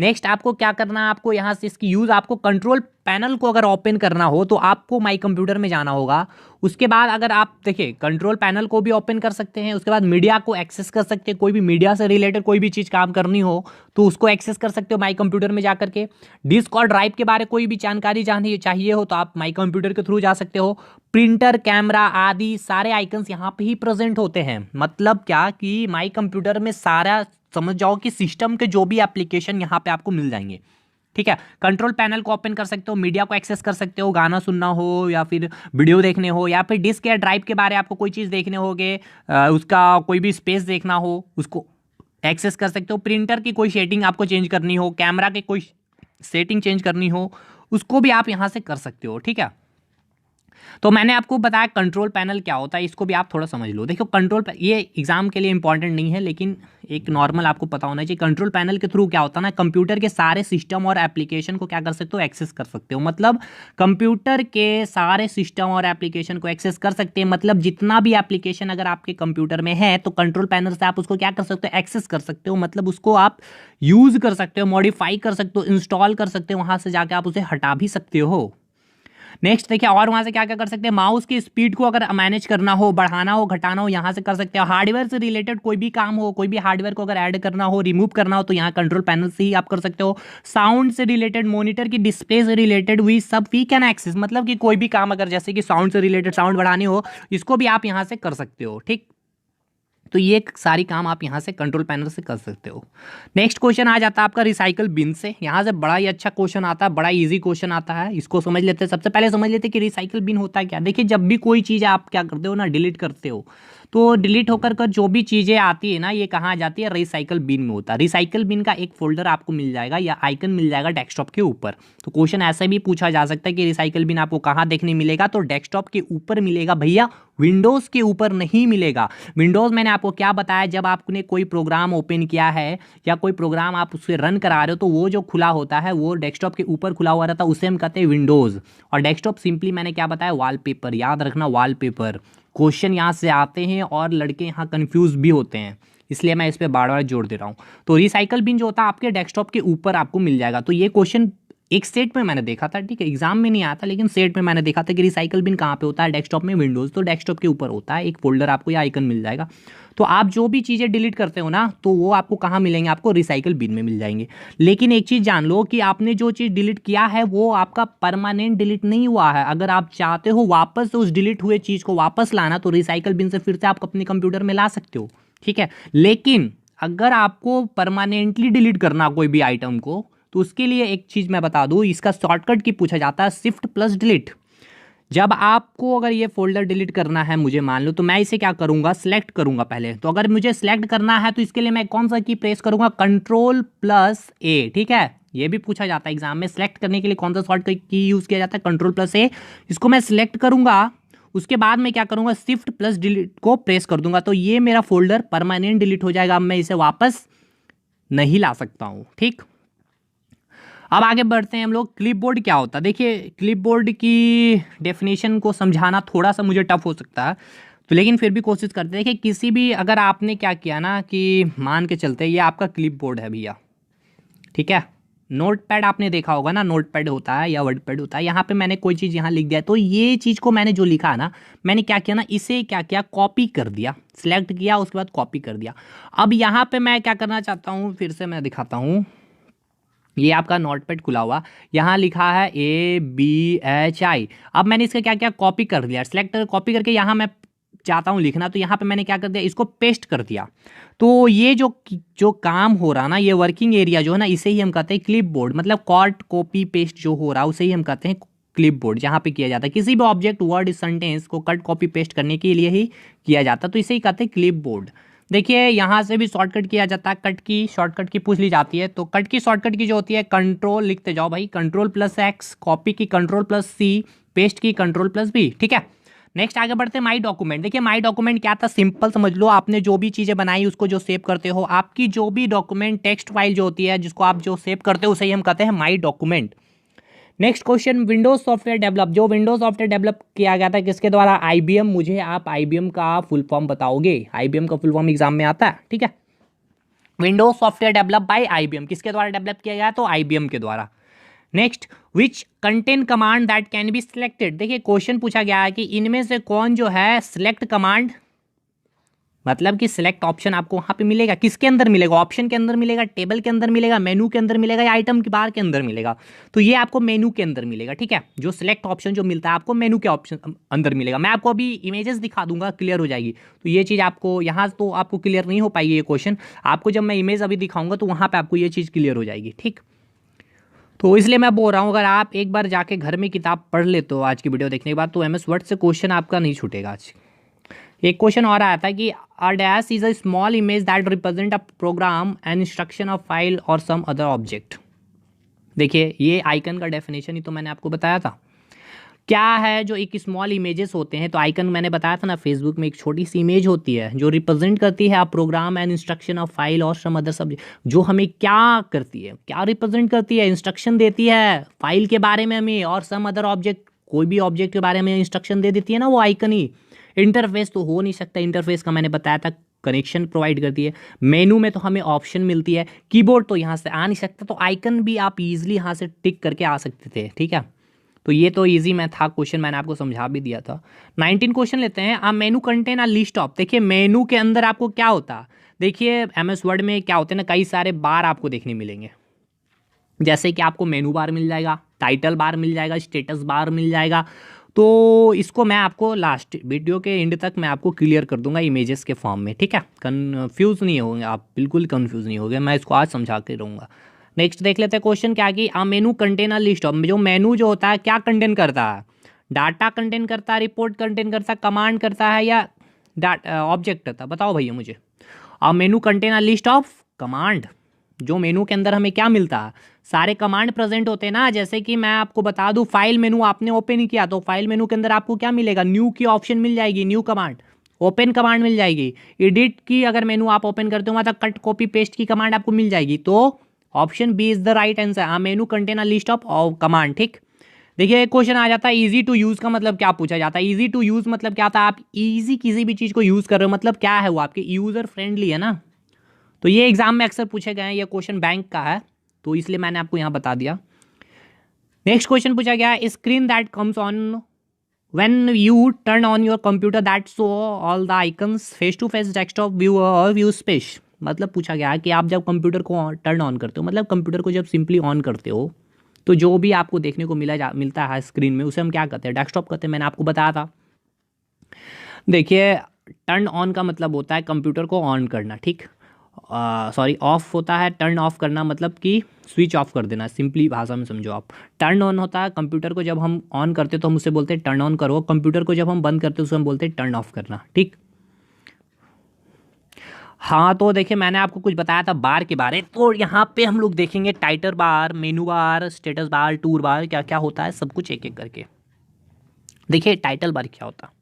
नेक्स्ट आपको क्या करना है, आपको यहाँ से इसकी यूज़, आपको कंट्रोल पैनल को अगर ओपन करना हो तो आपको माई कंप्यूटर में जाना होगा। उसके बाद अगर आप देखिए कंट्रोल पैनल को भी ओपन कर सकते हैं, उसके बाद मीडिया को एक्सेस कर सकते हैं, कोई भी मीडिया से रिलेटेड कोई भी चीज़ काम करनी हो तो उसको एक्सेस कर सकते हो माई कंप्यूटर में जा करके। डिस्क और ड्राइव के बारे में कोई भी जानकारी जाननी चाहिए हो तो आप माई कंप्यूटर के थ्रू जा सकते हो। प्रिंटर, कैमरा आदि सारे आइकन्स यहाँ पे ही प्रेजेंट होते हैं। मतलब क्या कि माई कंप्यूटर में सारा समझ जाओ कि सिस्टम के जो भी एप्लीकेशन यहाँ पे आपको मिल जाएंगे, ठीक है। कंट्रोल पैनल को ओपन कर सकते हो, मीडिया को एक्सेस कर सकते हो, गाना सुनना हो या फिर वीडियो देखने हो, या फिर डिस्क या ड्राइव के बारे में आपको कोई चीज़ देखने होगे, उसका कोई भी स्पेस देखना हो उसको एक्सेस कर सकते हो। प्रिंटर की कोई सेटिंग आपको चेंज करनी हो, कैमरा की कोई सेटिंग चेंज करनी हो, उसको भी आप यहाँ से कर सकते हो, ठीक है। तो मैंने आपको बताया कंट्रोल पैनल क्या होता है, इसको भी आप थोड़ा समझ लो। देखो कंट्रोल ये एग्जाम के लिए इंपॉर्टेंट नहीं है लेकिन एक नॉर्मल आपको पता होना चाहिए। कंट्रोल पैनल के थ्रू क्या होता है ना, कंप्यूटर के सारे सिस्टम और एप्लीकेशन को क्या कर सकते हो, एक्सेस कर सकते हो। मतलब कंप्यूटर के सारे सिस्टम और एप्लीकेशन को एक्सेस कर सकते हैं। मतलब जितना भी एप्लीकेशन अगर आपके कंप्यूटर में है तो कंट्रोल पैनल से आप उसको क्या कर सकते हो, एक्सेस कर सकते हो। मतलब उसको आप यूज कर सकते हो, मॉडिफाई कर सकते हो, इंस्टॉल कर सकते हो, वहां से जाके आप उसे हटा भी सकते हो। नेक्स्ट देखिए और वहाँ से क्या क्या कर सकते हैं, माउस की स्पीड को अगर मैनेज करना हो, बढ़ाना हो, घटाना हो, यहाँ से कर सकते हो। हार्डवेयर से रिलेटेड कोई भी काम हो, कोई भी हार्डवेयर को अगर ऐड करना हो, रिमूव करना हो तो यहाँ कंट्रोल पैनल से ही आप कर सकते हो। साउंड से रिलेटेड, मॉनिटर की डिस्प्ले से रिलेटेड वी सब वी कैन एक्सेस, मतलब कि कोई भी काम अगर जैसे कि साउंड से रिलेटेड साउंड बढ़ानी हो, इसको भी आप यहाँ से कर सकते हो, ठीक। तो ये सारी काम आप यहाँ से कंट्रोल पैनल से कर सकते हो। नेक्स्ट क्वेश्चन आ जाता है आपका रिसाइकल बिन से। यहाँ से बड़ा ही अच्छा क्वेश्चन आता है, बड़ा इजी क्वेश्चन आता है, इसको समझ लेते हैं। सबसे पहले समझ लेते हैं कि रिसाइकल बिन होता है क्या। देखिए जब भी कोई चीज़ आप क्या करते हो ना, डिलीट करते हो, तो डिलीट होकर कर जो भी चीज़ें आती है ना, ये कहाँ आ जाती है, रिसाइकल बिन में होता है। रिसाइकल बिन का एक फोल्डर आपको मिल जाएगा या आइकन मिल जाएगा डेस्कटॉप के ऊपर। तो क्वेश्चन ऐसे भी पूछा जा सकता है कि रिसाइकल बिन आपको कहाँ देखने मिलेगा, तो डेस्कटॉप के ऊपर मिलेगा भैया, विंडोज़ के ऊपर नहीं मिलेगा। विंडोज़ मैंने आपको क्या बताया, जब आपने कोई प्रोग्राम ओपन किया है या कोई प्रोग्राम आप उससे रन करा रहे हो तो वो जो खुला होता है वो डेस्कटॉप के ऊपर खुला हुआ रहता है, उसे हम कहते हैं विंडोज़। और डेस्कटॉप सिंपली मैंने क्या बताया, वॉलपेपर, याद रखना वॉलपेपर। क्वेश्चन यहाँ से आते हैं और लड़के यहाँ कंफ्यूज भी होते हैं, इसलिए मैं इस पर बार बार जोड़ दे रहा हूँ। तो रिसाइकल बिन जो होता है आपके डेस्कटॉप के ऊपर आपको मिल जाएगा। तो ये क्वेश्चन एक सेट में मैंने देखा था, ठीक है, एग्जाम में नहीं आता लेकिन सेट में मैंने देखा था कि रिसाइकल बिन कहाँ पे होता है, डेस्कटॉप में, विंडोज़। तो डेस्कटॉप के ऊपर होता है, एक फोल्डर आपको या आइकन मिल जाएगा। तो आप जो भी चीज़ें डिलीट करते हो ना, तो वो आपको कहाँ मिलेंगे, आपको रिसाइकल बिन में मिल जाएंगे। लेकिन एक चीज़ जान लो कि आपने जो चीज़ डिलीट किया है वो आपका परमानेंट डिलीट नहीं हुआ है। अगर आप चाहते हो वापस से उस डिलीट हुए चीज़ को वापस लाना तो रिसाइकल बिन से फिर से आप अपने कंप्यूटर में ला सकते हो, ठीक है। लेकिन अगर आपको परमानेंटली डिलीट करना कोई भी आइटम को, तो उसके लिए एक चीज़ मैं बता दूं, इसका शॉर्टकट की पूछा जाता है, शिफ्ट प्लस डिलीट। जब आपको अगर ये फोल्डर डिलीट करना है, मुझे मान लो, तो मैं इसे क्या करूंगा, सिलेक्ट करूंगा पहले। तो अगर मुझे सिलेक्ट करना है तो इसके लिए मैं कौन सा की प्रेस करूंगा, कंट्रोल प्लस ए, ठीक है। ये भी पूछा जाता है एग्जाम में, सिलेक्ट करने के लिए कौन सा शॉर्टकट की यूज़ किया जाता है, कंट्रोल प्लस ए। इसको मैं सिलेक्ट करूंगा, उसके बाद मैं क्या करूंगा, शिफ्ट प्लस डिलीट को प्रेस कर दूंगा, तो ये मेरा फोल्डर परमानेंट डिलीट हो जाएगा। अब मैं इसे वापस नहीं ला सकता हूँ, ठीक। अब आगे बढ़ते हैं हम लोग, क्लिपबोर्ड क्या होता है। देखिए क्लिपबोर्ड की डेफिनेशन को समझाना थोड़ा सा मुझे टफ हो सकता है, तो लेकिन फिर भी कोशिश करते हैं। देखिए किसी भी अगर आपने क्या किया ना कि मान के चलते ये आपका क्लिपबोर्ड है भैया, ठीक है। नोटपैड आपने देखा होगा ना, नोटपैड होता है या वर्डपैड होता है। यहाँ पे मैंने कोई चीज़ यहाँ लिख दिया, तो ये चीज़ को मैंने जो लिखा ना, मैंने क्या किया ना, इसे क्या किया, कॉपी कर दिया, सिलेक्ट किया, उसके बाद कॉपी कर दिया। अब यहाँ पे मैं क्या करना चाहता हूँ, फिर से मैं दिखाता हूँ। ये आपका नोटपैड खुला हुआ, यहाँ लिखा है ABHI। अब मैंने इसका क्या किया, कॉपी कर दिया, सिलेक्ट कॉपी करके यहाँ मैं चाहता हूँ लिखना, तो यहाँ पे मैंने क्या कर दिया, इसको पेस्ट कर दिया। तो ये जो काम हो रहा ना, ये वर्किंग एरिया जो है ना, इसे ही हम कहते हैं क्लिपबोर्ड। मतलब कॉट कॉपी पेस्ट जो हो रहा है उसे ही हम कहते हैं क्लिपबोर्ड, जहाँ पे किया जाता है किसी भी ऑब्जेक्ट, वर्ड, सेंटेंस को कट कॉपी पेस्ट करने के लिए ही किया जाता है, तो इसे ही कहते हैं क्लिपबोर्ड। देखिए यहाँ से भी शॉर्टकट किया जाता है, कट की शॉर्टकट की पूछ ली जाती है। तो कट की शॉर्टकट की जो होती है, कंट्रोल लिखते जाओ भाई, कंट्रोल प्लस एक्स, कॉपी की कंट्रोल प्लस सी, पेस्ट की कंट्रोल प्लस बी, ठीक है। नेक्स्ट आगे बढ़ते हैं, माई डॉक्यूमेंट। देखिए माई डॉक्यूमेंट क्या था, सिंपल समझ लो, आपने जो भी चीज़ें बनाई उसको जो सेव करते हो, आपकी जो भी डॉक्यूमेंट टेक्स्ट फाइल जो होती है जिसको आप जो सेव करते हो उसे ही हम कहते हैं माई document. Next question, Windows software develop. जो विंडोज सॉफ्टवेयर डेवलप किया गया था किसके द्वारा, IBM। मुझे आप IBM का फुल फॉर्म बताओगे, IBM का फुल फॉर्म एग्जाम में आता है, ठीक है। Windows software develop by IBM, किसके द्वारा डेवलप किया गया? तो आईबीएम के द्वारा। Next, which contain command that can be selected, देखिए क्वेश्चन पूछा गया है कि इनमें से कौन जो है सिलेक्ट कमांड, मतलब कि सिलेक्ट ऑप्शन आपको वहां पे मिलेगा, किसके अंदर मिलेगा? ऑप्शन के अंदर मिलेगा, टेबल के अंदर मिलेगा, मेनू के अंदर मिलेगा, या आइटम की बार के अंदर मिलेगा? तो ये आपको मेनू के अंदर मिलेगा, ठीक है। जो सिलेक्ट ऑप्शन जो मिलता है आपको मेनू के ऑप्शन अंदर मिलेगा। मैं आपको अभी इमेजेस दिखा दूंगा, क्लियर हो जाएगी। तो ये चीज़ आपको यहाँ तो आपको क्लियर नहीं हो पाएगी ये क्वेश्चन, आपको जब मैं इमेज अभी दिखाऊंगा तो वहाँ पर आपको ये चीज़ क्लियर हो जाएगी, ठीक। तो इसलिए मैं बोल रहा हूँ, अगर आप एक बार जाके घर में किताब पढ़ लेते हो आज की वीडियो देखने के बाद, तो MS वर्ड से क्वेश्चन आपका नहीं छूटेगा आज। एक क्वेश्चन और आया था कि a dash is a small image that represent a program and instruction of file और सम अदर ऑब्जेक्ट। देखिए ये आइकन का डेफिनेशन ही तो मैंने आपको बताया था। क्या है जो एक स्मॉल इमेजेस होते हैं, तो आइकन मैंने बताया था ना, फेसबुक में एक छोटी सी इमेज होती है जो रिप्रेजेंट करती है आप program and instruction of file और सम अदर सब्जेक्ट। जो हमें क्या करती है, क्या रिप्रेजेंट करती है? इंस्ट्रक्शन देती है फाइल के बारे में हमें, और सम अदर ऑब्जेक्ट, कोई भी ऑब्जेक्ट के बारे में इंस्ट्रक्शन दे देती है ना वो आइकन ही। इंटरफेस तो हो नहीं सकता, इंटरफेस का मैंने बताया था कनेक्शन प्रोवाइड करती है। मेनू में तो हमें ऑप्शन मिलती है, कीबोर्ड तो यहाँ से आ नहीं सकता, तो आइकन भी आप इजीली यहाँ से टिक करके आ सकते थे, ठीक है। तो ये तो इजी में था क्वेश्चन, मैंने आपको समझा भी दिया था। 19 क्वेश्चन लेते हैं। A menu contain a list of, देखिए मेनू के अंदर आपको क्या होता, देखिए MS वर्ड में क्या होते हैं ना, कई सारे बार आपको देखने मिलेंगे। जैसे कि आपको मेनू बार मिल जाएगा, टाइटल बार मिल जाएगा, स्टेटस बार मिल जाएगा। तो इसको मैं आपको लास्ट वीडियो के एंड तक मैं आपको क्लियर कर दूंगा इमेजेस के फॉर्म में, ठीक है। कन्फ्यूज़ नहीं होंगे आप, बिल्कुल कन्फ्यूज़ नहीं होंगे, मैं इसको आज समझा के रहूँगा। नेक्स्ट देख लेते हैं क्वेश्चन क्या कि a menu contain a list of, जो मेनू जो होता है क्या कंटेन करता है? डाटा कंटेन करता है, रिपोर्ट कंटेन करता है, कमांड करता है, या डाटा ऑब्जेक्ट करता है? बताओ भैया मुझे। A menu contain a list of command, जो मेनू के अंदर हमें क्या मिलता है? सारे कमांड प्रेजेंट होते हैं ना। जैसे कि मैं आपको बता दूं, फाइल मेनू आपने ओपन ही किया तो फाइल मेनू के अंदर आपको क्या मिलेगा? न्यू की ऑप्शन मिल जाएगी, न्यू कमांड, ओपन कमांड मिल जाएगी। एडिट की अगर मेनू आप ओपन करते हो तो कट कॉपी पेस्ट की कमांड आपको मिल जाएगी। तो option B is the right answer. A menu contain a list of command, ठीक। देखिए एक क्वेश्चन आ जाता है, इजी टू यूज का मतलब क्या पूछा जाता है? इजी टू यूज मतलब क्या था? आप इजी किसी भी चीज को यूज कर रहे हो, मतलब क्या है वो आपके यूजर फ्रेंडली है ना। तो ये एग्जाम में अक्सर पूछे गए हैं, ये क्वेश्चन बैंक का है तो इसलिए मैंने आपको यहाँ बता दिया। नेक्स्ट क्वेश्चन पूछा गया, screen that comes on when you turn on your computer that show all the icons face to face, desktop view और व्यू स्पेस। मतलब पूछा गया कि आप जब कंप्यूटर को टर्न ऑन करते हो, मतलब कंप्यूटर को जब सिंपली ऑन करते हो तो जो भी आपको देखने को मिलता है स्क्रीन में, उसे हम क्या कहते हैं? डेस्कटॉप कहते हैं, मैंने आपको बताया था। देखिए टर्न ऑन का मतलब होता है कंप्यूटर को ऑन करना, ठीक। सॉरी ऑफ होता है टर्न ऑफ करना, मतलब कि स्विच ऑफ कर देना, सिंपली भाषा में समझो आप। टर्न ऑन होता है कंप्यूटर को जब हम ऑन करते तो हम उसे बोलते हैं टर्न ऑन करो, कंप्यूटर को जब हम बंद करते उसे हम बोलते हैं टर्न ऑफ करना, ठीक। हाँ तो देखिए मैंने आपको कुछ बताया था बार के बारे, तो यहाँ पे हम लोग देखेंगे title bar, menu bar, status bar, tool bar, क्या क्या होता है सब कुछ एक एक करके। देखिए टाइटल बार क्या होता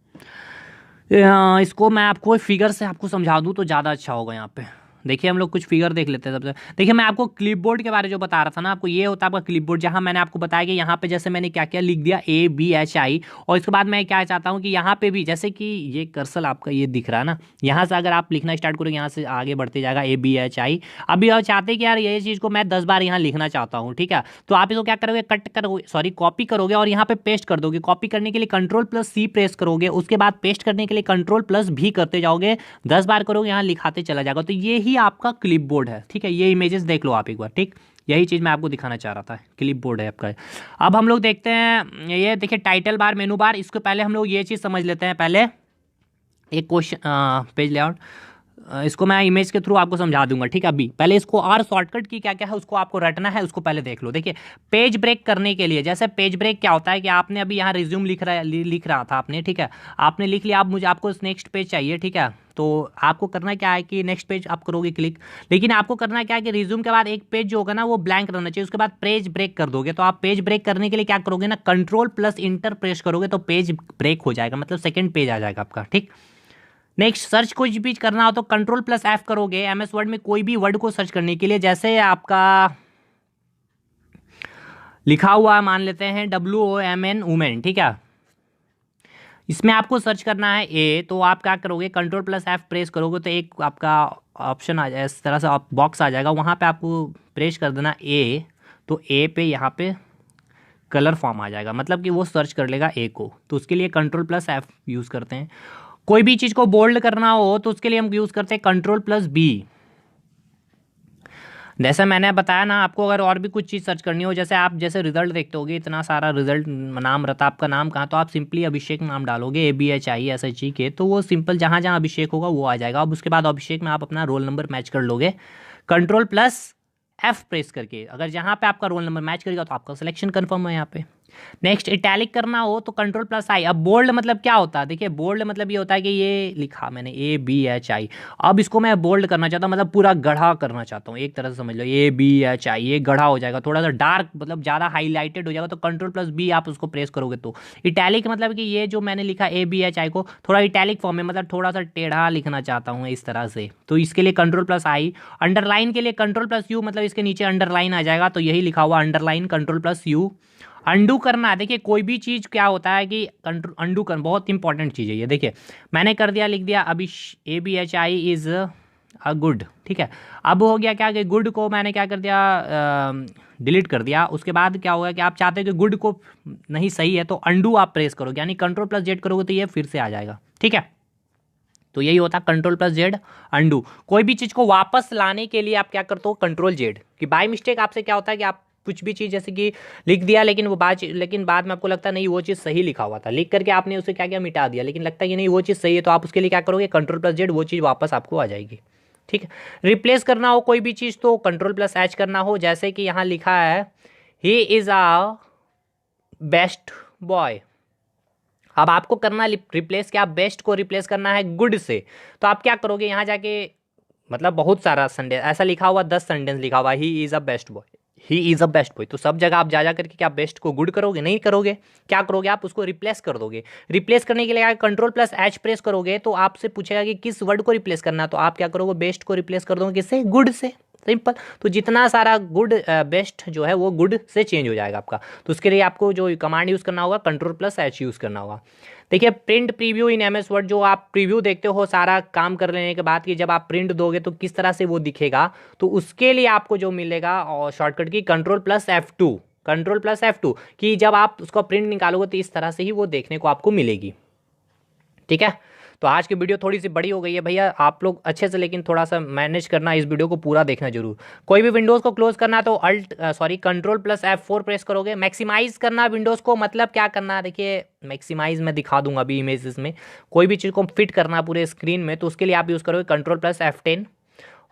है, इसको मैं आपको फिगर से आपको समझा दूँ तो ज़्यादा अच्छा होगा। यहाँ पे देखिए हम लोग कुछ फिगर देख लेते हैं सबसे। देखिए मैं आपको क्लिपबोर्ड के बारे में जो बता रहा था ना आपको, ये होता है आपका क्लिपबोर्ड, जहाँ मैंने आपको बताया कि यहाँ पे जैसे मैंने क्या क्या लिख दिया ABHI, और इसके बाद मैं क्या चाहता हूँ कि यहाँ पे भी जैसे कि ये कर्सर आपका ये दिख रहा है ना, यहाँ से अगर आप लिखना स्टार्ट करोगे यहाँ से आगे बढ़ते जाएगा ABHI। अभी आप चाहते हैं कि यार ये चीज़ को मैं 10 बार यहाँ लिखना चाहता हूँ, ठीक है। तो आप इसको क्या करोगे, कट करोगे, सॉरी कॉपी करोगे और यहाँ पे पेस्ट कर दोगे। कॉपी करने के लिए Ctrl+C प्रेस करोगे, उसके बाद पेस्ट करने के लिए Ctrl+V करते जाओगे, 10 बार करोगे, यहाँ लिखाते चला जाएगा। तो ये ही आपका क्लिपबोर्ड है, ठीक है। ये इमेजेस देख लो आप एक बार, ठीक। यही चीज़ मैं आपको दिखाना चाह रहा था, क्लिपबोर्ड है आपका। अब हम लोग देखते हैं, ये देखिए टाइटल बार, मेनू बार। इसको पहले हम लोग ये चीज़ समझ लेते हैं। पहले एक क्वेश्चन पेज लेआउट, इसको मैं इमेज के थ्रू आपको समझा दूंगा, ठीक है। अभी पहले इसको और शॉर्टकट की क्या क्या है उसको आपको रटना है, उसको पहले देख लो। देखिए पेज ब्रेक करने के लिए, जैसे पेज ब्रेक क्या होता है कि आपने अभी यहाँ रिज्यूम लिख रहा था आपने, ठीक है। आपने लिख लिया, अब मुझे आपको नेक्स्ट पेज चाहिए, ठीक है। तो आपको करना क्या है कि नेक्स्ट पेज आप करोगे क्लिक, लेकिन आपको करना क्या है कि रिज्यूम के बाद एक पेज जो होगा ना वो ब्लैंक रहना चाहिए, उसके बाद पेज ब्रेक कर दोगे। तो आप पेज ब्रेक करने के लिए क्या करोगे ना, Ctrl+Enter प्रेस करोगे तो पेज ब्रेक हो जाएगा, मतलब सेकेंड पेज आ जाएगा आपका, ठीक। नेक्स्ट सर्च कुछ भी करना हो तो Ctrl+F करोगे MS वर्ड में कोई भी वर्ड को सर्च करने के लिए। जैसे आपका लिखा हुआ मान लेते हैं WOMN वुमेन, ठीक है। इसमें आपको सर्च करना है ए, तो आप क्या करोगे, कंट्रोल प्लस एफ प्रेस करोगे तो एक आपका ऑप्शन आ जाए, इस तरह से बॉक्स आ जाएगा, वहाँ पे आपको प्रेस कर देना ए, तो ए पे यहाँ पे कलर फॉर्म आ जाएगा, मतलब कि वो सर्च कर लेगा ए को। तो उसके लिए कंट्रोल प्लस एफ यूज़ करते हैं। कोई भी चीज़ को बोल्ड करना हो तो उसके लिए हम यूज़ करते हैं कंट्रोल प्लस बी। जैसे मैंने बताया ना आपको, अगर और भी कुछ चीज़ सर्च करनी हो, जैसे आप जैसे रिजल्ट देखते होगे, इतना सारा रिजल्ट नाम रहता है, आपका नाम कहाँ, तो आप सिंपली अभिषेक नाम डालोगे ABHISHEK, तो वो सिंपल जहाँ जहाँ अभिषेक होगा वो आ जाएगा। अब उसके बाद अभिषेक में आप अपना रोल नंबर मैच कर लोगे कंट्रोल प्लस एफ प्रेस करके। अगर जहाँ पे आपका रोल नंबर मैच करेगा तो आपका सिलेक्शन कंफर्म है यहाँ पे। नेक्स्ट इटैलिक करना हो तो कंट्रोल प्लस आई। अब बोल्ड मतलब क्या होता है, देखिए बोल्ड मतलब ये होता है कि ये लिखा मैंने ABHI, अब इसको मैं बोल्ड करना चाहता हूँ, मतलब पूरा गढ़ा करना चाहता हूँ, एक तरह से समझ लो ABHI, ये गढ़ा हो जाएगा, थोड़ा सा डार्क मतलब ज़्यादा हाईलाइटेड हो जाएगा, तो कंट्रोल प्लस बी आप उसको प्रेस करोगे तो। इटैलिक मतलब कि ये जो मैंने लिखा ABHI को थोड़ा इटैलिक फॉर्म में, मतलब थोड़ा सा टेढ़ा लिखना चाहता हूँ इस तरह से, तो इसके लिए कंट्रोल प्लस आई। अंडरलाइन के लिए कंट्रोल प्लस यू, मतलब इसके नीचे अंडरलाइन आ जाएगा, तो यही लिखा हुआ underline, control plus you. Undo करना, देखिए कोई भी चीज़ क्या होता है कि कंट्रोल अंडू करना बहुत इंपॉर्टेंट चीज़ है ये। देखिए मैंने कर दिया, लिख दिया अभी ABHI इज़ अ गुड, ठीक है। अब हो गया क्या कि गुड को मैंने क्या कर दिया, डिलीट कर दिया। उसके बाद क्या होगा कि आप चाहते हो कि गुड को नहीं सही है तो अंडू आप प्रेस करोगे, यानी कंट्रोल प्लस जेड करोगे तो ये फिर से आ जाएगा, ठीक है। तो यही होता है कंट्रोल प्लस जेड अंडू। कोई भी चीज़ को वापस लाने के लिए आप क्या करते हो, कंट्रोल जेड। कि बाय मिस्टेक आपसे क्या होता है कि आप कुछ भी चीज़ जैसे कि लिख दिया, लेकिन बाद में आपको लगता नहीं वो चीज़ सही लिखा हुआ था, लिख करके आपने उसे क्या क्या मिटा दिया, लेकिन लगता है कि नहीं वो चीज़ सही है, तो आप उसके लिए क्या करोगे, कंट्रोल प्लस जेड, वो चीज़ वापस आपको आ जाएगी, ठीक है। रिप्लेस करना हो कोई भी चीज़ तो कंट्रोल प्लस एच करना हो, जैसे कि यहाँ लिखा है he is a best boy. अब आपको करना रिप्लेस क्या, बेस्ट को रिप्लेस करना है गुड से, तो आप क्या करोगे, यहाँ जाके मतलब बहुत सारा सेंटेंस ऐसा लिखा हुआ, 10 सेंटेंस लिखा हुआ, he is a best boy, he is a best boy, तो सब जगह आप जा करके क्या बेस्ट को गुड करोगे, नहीं करोगे, क्या करोगे आप उसको रिप्लेस कर दोगे। रिप्लेस करने के लिए कंट्रोल प्लस एच प्रेस करोगे तो आपसे पूछेगा कि किस वर्ड को रिप्लेस करना, तो आप क्या करोगे, बेस्ट को रिप्लेस कर दोगे किससे, गुड से, सिंपल। तो जितना सारा गुड बेस्ट जो है वो गुड से चेंज हो जाएगा आपका। तो उसके लिए आपको जो कमांड यूज़ करना होगा कंट्रोल प्लस एच यूज़ करना होगा। देखिए प्रिंट प्रीव्यू इन MS वर्ड, जो आप प्रीव्यू देखते हो सारा काम कर लेने के बाद कि जब आप प्रिंट दोगे तो किस तरह से वो दिखेगा, तो उसके लिए आपको जो मिलेगा और शॉर्टकट की control plus F2, control plus F2 कि जब आप उसका प्रिंट निकालोगे तो इस तरह से ही वो देखने को आपको मिलेगी, ठीक है। तो आज की वीडियो थोड़ी सी बड़ी हो गई है भैया, आप लोग अच्छे से लेकिन थोड़ा सा मैनेज करना, इस वीडियो को पूरा देखना जरूर। कोई भी विंडोज़ को क्लोज करना तो कंट्रोल प्लस F4 प्रेस करोगे। मैक्सिमाइज करना विंडोज़ को, मतलब क्या करना है, देखिए मैक्सिमाइज मैं दिखा दूंगा अभी इमेजेस में। कोई भी चीज़ को फिट करना पूरे स्क्रीन में, तो उसके लिए आप यूज़ करोगे कंट्रोल प्लस F10।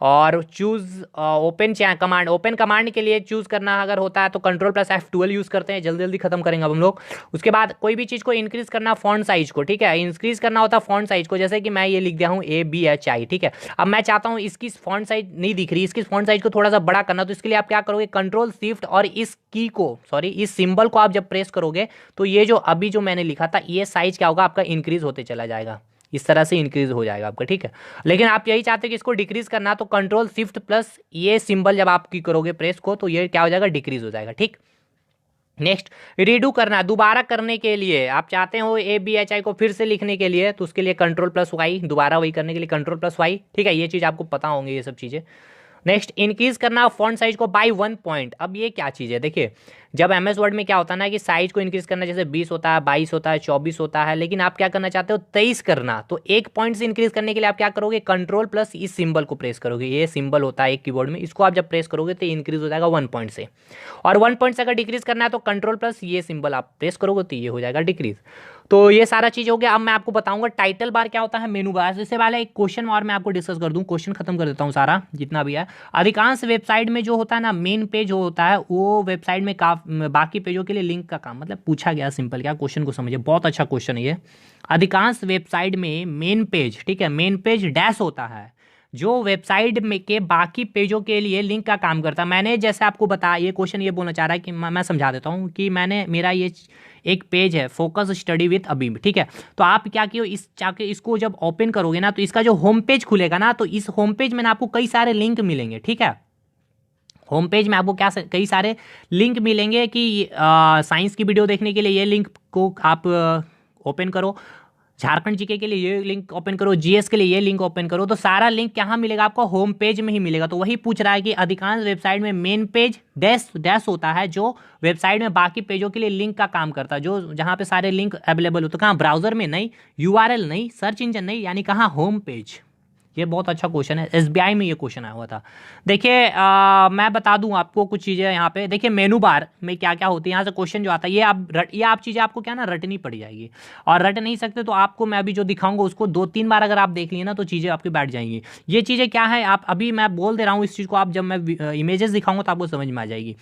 और choose open command, open command के लिए चूज़ करना अगर होता है तो कंट्रोल प्लस F12 यूज़ करते हैं, जल्दी जल्दी खत्म करेंगे अब हम लोग। उसके बाद कोई भी चीज़ को इंक्रीज़ करना फॉन्ट साइज को, ठीक है, इंक्रीज़ करना होता है फॉन्ट साइज को, जैसे कि मैं ये लिख दिया हूँ ABHI, ठीक है। अब मैं चाहता हूँ इसकी फॉन्ट साइज नहीं दिख रही, इसकी फॉन्ट साइज को थोड़ा सा बड़ा करना, तो इसके लिए आप क्या करोगे, कंट्रोल शिफ्ट और इस की को इस सिंबल को आप जब प्रेस करोगे तो ये जो अभी जो मैंने लिखा था ये साइज क्या होगा आपका, इंक्रीज होते चला जाएगा, इस तरह से इंक्रीज हो जाएगा आपका, ठीक है। लेकिन आप यही चाहते हैं कि इसको डिक्रीज करना, तो कंट्रोल शिफ्ट प्लस ये सिंबल जब आप की करोगे प्रेस को तो ये क्या हो जाएगा, डिक्रीज हो जाएगा, ठीक। नेक्स्ट रीडू करना, दोबारा करने के लिए आप चाहते हो ABHI को फिर से लिखने के लिए, तो उसके लिए कंट्रोल प्लस वाई, दोबारा वही करने के लिए कंट्रोल प्लस वाई, ठीक है। ये चीज़ आपको पता होंगे ये सब चीज़ें। नेक्स्ट इंक्रीज करना फॉन्ट साइज को बाय 1 पॉइंट। अब ये क्या चीज़ है, देखिए जब MS वर्ड में क्या होता है ना कि साइज को इंक्रीज करना, जैसे 20 होता है, 22 होता है, 24 होता है, लेकिन आप क्या करना चाहते हो 23 करना, तो 1 पॉइंट से इंक्रीज करने के लिए आप क्या करोगे, कंट्रोल प्लस इस सिंबल को प्रेस करोगे, ये सिंबल होता है एक कीबोर्ड में, इसको आप जब प्रेस करोगे तो इंक्रीज हो जाएगा 1 पॉइंट से। और 1 पॉइंट से अगर डिक्रीज करना है तो कंट्रोल प्लस ये सिंबल आप प्रेस करोगे तो ये हो जाएगा डिक्रीज। तो ये सारा चीज़ हो गया। अब मैं आपको बताऊंगा टाइटल बार क्या होता है, मेनू बार। इससे पहले एक क्वेश्चन और मैं आपको डिस्कस कर दूं, क्वेश्चन खत्म कर देता हूं सारा जितना भी है। अधिकांश वेबसाइट में जो होता है ना, मेन पेज जो होता है वो वेबसाइट में बाकी पेजों के लिए लिंक का काम, मतलब पूछा गया सिंपल, क्या क्वेश्चन को समझिए, बहुत अच्छा क्वेश्चन है ये। अधिकांश वेबसाइट में मेन पेज, ठीक है, मेन पेज डैश होता है जो वेबसाइट में के बाकी पेजों के लिए लिंक का काम करता है। मैंने जैसे आपको बताया, ये क्वेश्चन ये बोलना चाह रहा है कि मैं समझा देता हूँ कि मेरा ये एक पेज है फोकस स्टडी विद अभी, ठीक है। तो आप क्या किए, इसको जब ओपन करोगे ना तो इसका जो होम पेज खुलेगा ना, तो इस होम पेज में ना आपको कई सारे लिंक मिलेंगे, ठीक है। होम पेज में आपको क्या कई सारे लिंक मिलेंगे कि साइंस की वीडियो देखने के लिए ये लिंक को आप ओपन करो, झारखंड जीके के लिए ये लिंक ओपन करो, जीएस के लिए ये लिंक ओपन करो, तो सारा लिंक कहाँ मिलेगा आपको, होम पेज में ही मिलेगा। तो वही पूछ रहा है कि अधिकांश वेबसाइट में मेन पेज डैश डैश होता है, जो वेबसाइट में बाकी पेजों के लिए लिंक का काम करता है, जो जहाँ पे सारे लिंक अवेलेबल होते हैं। कहाँ, ब्राउजर में नहीं, यूआरएल नहीं, सर्च इंजन नहीं, यानी कहाँ, होम पेज। ये बहुत अच्छा क्वेश्चन है, एसबीआई में ये क्वेश्चन आया हुआ था। देखिए मैं बता दूं आपको कुछ चीज़ें यहाँ पे। देखिए मेनू बार में क्या क्या होती है, यहाँ से क्वेश्चन जो आता है ये आप चीज़ें आपको क्या ना रटनी पड़ जाएगी, और रट नहीं सकते तो आपको मैं अभी जो दिखाऊंगा उसको 2-3 बार अगर आप देख लिए ना तो चीज़ें आपकी बैठ जाएंगी। ये चीज़ें क्या है, आप अभी मैं बोल दे रहा हूँ इस चीज़ को, आप जब मैं इमेजेस दिखाऊंगा तो आपको समझ में आ जाएगी।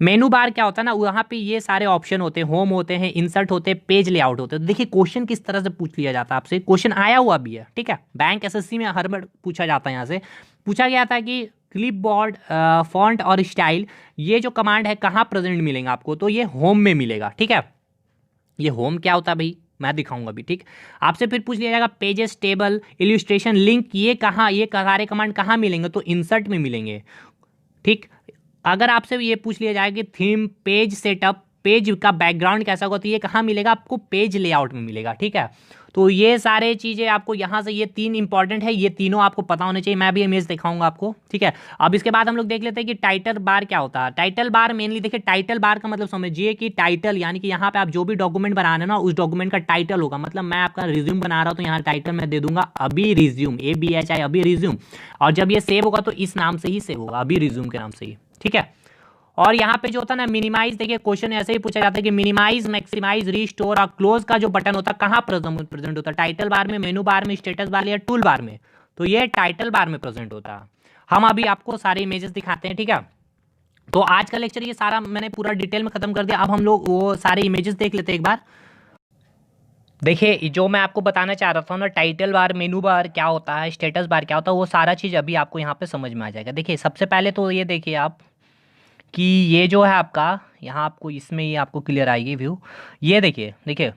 मेनू बार क्या होता है ना, वहाँ पे ये सारे ऑप्शन होते हैं, होम होते हैं, इंसर्ट होते हैं, पेज लेआउट होते हैं। तो देखिए क्वेश्चन किस तरह से पूछ लिया जाता है आपसे, क्वेश्चन आया हुआ भी है, ठीक है, बैंक एसएससी में हर बार पूछा जाता है। यहाँ से पूछा गया था कि क्लिपबोर्ड, फॉन्ट और स्टाइल, ये जो कमांड है कहाँ प्रेजेंट मिलेंगे आपको, तो ये होम में मिलेगा, ठीक है। ये होम क्या होता है भाई, मैं दिखाऊंगा अभी, ठीक। आपसे फिर पूछ लिया जाएगा पेजेस, टेबल, इल्यूस्ट्रेशन, लिंक, ये कहाँ, ये सारे कमांड कहाँ मिलेंगे, तो इंसर्ट में मिलेंगे, ठीक। अगर आपसे ये पूछ लिया जाए कि थीम, पेज सेटअप, पेज का बैकग्राउंड कैसा होगा, तो ये कहाँ मिलेगा आपको, पेज लेआउट में मिलेगा, ठीक है। तो ये सारे चीज़ें आपको यहाँ से, ये 3 इंपॉर्टेंट है, ये तीनों आपको पता होने चाहिए। मैं भी इमेज दिखाऊंगा आपको, ठीक है। अब इसके बाद हम लोग देख लेते हैं कि टाइटल बार क्या होता है। टाइटल बार मेनली देखिए, टाइटल बार का मतलब समझिए कि टाइटल, यानी कि यहाँ पे आप जो भी डॉक्यूमेंट बना रहे हैं ना, उस डॉक्यूमेंट का टाइटल होगा। मतलब मैं आपका रिज्यूम बना रहा हूँ तो यहाँ टाइटल मैं दे दूंगा अभी रिज्यूम, ABHI, अभी रिज्यूम। और जब ये सेव होगा तो इस नाम से ही सेव होगा, अभी रिज्यूम के नाम से ही, ठीक है। और यहाँ पे जो होता है ना मिनिमाइज, देखिए क्वेश्चन ऐसे ही पूछा जाता है कि मिनिमाइज, मैक्सिमाइज, रीस्टोर और क्लोज का जो बटन होता है कहाँ प्रेजेंट होता है, टाइटल बार में, मेनू बार में, स्टेटस बार या टूल बार में, तो ये टाइटल बार में प्रेजेंट होता है। हम अभी आपको सारे इमेजेस दिखाते हैं, ठीक है। तो आज का लेक्चर ये सारा मैंने पूरा डिटेल में खत्म कर दिया। अब हम लोग वो सारे इमेजेस देख लेते हैं एक बार। देखिए जो मैं आपको बताना चाह रहा था ना, टाइटल बार, मेनू बार क्या होता है, स्टेटस बार क्या होता है, वो सारा चीज़ अभी आपको यहाँ पे समझ में आ जाएगा। देखिए सबसे पहले तो ये देखिए आप कि ये जो है आपका, यहाँ आपको इसमें ये आपको क्लियर आएगी व्यू। ये देखिए देखिए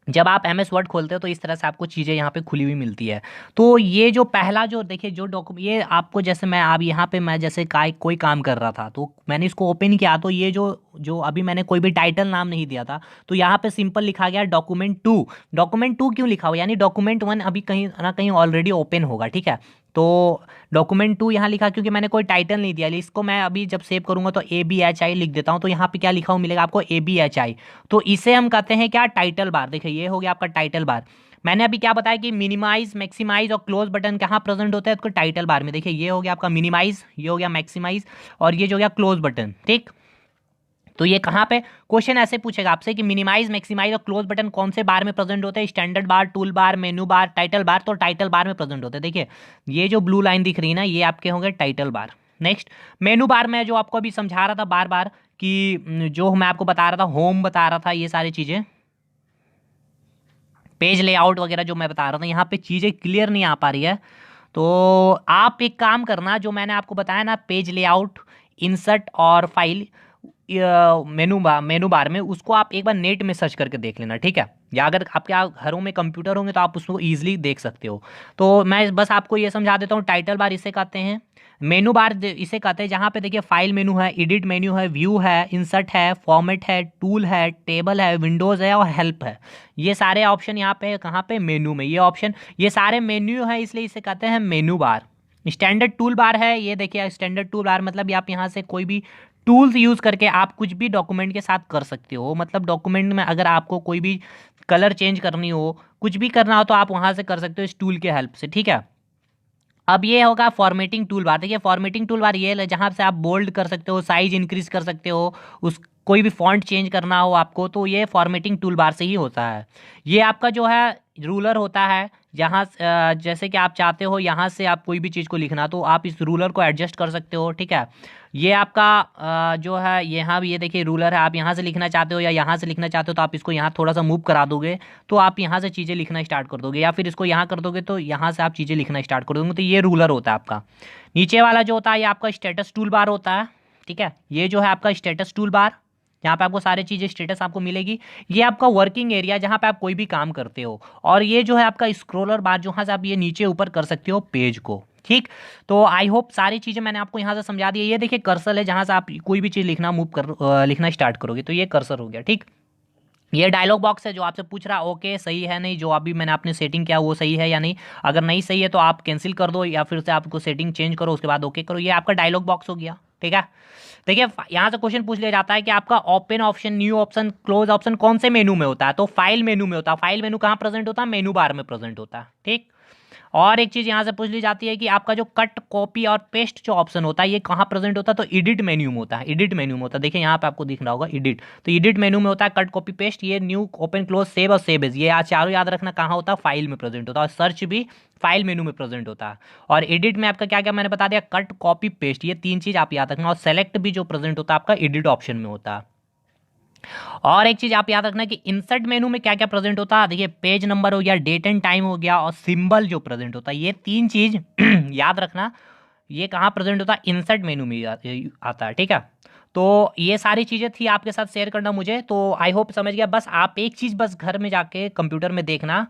जब आप MS वर्ड खोलते हो तो इस तरह से आपको चीज़ें यहाँ पे खुली हुई मिलती है। तो ये जो पहला जो देखिए जो डॉक्यूमेंट, ये आपको जैसे मैं अब यहाँ पे मैं जैसे कोई काम कर रहा था तो मैंने इसको ओपन किया, तो ये जो जो अभी मैंने कोई भी टाइटल नाम नहीं दिया था, तो यहाँ पे सिंपल लिखा गया डॉक्यूमेंट 2। डॉक्यूमेंट 2 क्यों लिखा हुआ, यानी डॉक्यूमेंट 1 अभी कहीं ना कहीं ऑलरेडी ओपन होगा, ठीक है। तो डॉक्यूमेंट 2 यहाँ लिखा क्योंकि मैंने कोई टाइटल नहीं दिया। इसको मैं अभी जब सेव करूँगा तो ABHI लिख देता हूँ, तो यहाँ पे क्या लिखा हुआ मिलेगा आपको, ABHI। तो इसे हम कहते हैं क्या, टाइटल बार। देखिए ये हो गया आपका टाइटल बार। मैंने अभी क्या बताया कि मिनिमाइज, मैक्सिमाइज और क्लोज बटन कहाँ प्रेजेंट होता है, तो टाइटल बार में। देखिए ये हो गया आपका मिनिमाइज, ये हो गया मैक्सिमाइज, और ये जो हो गया क्लोज बटन, ठीक। तो ये कहाँ पे क्वेश्चन ऐसे पूछेगा आपसे कि मिनिमाइज, मैक्सिमाइज और क्लोज बटन कौन से बार में प्रेजेंट होते हैं, standard bar, tool bar, menu बार, टाइटल बार। तो टाइटल बार में प्रेजेंट होते हैं। देखिए ये जो ब्लू लाइन दिख रही है ना, ये आपके होंगे टाइटल बार। नेक्स्ट मेनू बार में जो आपको अभी समझा रहा था बार बार कि जो मैं आपको बता रहा था, होम बता रहा था, ये सारी चीज़ें, पेज लेआउट वगैरह जो मैं बता रहा था, यहाँ पे चीज़ें क्लियर नहीं आ पा रही है। तो आप एक काम करना, जो मैंने आपको बताया ना, पेज लेआउट, इंसर्ट और फाइल, मेनू बार में, उसको आप एक बार नेट में सर्च करके देख लेना, ठीक है। या अगर आपके घरों में कंप्यूटर होंगे तो आप उसको ईजिली देख सकते हो। तो मैं बस आपको ये समझा देता हूँ, टाइटल बार इसे कहते हैं, मेनू बार इसे कहते हैं जहाँ पे देखिए फाइल मेनू है, एडिट मेन्यू है, व्यू है, इंसर्ट है, फॉर्मेट है, टूल है, टेबल है, विंडोज़ है और हेल्प है। ये सारे ऑप्शन यहाँ पे कहाँ पे, मेनू में। ये ऑप्शन, ये सारे मेन्यू है, इसलिए इसे कहते हैं मेनू बार। स्टैंडर्ड टूल बार है, ये देखिए स्टैंडर्ड टूल बार मतलब आप यहाँ से कोई भी टूल्स यूज़ करके आप कुछ भी डॉक्यूमेंट के साथ कर सकते हो। मतलब डॉक्यूमेंट में अगर आपको कोई भी कलर चेंज करनी हो, कुछ भी करना हो, तो आप वहाँ से कर सकते हो इस टूल के हेल्प से, ठीक है। अब ये होगा फॉर्मेटिंग टूल बार। देखिए फॉर्मेटिंग टूल बार ये है जहाँ से आप बोल्ड कर सकते हो, साइज इंक्रीज कर सकते हो, उस कोई भी फॉन्ट चेंज करना हो आपको, तो ये फॉर्मेटिंग टूल बार से ही होता है। ये आपका जो है रूलर होता है, जहाँ जैसे कि आप चाहते हो यहाँ से आप कोई भी चीज़ को लिखना, तो आप इस रूलर को एडजस्ट कर सकते हो, ठीक है। ये आपका जो है यहाँ भी ये देखिए रूलर है, आप यहाँ से लिखना चाहते हो या यहाँ से लिखना चाहते हो, तो आप इसको यहाँ थोड़ा सा मूव करा दोगे तो आप यहाँ से चीज़ें लिखना स्टार्ट कर दोगे, या फिर इसको यहाँ कर दोगे तो यहाँ से आप चीज़ें लिखना स्टार्ट कर दोगे। तो ये रूलर होता है आपका। नीचे वाला जो होता है ये आपका स्टेटस टूल बार होता है, ठीक है। ये जो है आपका स्टेटस टूल बार, यहाँ पे आपको सारी चीज़ें स्टेटस आपको मिलेगी। ये आपका वर्किंग एरिया जहाँ पे आप कोई भी काम करते हो, और ये जो है आपका स्क्रोलर बार जहाँ से आप ये नीचे ऊपर कर सकते हो पेज को, ठीक। तो आई होप सारी चीज़ें मैंने आपको यहाँ से समझा दी है। ये देखिए कर्सर है, जहाँ से आप कोई भी चीज़ लिखना स्टार्ट करोगे, तो ये कर्सर हो गया, ठीक। ये डायलॉग बॉक्स है जो आपसे पूछ रहा है ओके सही है नहीं, जो अभी मैंने आपने सेटिंग किया वो सही है या नहीं। अगर नहीं सही है तो आप कैंसिल कर दो या फिर से आपको सेटिंग चेंज करो, उसके बाद ओके करो। ये आपका डायलॉग बॉक्स हो गया, ठीक है। देखिए यहाँ से क्वेश्चन पूछ लिया जाता है कि आपका open option, new option, close option कौन से मेनू में होता है, तो फाइल मेनू में होता है। फाइल मेनू कहाँ प्रेजेंट होता है, मेनू बार में प्रेजेंट होता है, ठीक। और एक चीज यहां से पूछ ली जाती है कि आपका जो कट, कॉपी और पेस्ट जो ऑप्शन होता है ये कहाँ प्रेजेंट होता है, तो एडिट मेन्यू में होता है। एडिट मेन्यू में होता है, देखिए यहाँ पे आपको दिख रहा होगा एडिट, तो एडिट मेन्यू में होता है कट, कॉपी, पेस्ट। ये न्यू, ओपन, क्लोज, सेव और सेव एज, ये आज चारों याद रखना कहाँ होता है, फाइल में प्रेजेंट होता है। और सर्च भी फाइल मेनू में प्रेजेंट होता है। और एडिट में आपका क्या क्या मैंने बता दिया, कट, कॉपी, पेस्ट, ये तीन चीज आप याद रखना। और सेलेक्ट भी जो प्रेजेंट होता है आपका एडिट ऑप्शन में होता है। और एक चीज आप याद रखना कि इंसर्ट मेनू में क्या क्या प्रेजेंट होता है, देखिए पेज नंबर हो गया, डेट एंड टाइम हो गया, और सिंबल जो प्रेजेंट होता है, ये तीन चीज याद रखना। ये कहाँ प्रेजेंट होता है, इंसर्ट मेनू में आता है, ठीक है। तो ये सारी चीज़ें थी आपके साथ शेयर करना मुझे, तो आई होप समझ गया। बस आप एक चीज़ बस घर में जाके कंप्यूटर में देखना,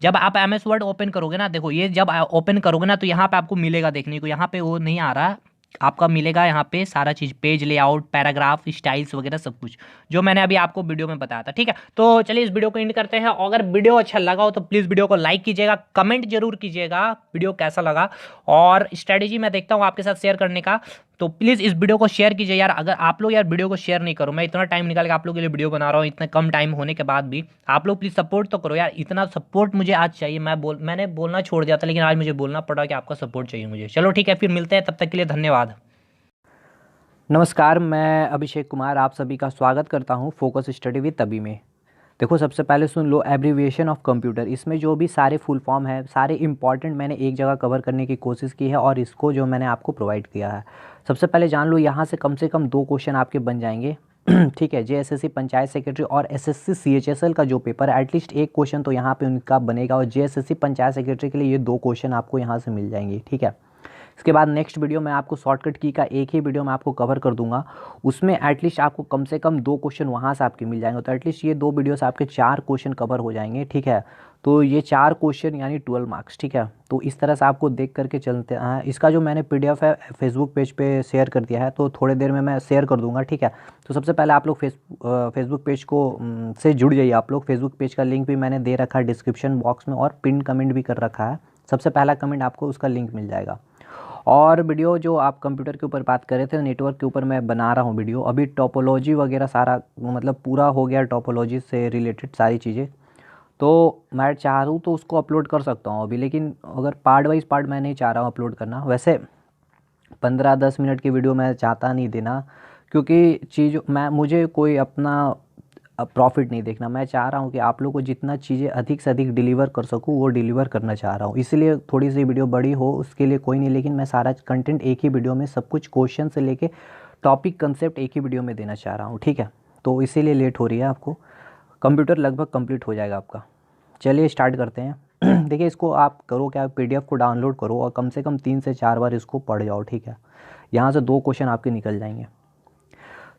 जब आप एम एस वर्ड ओपन करोगे ना, देखो ये जब ओपन करोगे ना तो यहाँ पे आपको मिलेगा देखने को, यहाँ पे वो नहीं आ रहा, आपका मिलेगा यहाँ पे सारा चीज़, पेज लेआउट, पैराग्राफ, स्टाइल्स वगैरह सब कुछ, जो मैंने अभी आपको वीडियो में बताया था, ठीक है। तो चलिए इस वीडियो को एंड करते हैं। अगर वीडियो अच्छा लगा हो तो प्लीज़ वीडियो को लाइक कीजिएगा, कमेंट जरूर कीजिएगा वीडियो कैसा लगा, और स्ट्रेटेजी मैं देखता हूँ आपके साथ शेयर करने का, तो प्लीज़ इस वीडियो को शेयर कीजिए यार। अगर आप लोग यार वीडियो को शेयर नहीं करो, मैं इतना टाइम निकाल के आप लोगों के लिए वीडियो बना रहा हूँ, इतना कम टाइम होने के बाद भी आप लोग प्लीज़ सपोर्ट तो करो यार, इतना सपोर्ट मुझे आज चाहिए। मैंने बोलना छोड़ दिया था, लेकिन आज मुझे बोलना पड़ा कि आपका सपोर्ट चाहिए मुझे। चलो ठीक है, फिर मिलते हैं, तब तक के लिए धन्यवाद। नमस्कार, मैं अभिषेक कुमार आप सभी का स्वागत करता हूं फोकस स्टडी विद अभी में। देखो, सबसे पहले सुन लो एब्रीविएशन ऑफ कंप्यूटर। इसमें जो भी सारे फुल फॉर्म है, सारे इंपॉर्टेंट मैंने एक जगह कवर करने की कोशिश की है, और इसको जो मैंने आपको प्रोवाइड किया है। सबसे पहले जान लो, यहाँ से कम 2 क्वेश्चन आपके बन जाएंगे ठीक है। जेएसएससी पंचायत सेक्रेटरी और एसएससी सीएचएसएल का जो पेपर है, एटलीस्ट एक क्वेश्चन तो यहाँ पे उनका बनेगा, और जेएसएससी पंचायत सेक्रेटरी के लिए ये 2 क्वेश्चन आपको यहाँ से मिल जाएंगे, ठीक है। इसके बाद नेक्स्ट वीडियो में आपको शॉर्टकट की का एक ही वीडियो में आपको कवर कर दूंगा, उसमें एटलीस्ट आपको कम से कम 2 क्वेश्चन वहाँ से आपके मिल जाएंगे। तो एटलीस्ट ये 2 वीडियो से आपके 4 क्वेश्चन कवर हो जाएंगे, ठीक है। तो ये 4 क्वेश्चन यानी 12 मार्क्स, ठीक है। तो इस तरह से आपको देख करके चलते हैं। इसका जो मैंने पीडीएफ है फेसबुक पेज पे शेयर कर दिया है, तो थोड़ी देर में मैं शेयर कर दूंगा, ठीक है। तो सबसे पहले आप लोग फेसबुक पेज को से जुड़ जाइए। आप लोग फेसबुक पेज का लिंक भी मैंने दे रखा है डिस्क्रिप्शन बॉक्स में, और पिन कमेंट भी कर रखा है। सबसे पहला कमेंट आपको उसका लिंक मिल जाएगा। और वीडियो जो आप कंप्यूटर के ऊपर बात कर रहे थे, नेटवर्क के ऊपर मैं बना रहा हूँ वीडियो। अभी टोपोलॉजी वगैरह सारा मतलब पूरा हो गया, टोपोलॉजी से रिलेटेड सारी चीज़ें। तो मैं चाह रहा हूँ तो उसको अपलोड कर सकता हूँ अभी, लेकिन अगर पार्ट वाइज पार्ट मैं नहीं चाह रहा हूँ अपलोड करना। वैसे 15-10 मिनट की वीडियो मैं चाहता नहीं देना, क्योंकि मुझे कोई अपना प्रॉफिट नहीं देखना। मैं चाह रहा हूँ कि आप लोग को जितना चीज़ें अधिक से अधिक डिलीवर कर सकूँ वो डिलीवर करना चाह रहा हूँ। इसलिए थोड़ी सी वीडियो बड़ी हो उसके लिए कोई नहीं, लेकिन मैं सारा कंटेंट एक ही वीडियो में, सब कुछ क्वेश्चन से लेके टॉपिक कंसेप्ट एक ही वीडियो में देना चाह रहा हूँ, ठीक है। तो इसीलिए लेट हो रही है आपको। कंप्यूटर लगभग कंप्लीट हो जाएगा आपका। चलिए स्टार्ट करते हैं देखिए, इसको आप करो क्या, पीडीएफ को डाउनलोड करो और कम से कम 3 से 4 बार इसको पढ़ जाओ, ठीक है। यहाँ से 2 क्वेश्चन आपके निकल जाएंगे।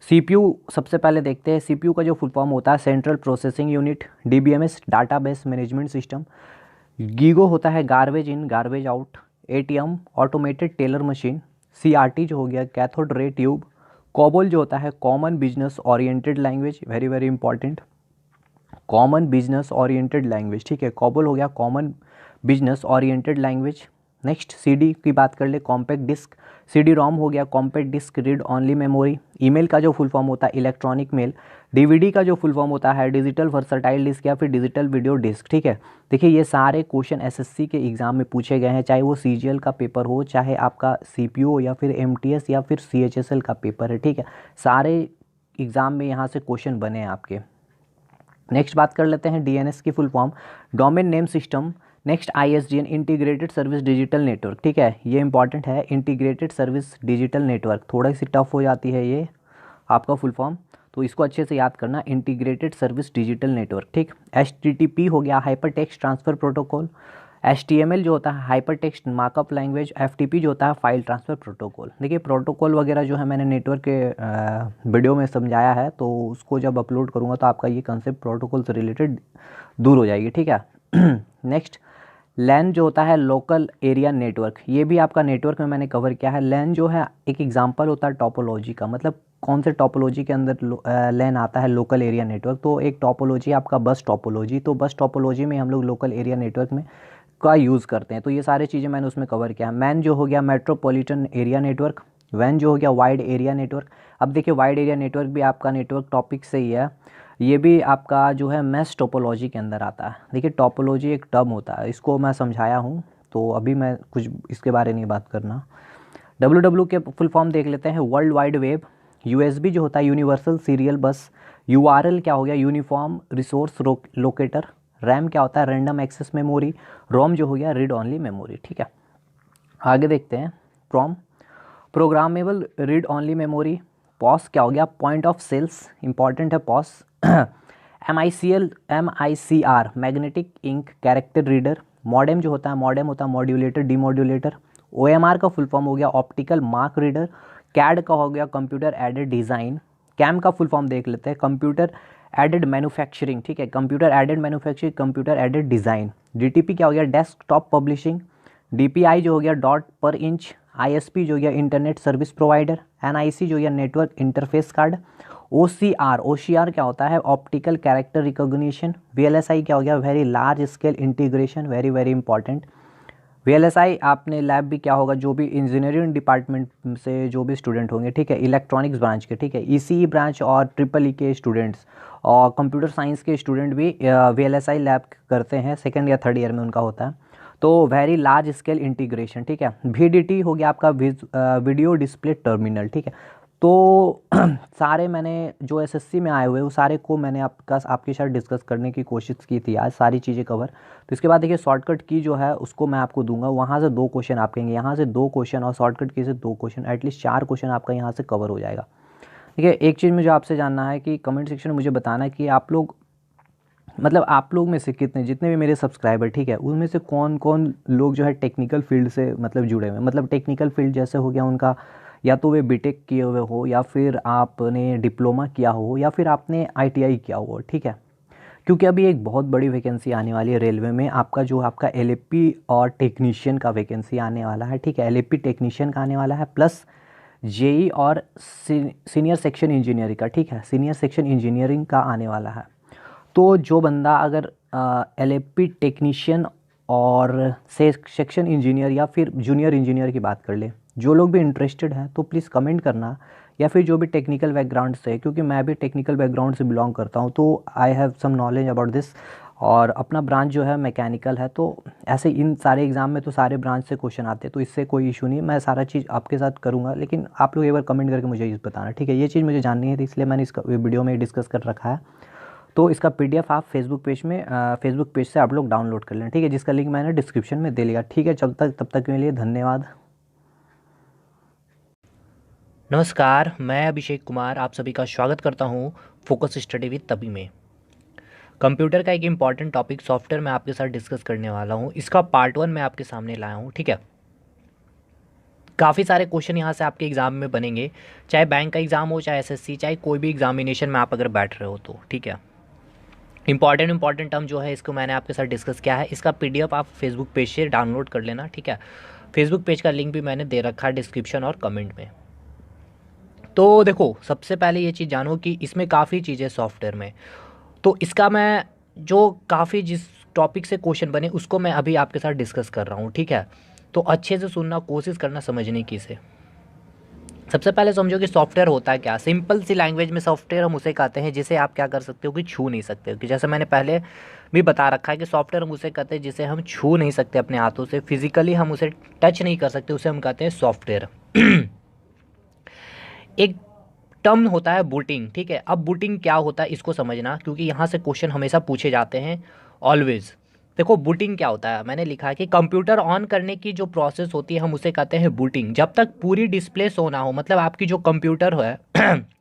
सीपीयू सबसे पहले देखते हैं। सीपीयू का जो फुल फॉर्म होता है central processing unit, DBMS database management system. GIGO होता है garbage in garbage out. ATM automated teller machine. CRT जो हो गया कैथोड रे ट्यूब। कॉबोल जो होता है common business oriented language, very very important, common business oriented language, ठीक है। कॉबोल हो गया common business oriented language. Next CD की बात कर ले, कॉम्पैक्ट डिस्क। सीडी रोम हो गया compact disc read only memory. Email का जो फुल फॉर्म होता है इलेक्ट्रॉनिक मेल। डीवीडी का जो फुल फॉर्म होता है डिजिटल वर्सटाइल डिस्क या फिर डिजिटल वीडियो डिस्क, ठीक है। देखिए ये सारे क्वेश्चन एसएससी के एग्जाम में पूछे गए हैं, चाहे वो सीजीएल का पेपर हो, चाहे आपका सीपीयू या फिर एमटीएस या फिर सीएचएसएल का पेपर है, ठीक है। सारे एग्जाम में यहाँ से क्वेश्चन बने हैं आपके। नेक्स्ट बात कर लेते हैं डीएनएस की full form, domain name system. Next ISDN integrated service digital network, ठीक है। ये इंपॉर्टेंट है, इंटीग्रेटेड सर्विस डिजिटल नेटवर्क। थोड़ा सी टफ हो जाती है ये आपका फुल फॉर्म, तो इसको अच्छे से याद करना, इंटीग्रेटेड सर्विस डिजिटल नेटवर्क, ठीक। एचटीटीपी हो गया hyper text transfer protocol. HTML जो होता है hyper text markup language. FTP जो होता है फाइल ट्रांसफर प्रोटोकॉल। देखिए प्रोटोकॉल वगैरह जो है मैंने नेटवर्क के वीडियो में समझाया है, तो उसको जब अपलोड करूँगा तो आपका ये कंसेप्ट प्रोटोकॉल से रिलेटेड दूर हो जाएगी, ठीक है। नेक्स्ट लैन जो होता है लोकल एरिया नेटवर्क, ये भी आपका नेटवर्क में मैंने कवर किया है। लैन जो है एक एग्जांपल होता है टोपोलॉजी का, मतलब कौन से टोपोलॉजी के अंदर लैन आता है, लोकल एरिया नेटवर्क। तो एक टोपोलॉजी आपका बस टोपोलॉजी, तो बस टोपोलॉजी में हम लोग लोकल एरिया नेटवर्क में का यूज़ करते हैं। तो ये सारी चीज़ें मैंने उसमें कवर किया। मैन जो हो गया मेट्रोपॉलिटन एरिया नेटवर्क, वैन जो हो गया वाइड एरिया नेटवर्क। अब देखिए वाइड एरिया नेटवर्क भी आपका नेटवर्क टॉपिक से ही है, ये भी आपका जो है मैश टोपोलॉजी के अंदर आता है। देखिए टोपोलॉजी एक टर्म होता है, इसको मैं समझाया हूँ तो अभी मैं कुछ इसके बारे में बात करना। डब्ल्यू के फुल फॉर्म देख लेते हैं, वर्ल्ड वाइड वेब। यूएसबी जो होता है यूनिवर्सल सीरियल बस। यूआरएल क्या हो गया, यूनिफॉर्म रिसोर्स लोकेटर। रैम क्या होता है, रैंडम एक्सेस मेमोरी। रोम जो हो गया रीड ओनली मेमोरी। ठीक है, आगे देखते हैं। PROM programmable read only memory. POS क्या हो गया, पॉइंट ऑफ सेल्स, इंपॉर्टेंट है POS. MICR magnetic ink character reader. Modem जो होता है, मॉडेम होता है मॉड्यूलेटर डीमॉड्यूलेटर। OMR का फुल फॉर्म हो गया ऑप्टिकल मार्क रीडर। कैड का हो गया कंप्यूटर एडेड डिज़ाइन। कैम का फुल फॉर्म देख लेते हैं, कंप्यूटर एडेड मैन्युफैक्चरिंग। ठीक है, computer aided manufacturing, computer aided design. DTP क्या हो गया, डेस्कटॉप पब्लिशिंग। DPI जो हो गया डॉट पर इंच। ISP जो हो गया इंटरनेट सर्विस प्रोवाइडर। NIC जो हो गया नेटवर्क इंटरफेस कार्ड। OCR क्या होता है, ऑप्टिकल कैरेक्टर रिकॉग्निशन। VLSI क्या हो गया, very large scale integration, very very important. VLSI आपने लैब भी क्या होगा, जो भी इंजीनियरिंग डिपार्टमेंट से जो भी स्टूडेंट होंगे, ठीक है, इलेक्ट्रॉनिक्स ब्रांच के, ठीक है, ECE ब्रांच और EEE के स्टूडेंट्स और कंप्यूटर साइंस के स्टूडेंट भी VLSI लैब करते हैं, सेकेंड या थर्ड ईयर में उनका होता है। तो वेरी लार्ज स्केल इंटीग्रेशन। ठीक है, VDT हो गया आपका वीडियो डिस्प्ले टर्मिनल। ठीक है, तो सारे मैंने जो SSC में आए हुए वो सारे को मैंने आपके साथ डिस्कस करने की कोशिश की थी आज, सारी चीज़ें कवर। तो इसके बाद देखिए शॉर्टकट की जो है उसको मैं आपको दूंगा, वहाँ से 2 क्वेश्चन आप कहेंगे, यहाँ से 2 क्वेश्चन और शॉर्टकट की से 2 क्वेश्चन, एटलीस्ट 4 क्वेश्चन आपका यहाँ से कवर हो जाएगा। ठीक है, एक चीज़ मुझे आपसे जानना है कि कमेंट सेक्शन में मुझे बताना है कि आप लोग, मतलब आप लोग में से कितने, जितने भी मेरे सब्सक्राइबर, ठीक है, उनमें से कौन कौन लोग जो है टेक्निकल फील्ड से मतलब जुड़े हुए हैं। मतलब टेक्निकल फील्ड जैसे हो गया उनका, या तो वे बीटेक किए हुए हो, या फिर आपने डिप्लोमा किया हो, या फिर आपने ITI किया हो। ठीक है, क्योंकि अभी एक बहुत बड़ी वैकेंसी आने वाली है रेलवे में, आपका जो आपका LAP और टेक्नीशियन का वैकेंसी आने वाला है। ठीक है, LAP टेक्नीशियन का आने वाला है, प्लस JE और सीनियर सेक्शन इंजीनियरिंग का। ठीक है, सीनियर सेक्शन इंजीनियरिंग का आने वाला है। तो जो बंदा अगर LAP टेक्नीशियन और सेक्शन इंजीनियर या फिर जूनियर इंजीनियर की बात कर ले, जो लोग भी इंटरेस्टेड हैं तो प्लीज़ कमेंट करना, या फिर जो भी टेक्निकल बैकग्राउंड से, क्योंकि मैं भी टेक्निकल बैकग्राउंड से बिलोंग करता हूँ, तो I have some knowledge about this. और अपना ब्रांच जो है मैकेनिकल है, तो ऐसे इन सारे एग्ज़ाम में तो सारे ब्रांच से क्वेश्चन आते हैं, तो इससे कोई इशू नहीं, मैं सारा चीज़ आपके साथ करूँगा। लेकिन आप लोग एक बार कमेंट करके मुझे ये बताना, ठीक है, ये चीज़ मुझे जाननी है, तो इसलिए मैंने इसका वीडियो में डिस्कस कर रखा है। तो इसका PDF आप फेसबुक पेज से आप लोग डाउनलोड कर लें। ठीक है, जिसका लिंक मैंने डिस्क्रिप्शन में दे लिया। ठीक है, तब तक के लिए धन्यवाद। नमस्कार, मैं अभिषेक कुमार आप सभी का स्वागत करता हूं फोकस स्टडी विद तभी में। कंप्यूटर का एक इम्पॉर्टेंट टॉपिक सॉफ्टवेयर मैं आपके साथ डिस्कस करने वाला हूं। इसका पार्ट 1 मैं आपके सामने लाया हूं। ठीक है, काफ़ी सारे क्वेश्चन यहाँ से आपके एग्ज़ाम में बनेंगे, चाहे बैंक का एग्ज़ाम हो, चाहे SSC, चाहे कोई भी एग्जामिनेशन में आप अगर बैठ रहे हो तो। ठीक है, इंपॉर्टेंट टर्म जो है इसको मैंने आपके साथ डिस्कस किया है। इसका PDF आप फेसबुक पेज से डाउनलोड कर लेना। ठीक है, फेसबुक पेज का लिंक भी मैंने दे रखा है डिस्क्रिप्शन और कमेंट में। तो देखो, सबसे पहले ये चीज़ जानो कि इसमें काफ़ी चीज़ें सॉफ्टवेयर में, तो इसका मैं जो काफ़ी जिस टॉपिक से क्वेश्चन बने उसको मैं अभी आपके साथ डिस्कस कर रहा हूँ। ठीक है, तो अच्छे से सुनना, कोशिश करना समझने की से। सबसे पहले समझो कि सॉफ्टवेयर होता है क्या। सिंपल सी लैंग्वेज में सॉफ्टवेयर हम उसे कहते हैं जिसे आप क्या कर सकते हो कि छू नहीं सकते हो, कि जैसे मैंने पहले भी बता रखा है कि सॉफ्टवेयर हम उसे कहते हैं जिसे हम छू नहीं सकते अपने हाथों से, फिजिकली हम उसे टच नहीं कर सकते, उसे हम कहते हैं सॉफ्टवेयर। एक टर्म होता है बूटिंग। ठीक है, अब बूटिंग क्या होता है इसको समझना, क्योंकि यहाँ से क्वेश्चन हमेशा पूछे जाते हैं ऑलवेज। देखो बूटिंग क्या होता है, मैंने लिखा है कि कंप्यूटर ऑन करने की जो प्रोसेस होती है हम उसे कहते हैं बूटिंग। जब तक पूरी डिस्प्ले शो ना हो, मतलब आपकी जो कंप्यूटर है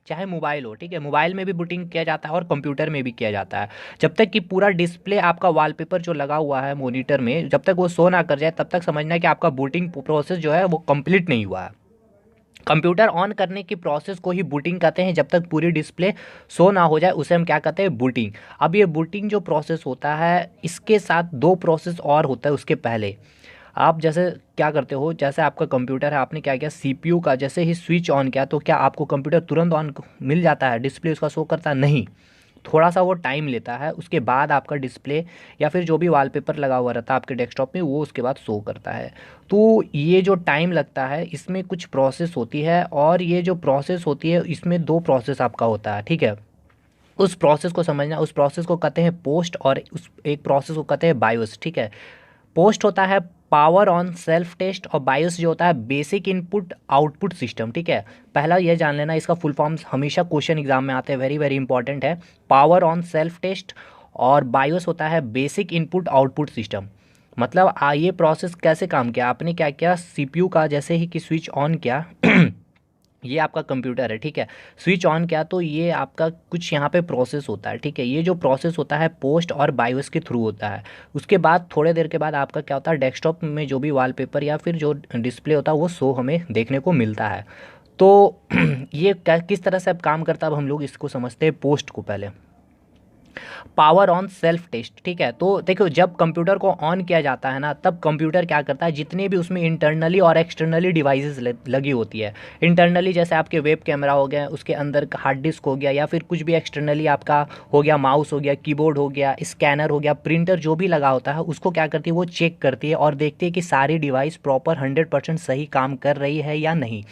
चाहे मोबाइल हो, ठीक है, मोबाइल में भी बूटिंग किया जाता है और कंप्यूटर में भी किया जाता है। जब तक कि पूरा डिस्प्ले आपका वॉलपेपर जो लगा हुआ है मॉनिटर में, जब तक वो शो ना कर जाए तब तक समझना है कि आपका बूटिंग प्रोसेस जो है वो कंप्लीट नहीं हुआ है। कंप्यूटर ऑन करने की प्रोसेस को ही बूटिंग कहते हैं। जब तक पूरी डिस्प्ले शो ना हो जाए उसे हम क्या कहते हैं, बूटिंग। अब ये बूटिंग जो प्रोसेस होता है इसके साथ दो प्रोसेस और होता है उसके पहले। आप जैसे क्या करते हो, जैसे आपका कंप्यूटर है, आपने क्या किया, सीपीयू का जैसे ही स्विच ऑन किया तो क्या आपको कंप्यूटर तुरंत ऑन मिल जाता है, डिस्प्ले उसका शो करता है? नहीं, थोड़ा सा वो टाइम लेता है। उसके बाद आपका डिस्प्ले या फिर जो भी वॉलपेपर लगा हुआ रहता है आपके डेस्कटॉप में वो उसके बाद शो करता है। तो ये जो टाइम लगता है इसमें कुछ प्रोसेस होती है, और ये जो प्रोसेस होती है इसमें दो प्रोसेस आपका होता है, ठीक है। उस प्रोसेस को समझना, उस प्रोसेस को कहते हैं पोस्ट, और उस एक प्रोसेस को कहते हैं बायोस, ठीक है। पोस्ट होता है पावर ऑन सेल्फ टेस्ट, और बायोस जो होता है बेसिक इनपुट आउटपुट सिस्टम, ठीक है। पहला ये जान लेना, इसका फुल फॉर्म हमेशा क्वेश्चन एग्जाम में आते हैं, वेरी वेरी इंपॉर्टेंट है। पावर ऑन सेल्फ टेस्ट और बायोस होता है बेसिक इनपुट आउटपुट सिस्टम। मतलब ये प्रोसेस कैसे काम किया, आपने क्या किया, सीपीयू का जैसे ही कि स्विच ऑन किया ये आपका कंप्यूटर है, ठीक है, स्विच ऑन किया तो ये आपका कुछ यहाँ पे प्रोसेस होता है, ठीक है। ये जो प्रोसेस होता है पोस्ट और बायोस के थ्रू होता है। उसके बाद थोड़े देर के बाद आपका क्या होता है, डेस्कटॉप में जो भी वॉलपेपर या फिर जो डिस्प्ले होता है वो शो हमें देखने को मिलता है। तो ये किस तरह से अब काम करता है, अब हम लोग इसको समझते हैं पोस्ट को पहले। पावर ऑन सेल्फ टेस्ट, ठीक है। तो देखो जब कंप्यूटर को ऑन किया जाता है ना, तब कंप्यूटर क्या करता है, जितने भी उसमें इंटरनली और एक्सटर्नली डिवाइसेस लगी होती है, इंटरनली जैसे आपके वेब कैमरा हो गया, उसके अंदर हार्ड डिस्क हो गया, या फिर कुछ भी एक्सटर्नली आपका हो गया, माउस हो गया, कीबोर्ड हो गया, स्कैनर हो गया, प्रिंटर जो भी लगा होता है, उसको क्या करती है, वो चेक करती है और देखती है कि सारी डिवाइस प्रॉपर 100% सही काम कर रही है या नहीं।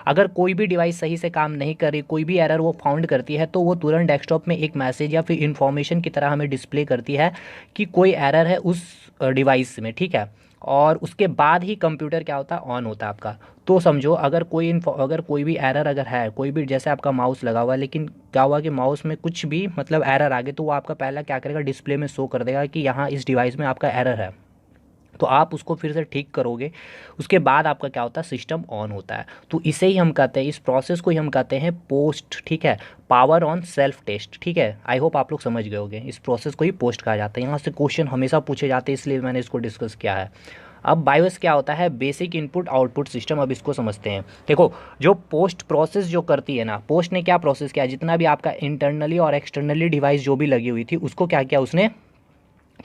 अगर कोई भी डिवाइस सही से काम नहीं कर रही, कोई भी एरर वो फाउंड करती है, तो वो तुरंत डेस्कटॉप में एक मैसेज या फिर इन्फॉर्मेशन की तरह हमें डिस्प्ले करती है कि कोई एरर है उस डिवाइस में, ठीक है। और उसके बाद ही कंप्यूटर क्या होता है, ऑन होता है आपका। तो समझो अगर कोई भी एरर अगर है, कोई भी जैसे आपका माउस लगा हुआ है, लेकिन क्या हुआ कि माउस में कुछ भी मतलब एरर आ गए, तो वो आपका पहला क्या करेगा, डिस्प्ले में शो कर देगा कि यहाँ इस डिवाइस में आपका एरर है। तो आप उसको फिर से ठीक करोगे, उसके बाद आपका क्या होता है, सिस्टम ऑन होता है। तो इसे ही हम कहते हैं, इस प्रोसेस को ही हम कहते हैं पोस्ट, ठीक है, पावर ऑन सेल्फ टेस्ट, ठीक है। आई होप आप लोग समझ गए होंगे, इस प्रोसेस को ही पोस्ट कहा जाता है। यहाँ से क्वेश्चन हमेशा पूछे जाते हैं, इसलिए मैंने इसको डिस्कस किया है। अब बायोस क्या होता है, बेसिक इनपुट आउटपुट सिस्टम। अब इसको समझते हैं। देखो जो पोस्ट प्रोसेस जो करती है ना, पोस्ट ने क्या प्रोसेस किया, जितना भी आपका इंटरनली और एक्सटर्नली डिवाइस जो भी लगी हुई थी उसको क्या किया, उसने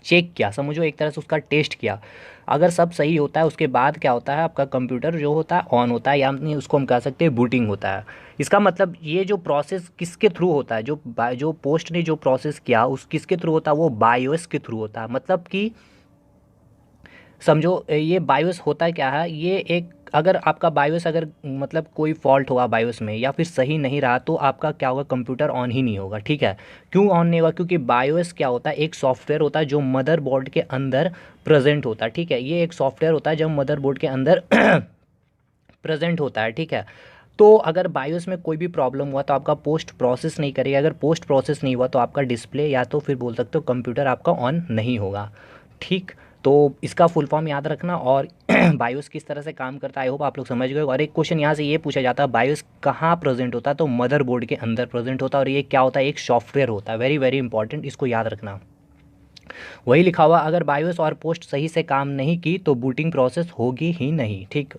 चेक किया, समझो एक तरह से उसका टेस्ट किया। अगर सब सही होता है उसके बाद क्या होता है, आपका कंप्यूटर जो होता है ऑन होता है, यानी उसको हम कह सकते हैं बूटिंग होता है। इसका मतलब ये जो प्रोसेस किसके थ्रू होता है, जो पोस्ट ने जो प्रोसेस किया उस किसके थ्रू होता है, वो बायोस के थ्रू होता है। मतलब कि समझो ये बायोस होता क्या है, ये एक अगर आपका बायोस अगर मतलब कोई फॉल्ट होगा बायोस में या फिर सही नहीं रहा, तो आपका क्या होगा, कंप्यूटर ऑन ही नहीं होगा, ठीक है। क्यों ऑन नहीं होगा, क्योंकि बायोस क्या होता है, एक सॉफ्टवेयर होता है जो मदरबोर्ड के अंदर प्रेजेंट होता है, ठीक है। ये एक सॉफ्टवेयर होता है जो मदरबोर्ड के अंदर प्रेजेंट होता है, ठीक है। तो अगर बायोस में कोई भी प्रॉब्लम हुआ तो आपका पोस्ट प्रोसेस नहीं करेगा, अगर पोस्ट प्रोसेस नहीं हुआ तो आपका डिस्प्ले या तो फिर बोल सकते हो कंप्यूटर आपका ऑन नहीं होगा, ठीक। तो इसका फुल फॉर्म याद रखना, और बायोस किस तरह से काम करता है आई होप आप लोग समझ गए। और एक क्वेश्चन यहाँ से ये पूछा जाता है, बायोस कहाँ प्रेजेंट होता है, तो मदरबोर्ड के अंदर प्रेजेंट होता है, और ये क्या होता है, एक सॉफ्टवेयर होता है, वेरी वेरी इंपॉर्टेंट, इसको याद रखना। वही लिखा हुआ, अगर बायोस और पोस्ट सही से काम नहीं की तो बूटिंग प्रोसेस होगी ही नहीं, ठीक।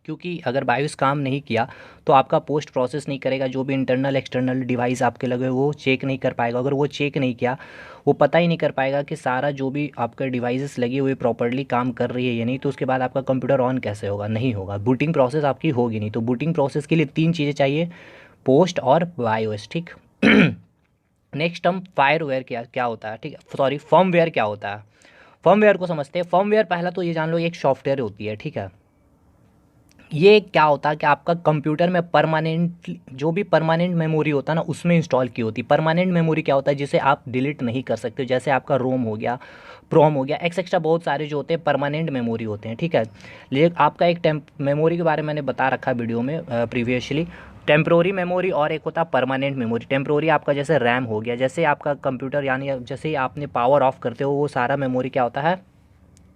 क्योंकि अगर बायोस काम नहीं किया तो आपका पोस्ट प्रोसेस नहीं करेगा, जो भी इंटरनल एक्सटर्नल डिवाइस आपके लगे वो चेक नहीं कर पाएगा। अगर वो चेक नहीं किया, वो पता ही नहीं कर पाएगा कि सारा जो भी आपका डिवाइसेस लगी हुई प्रॉपर्ली काम कर रही है या नहीं, तो उसके बाद आपका कंप्यूटर ऑन कैसे होगा, नहीं होगा, बूटिंग प्रोसेस आपकी होगी नहीं। तो बूटिंग प्रोसेस के लिए 3 चीज़ें चाहिए, पोस्ट और बायोस, ठीक। नेक्स्ट हम फायरवेयर क्या होता है, ठीक है, सॉरी फर्मवेयर क्या होता है। फर्मवेयर को समझते हैं। फर्मवेयर पहला तो ये जान लो एक सॉफ्टवेयर होती है, ठीक है। ये क्या होता है कि आपका कंप्यूटर में परमानेंट जो भी परमानेंट मेमोरी होता है ना उसमें इंस्टॉल की होती है। परमानेंट मेमोरी क्या होता है, जिसे आप डिलीट नहीं कर सकते, जैसे आपका रोम हो गया, प्रोम हो गया, एक्सेट्रा बहुत सारे जो होते हैं परमानेंट मेमोरी होते हैं, ठीक है। लेकिन आपका एक मेमोरी के बारे में मैंने बता रखा वीडियो में प्रीवियसली, टेम्प्रोरी मेमोरी और एक होता है परमानेंट मेमोरी। टेम्प्रोरी आपका जैसे रैम हो गया, जैसे आपका कंप्यूटर यानी जैसे ही आपने पावर ऑफ करते हो वो सारा मेमोरी क्या होता है,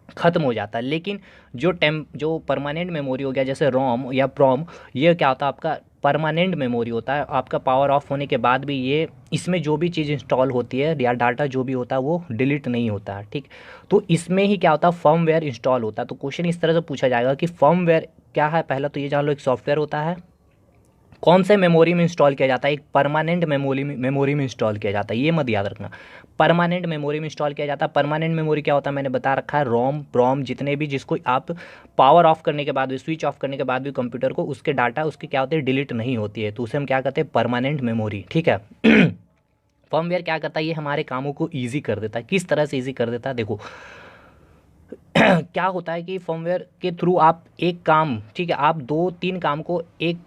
ख़त्म हो जाता है। लेकिन जो परमानेंट मेमोरी हो गया जैसे रोम या प्रोम, ये क्या होता है, आपका परमानेंट मेमोरी होता है। आपका पावर ऑफ होने के बाद भी ये इसमें जो भी चीज़ इंस्टॉल होती है या डाटा जो भी होता है वो डिलीट नहीं होता है, ठीक। तो इसमें ही क्या होता है, फर्मवेयर इंस्टॉल होता है। तो क्वेश्चन इस तरह से पूछा जाएगा कि फर्मवेयर क्या है, पहला तो ये जान लो, एक सॉफ्टवेयर होता है, कौन से मेमोरी में इंस्टॉल किया जाता है, एक परमानेंट मेमोरी में इंस्टॉल किया जाता है, ये मत याद रखना, परमानेंट मेमोरी में इंस्टॉल किया जाता है। परमानेंट मेमोरी क्या होता है मैंने बता रखा है, रोम प्रोम जितने भी, जिसको आप पावर ऑफ करने के बाद भी, स्विच ऑफ करने के बाद भी कंप्यूटर को, उसके डाटा उसके क्या होते हैं, डिलीट नहीं होती है, तो उसे हम क्या कहते हैं, परमानेंट मेमोरी, ठीक है। फर्मवेयर क्या करता है, ये हमारे कामों को ईजी कर देता है। किस तरह से ईजी कर देता है, देखो क्या होता है कि फर्मवेयर के थ्रू आप एक काम, ठीक है, आप 2-3 काम को एक,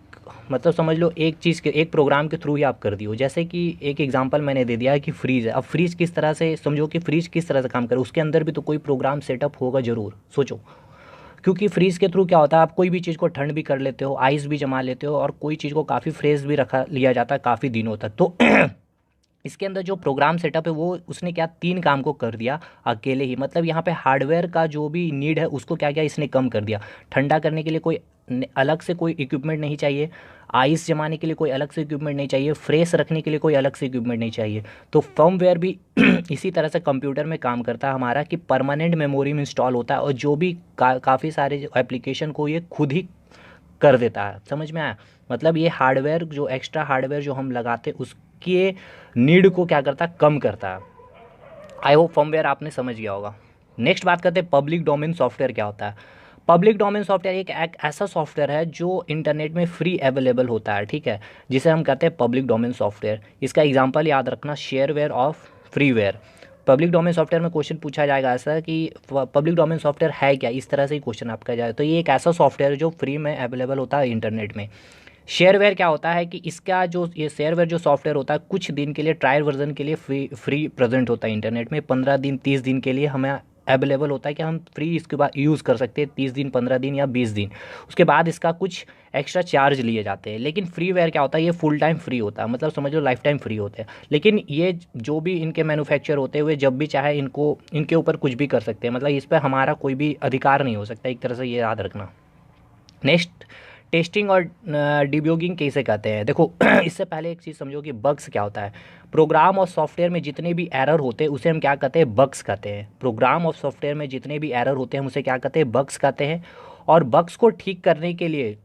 मतलब समझ लो एक चीज़ के, एक प्रोग्राम के थ्रू ही आप कर दियो। जैसे कि एक एग्जांपल मैंने दे दिया है कि फ्रीज़ है। अब फ्रीज़ किस तरह से समझो कि फ्रीज़ किस तरह से काम करे, उसके अंदर भी तो कोई प्रोग्राम सेटअप होगा ज़रूर, सोचो। क्योंकि फ्रीज़ के थ्रू क्या होता है, आप कोई भी चीज़ को ठंड भी कर लेते हो, आइस भी जमा लेते हो, और कोई चीज़ को काफ़ी फ्रेश भी रखा लिया जाता है काफ़ी दिनों तक। तो इसके अंदर जो प्रोग्राम सेटअप है वो उसने क्या 3 काम को कर दिया अकेले ही। मतलब यहाँ पे हार्डवेयर का जो भी नीड है उसको क्या किया इसने कम कर दिया। ठंडा करने के लिए कोई अलग से कोई इक्विपमेंट नहीं चाहिए, आइस जमाने के लिए कोई अलग से इक्विपमेंट नहीं चाहिए, फ्रेश रखने के लिए कोई अलग से इक्विपमेंट नहीं चाहिए। तो फर्मवेयर भी इसी तरह से कंप्यूटर में काम करता है हमारा, कि परमानेंट मेमोरी में इंस्टॉल होता है, और जो भी काफ़ी सारे एप्लीकेशन को ये खुद ही कर देता है। समझ में आया, मतलब ये हार्डवेयर, जो एक्स्ट्रा हार्डवेयर जो हम लगाते हैं उसके नीड को क्या करता है, कम करता है। आई होप फर्मवेयर आपने समझ गया होगा। नेक्स्ट बात करते हैं पब्लिक डोमेन सॉफ्टवेयर क्या होता है। पब्लिक डोमेन सॉफ्टवेयर एक ऐसा सॉफ्टवेयर है जो इंटरनेट में फ्री अवेलेबल होता है, ठीक है, जिसे हम कहते हैं पब्लिक डोमेन सॉफ्टवेयर। इसका एग्जांपल याद रखना, shareware of freeware. Public domain software में क्वेश्चन पूछा जाएगा ऐसा कि पब्लिक डोमेन सॉफ्टवेयर है क्या, इस तरह से ही क्वेश्चन आपका जाए। तो ये एक ऐसा सॉफ्टवेयर है जो फ्री में अवेलेबल होता है इंटरनेट में। शेयरवेयर क्या होता है कि इसका जो ये शेयरवेयर जो सॉफ्टवेयर होता है कुछ दिन के लिए ट्रायल वर्जन के लिए फ्री प्रेजेंट होता है इंटरनेट में। 15 दिन 30 दिन के लिए हमें अवेलेबल होता है कि हम फ्री इसके बाद यूज़ कर सकते हैं, 30 दिन 15 दिन या 20 दिन। उसके बाद इसका कुछ एक्स्ट्रा चार्ज लिए जाते हैं। लेकिन फ्रीवेयर क्या होता है, ये फुल टाइम फ्री होता है, मतलब समझ लो लाइफ टाइम फ्री होते हैं। लेकिन ये जो भी इनके मैन्युफैक्चर होते हुए जब भी चाहे इनको इनके ऊपर कुछ भी कर सकते हैं, मतलब इस पर हमारा कोई भी अधिकार नहीं हो सकता, एक तरह से ये याद रखना। नेक्स्ट, टेस्टिंग और डिबगिंग कैसे कहते हैं। देखो इससे पहले एक चीज़ समझो कि बग्स क्या होता है। प्रोग्राम और सॉफ्टवेयर में जितने भी एरर होते हैं उसे हम क्या कहते हैं, बग्स कहते हैं। प्रोग्राम और सॉफ्टवेयर में जितने भी एरर होते हैं हम उसे क्या कहते हैं, बग्स कहते हैं। और बग्स को ठीक करने के लिए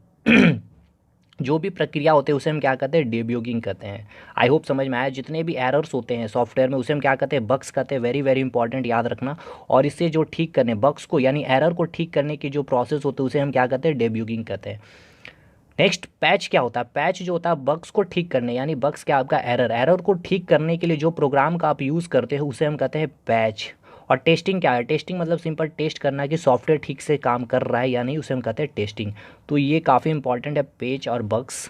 जो भी प्रक्रिया होते हैं उसे हम क्या कहते हैं, डिबगिंग कहते हैं। आई होप समझ में आया। जितने भी एरर्स होते हैं सॉफ्टवेयर में उसे हम क्या कहते हैं, बग्स कहते हैं। वेरी वेरी इंपॉर्टेंट, याद रखना। और इससे जो ठीक करने बग्स को यानी एरर को ठीक करने की जो प्रोसेस होती है उसे हम क्या कहते हैं, डिबगिंग कहते हैं। नेक्स्ट, पैच क्या होता है। पैच जो होता है बग्स को ठीक करने, यानी बग्स क्या आपका एरर को ठीक करने के लिए जो प्रोग्राम का आप यूज़ करते हो उसे हम कहते हैं पैच। और टेस्टिंग क्या है, टेस्टिंग मतलब सिंपल टेस्ट करना कि सॉफ्टवेयर ठीक से काम कर रहा है या नहीं, उसे हम कहते हैं टेस्टिंग। तो ये काफ़ी इंपॉर्टेंट है, पैच और बग्स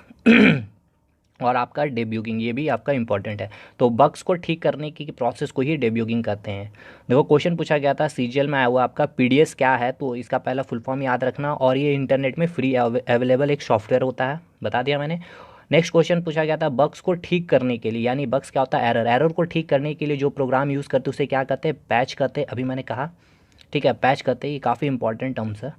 और आपका डिबगिंग, ये भी आपका इंपॉर्टेंट है। तो बग्स को ठीक करने की प्रोसेस को ही डिबगिंग कहते हैं। देखो क्वेश्चन पूछा गया था सीजीएल में आया हुआ आपका पीडीएस क्या है, तो इसका पहला फुल फॉर्म याद रखना। और ये इंटरनेट में फ्री अवेलेबल एक सॉफ्टवेयर होता है, बता दिया मैंने। नेक्स्ट क्वेश्चन पूछा गया था बग्स को ठीक करने के लिए, यानी बग्स क्या होता है, एरर को ठीक करने के लिए जो प्रोग्राम यूज़ करते हैं उसे क्या कहते हैं, पैच कहते हैं। अभी मैंने कहा, ठीक है, पैच कहते हैं। ये काफ़ी इंपॉर्टेंट टर्म्स है।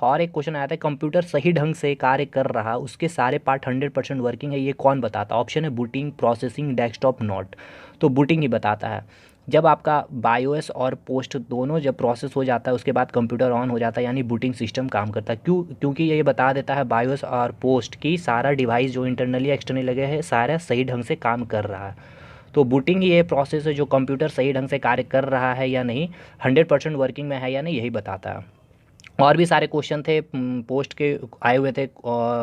और एक क्वेश्चन आया था कंप्यूटर सही ढंग से कार्य कर रहा, उसके सारे पार्ट 100% वर्किंग है, ये कौन बताता। ऑप्शन है बूटिंग, प्रोसेसिंग, डेस्कटॉप, नॉट। तो बूटिंग ही बताता है। जब आपका बायोस और पोस्ट दोनों जब प्रोसेस हो जाता है उसके बाद कंप्यूटर ऑन हो जाता है, यानी बूटिंग सिस्टम काम करता है। क्योंकि ये बता देता है बायोस और पोस्ट की सारा डिवाइस जो इंटरनली एक्सटर्नली लगे हैं सारा सही ढंग से काम कर रहा है। तो बूटिंग ही ये प्रोसेस है जो कंप्यूटर सही ढंग से कार्य कर रहा है या नहीं, 100% वर्किंग में है या नहीं, यही बताता है। और भी सारे क्वेश्चन थे पोस्ट के आए हुए थे,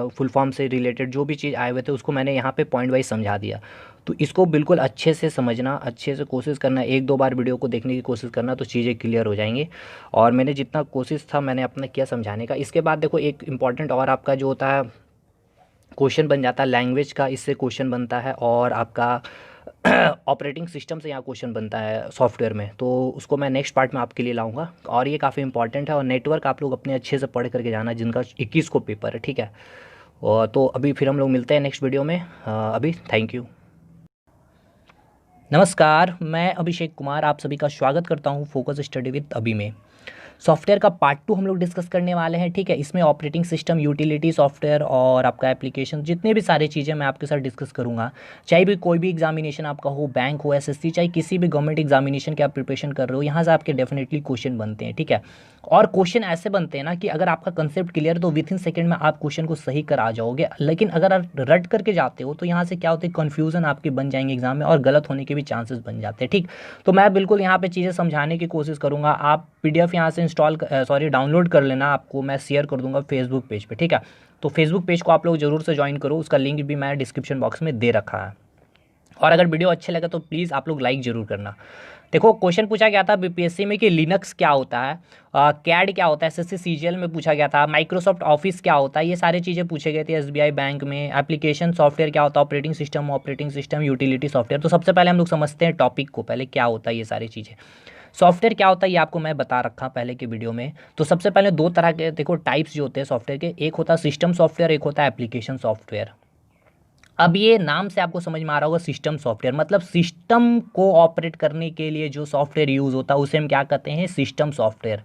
फुल फॉर्म से रिलेटेड जो भी चीज़ आए हुए थे उसको मैंने यहाँ पे पॉइंट वाइज समझा दिया। तो इसको बिल्कुल अच्छे से समझना, अच्छे से कोशिश करना, 1-2 बार वीडियो को देखने की कोशिश करना तो चीज़ें क्लियर हो जाएंगी। और मैंने जितना कोशिश था मैंने अपना किया समझाने का। इसके बाद देखो एक इम्पॉर्टेंट और आपका जो होता है क्वेश्चन बन जाता है लैंग्वेज का, इससे क्वेश्चन बनता है। और आपका ऑपरेटिंग सिस्टम से यहाँ क्वेश्चन बनता है सॉफ्टवेयर में, तो उसको मैं नेक्स्ट पार्ट में आपके लिए लाऊंगा। और ये काफ़ी इंपॉर्टेंट है। और नेटवर्क आप लोग अपने अच्छे से पढ़ करके जाना, जिनका 21 को पेपर है, ठीक है। और तो अभी फिर हम लोग मिलते हैं नेक्स्ट वीडियो में। अभी थैंक यू। नमस्कार, मैं अभिषेक कुमार आप सभी का स्वागत करता हूँ फोकस स्टडी विद अभी में। सॉफ्टवेयर का पार्ट 2 हम लोग डिस्कस करने वाले हैं, ठीक है। इसमें ऑपरेटिंग सिस्टम, यूटिलिटी सॉफ्टवेयर और आपका एप्लीकेशन, जितने भी सारी चीज़ें मैं आपके साथ डिस्कस करूंगा। चाहे भी कोई भी एग्जामिनेशन आपका हो, बैंक हो, एसएससी, चाहे किसी भी गवर्नमेंट एग्जामिनेशन के आप प्रिपरेशन कर रहे हो, यहाँ से आपके डेफिनेटली क्वेश्चन बनते हैं, ठीक है। और क्वेश्चन ऐसे बनते हैं ना कि अगर आपका कंसेप्ट क्लियर है तो विथ इन सेकेंड में आप क्वेश्चन को सही कर आ जाओगे, लेकिन अगर आप रट करके जाते हो तो यहाँ से क्या होता है, कन्फ्यूजन आपके बन जाएंगे एग्जाम में और गलत होने के भी चांसेस बन जाते हैं। ठीक, तो मैं बिल्कुल यहाँ पे चीज़ें समझाने की कोशिश करूँगा। आप PDF यहाँ से डाउनलोड कर लेना, आपको मैं शेयर कर दूंगा फेसबुक पेज पे, ठीक है। तो फेसबुक पेज को आप लोग जरूर से ज्वाइन करो, उसका लिंक भी मैं डिस्क्रिप्शन बॉक्स में दे रखा है। और अगर वीडियो अच्छे लगे तो प्लीज़ आप लोग लाइक जरूर करना। देखो क्वेश्चन पूछा गया था BPSC में कि लिनक्स क्या होता है, कैड क्या होता है, SSC CGL में पूछा गया था, माइक्रोसॉफ्ट ऑफिस क्या होता है, ये सारी चीज़ें पूछे गए थे SBI बैंक में। एप्लीकेशन सॉफ्टवेयर क्या होता है, ऑपरेटिंग सिस्टम, यूटिलिटी सॉफ्टवेयर। तो सबसे पहले हम लोग समझते हैं टॉपिक को, पहले क्या होता है ये सारी चीज़ें। सॉफ्टवेयर क्या होता है ये आपको मैं बता रखा पहले के वीडियो में। तो सबसे पहले दो तरह के देखो टाइप्स जो होते हैं सॉफ्टवेयर के, एक होता है सिस्टम सॉफ्टवेयर, एक होता है एप्लीकेशन सॉफ्टवेयर। अब ये नाम से आपको समझ में आ रहा होगा सिस्टम सॉफ्टवेयर, मतलब सिस्टम को ऑपरेट करने के लिए जो सॉफ्टवेयर यूज़ होता है उसे हम क्या कहते हैं, सिस्टम सॉफ्टवेयर।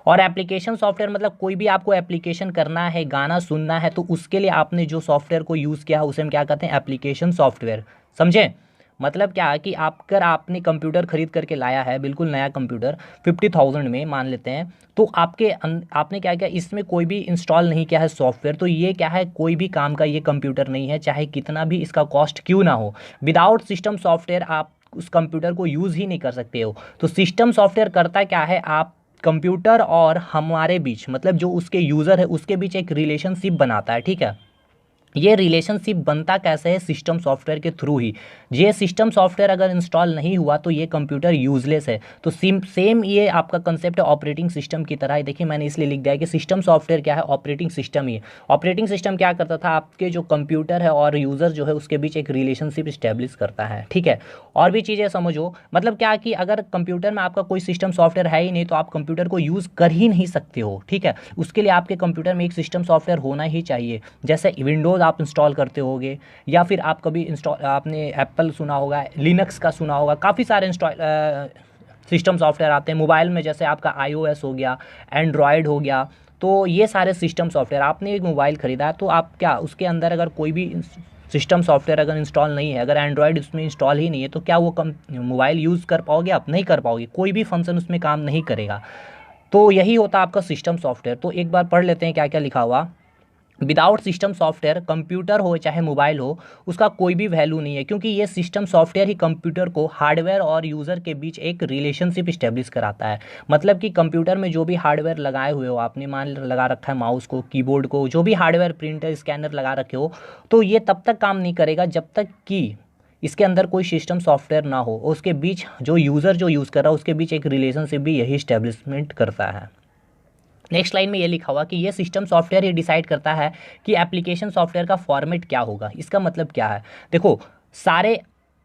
और एप्लीकेशन सॉफ्टवेयर मतलब कोई भी आपको एप्लीकेशन करना है, गाना सुनना है, तो उसके लिए आपने जो सॉफ्टवेयर को यूज़ किया है उसे हम क्या कहते हैं, एप्लीकेशन सॉफ्टवेयर। समझे? मतलब क्या है कि अगर आपने कंप्यूटर खरीद करके लाया है, बिल्कुल नया कंप्यूटर 50,000 में मान लेते हैं, तो आपने क्या किया, इसमें कोई भी इंस्टॉल नहीं किया है सॉफ्टवेयर, तो ये क्या है, कोई भी काम का ये कंप्यूटर नहीं है, चाहे कितना भी इसका कॉस्ट क्यों ना हो। विदाउट सिस्टम सॉफ्टवेयर आप उस कंप्यूटर को यूज़ ही नहीं कर सकते हो। तो सिस्टम सॉफ्टवेयर करता क्या है, आप कंप्यूटर और हमारे बीच, मतलब जो उसके यूज़र है उसके बीच एक रिलेशनशिप बनाता है, ठीक है। ये रिलेशनशिप बनता कैसे है, सिस्टम सॉफ्टवेयर के थ्रू ही। ये सिस्टम सॉफ्टवेयर अगर इंस्टॉल नहीं हुआ तो ये कंप्यूटर यूजलेस है। तो सेम ये आपका कंसेप्ट है ऑपरेटिंग सिस्टम की तरह है। देखिए मैंने इसलिए लिख दिया है कि सिस्टम सॉफ्टवेयर क्या है, ऑपरेटिंग सिस्टम ही है। ऑपरेटिंग सिस्टम क्या करता था, आपके जो कंप्यूटर है और यूज़र जो है उसके बीच एक रिलेशनशिप इस्टेब्लिश करता है, ठीक है। और भी चीज़ें समझो, मतलब क्या कि अगर कंप्यूटर में आपका कोई सिस्टम सॉफ्टवेयर है ही नहीं तो आप कंप्यूटर को यूज़ कर ही नहीं सकते हो, ठीक है। उसके लिए आपके कंप्यूटर में एक सिस्टम सॉफ्टवेयर होना ही चाहिए। जैसे विंडोज़ आप इंस्टॉल करते होगे, या फिर आप कभी आपने एप्पल सुना होगा, लिनक्स का सुना होगा, काफ़ी सारे सिस्टम सॉफ्टवेयर आते हैं मोबाइल में, जैसे आपका iOS हो गया, एंड्रॉयड हो गया। तो ये सारे सिस्टम सॉफ्टवेयर, आपने एक मोबाइल ख़रीदा है तो आप क्या उसके अंदर अगर कोई भी सिस्टम सॉफ्टवेयर अगर इंस्टॉल नहीं है, अगर एंड्रॉयड उसमें इंस्टॉल ही नहीं है, तो क्या वो मोबाइल यूज़ कर पाओगे आप? नहीं कर पाओगे, कोई भी फंक्शन उसमें काम नहीं करेगा। तो यही होता है आपका सिस्टम सॉफ्टवेयर। तो एक बार पढ़ लेते हैं क्या क्या लिखा हुआ। विदाउट सिस्टम सॉफ्टवेयर, कंप्यूटर हो चाहे मोबाइल हो, उसका कोई भी वैल्यू नहीं है, क्योंकि ये सिस्टम सॉफ्टवेयर ही कंप्यूटर को हार्डवेयर और यूज़र के बीच एक रिलेशनशिप इस्टेब्लिश कराता है। मतलब कि कंप्यूटर में जो भी हार्डवेयर लगाए हुए हो आपने, मान लगा रखा है माउस को, कीबोर्ड को, जो भी हार्डवेयर, प्रिंटर, स्कैनर लगा रखे हो, तो ये तब तक काम नहीं करेगा जब तक कि इसके अंदर कोई सिस्टम सॉफ्टवेयर ना हो। उसके बीच जो यूज़र जो यूज़ कर रहा है उसके बीच एक रिलेशनशिप भी यही इस्टेब्लिशमेंट करता है। नेक्स्ट लाइन में ये लिखा हुआ कि ये सिस्टम सॉफ्टवेयर ये डिसाइड करता है कि एप्लीकेशन सॉफ्टवेयर का फॉर्मेट क्या होगा। इसका मतलब क्या है, देखो सारे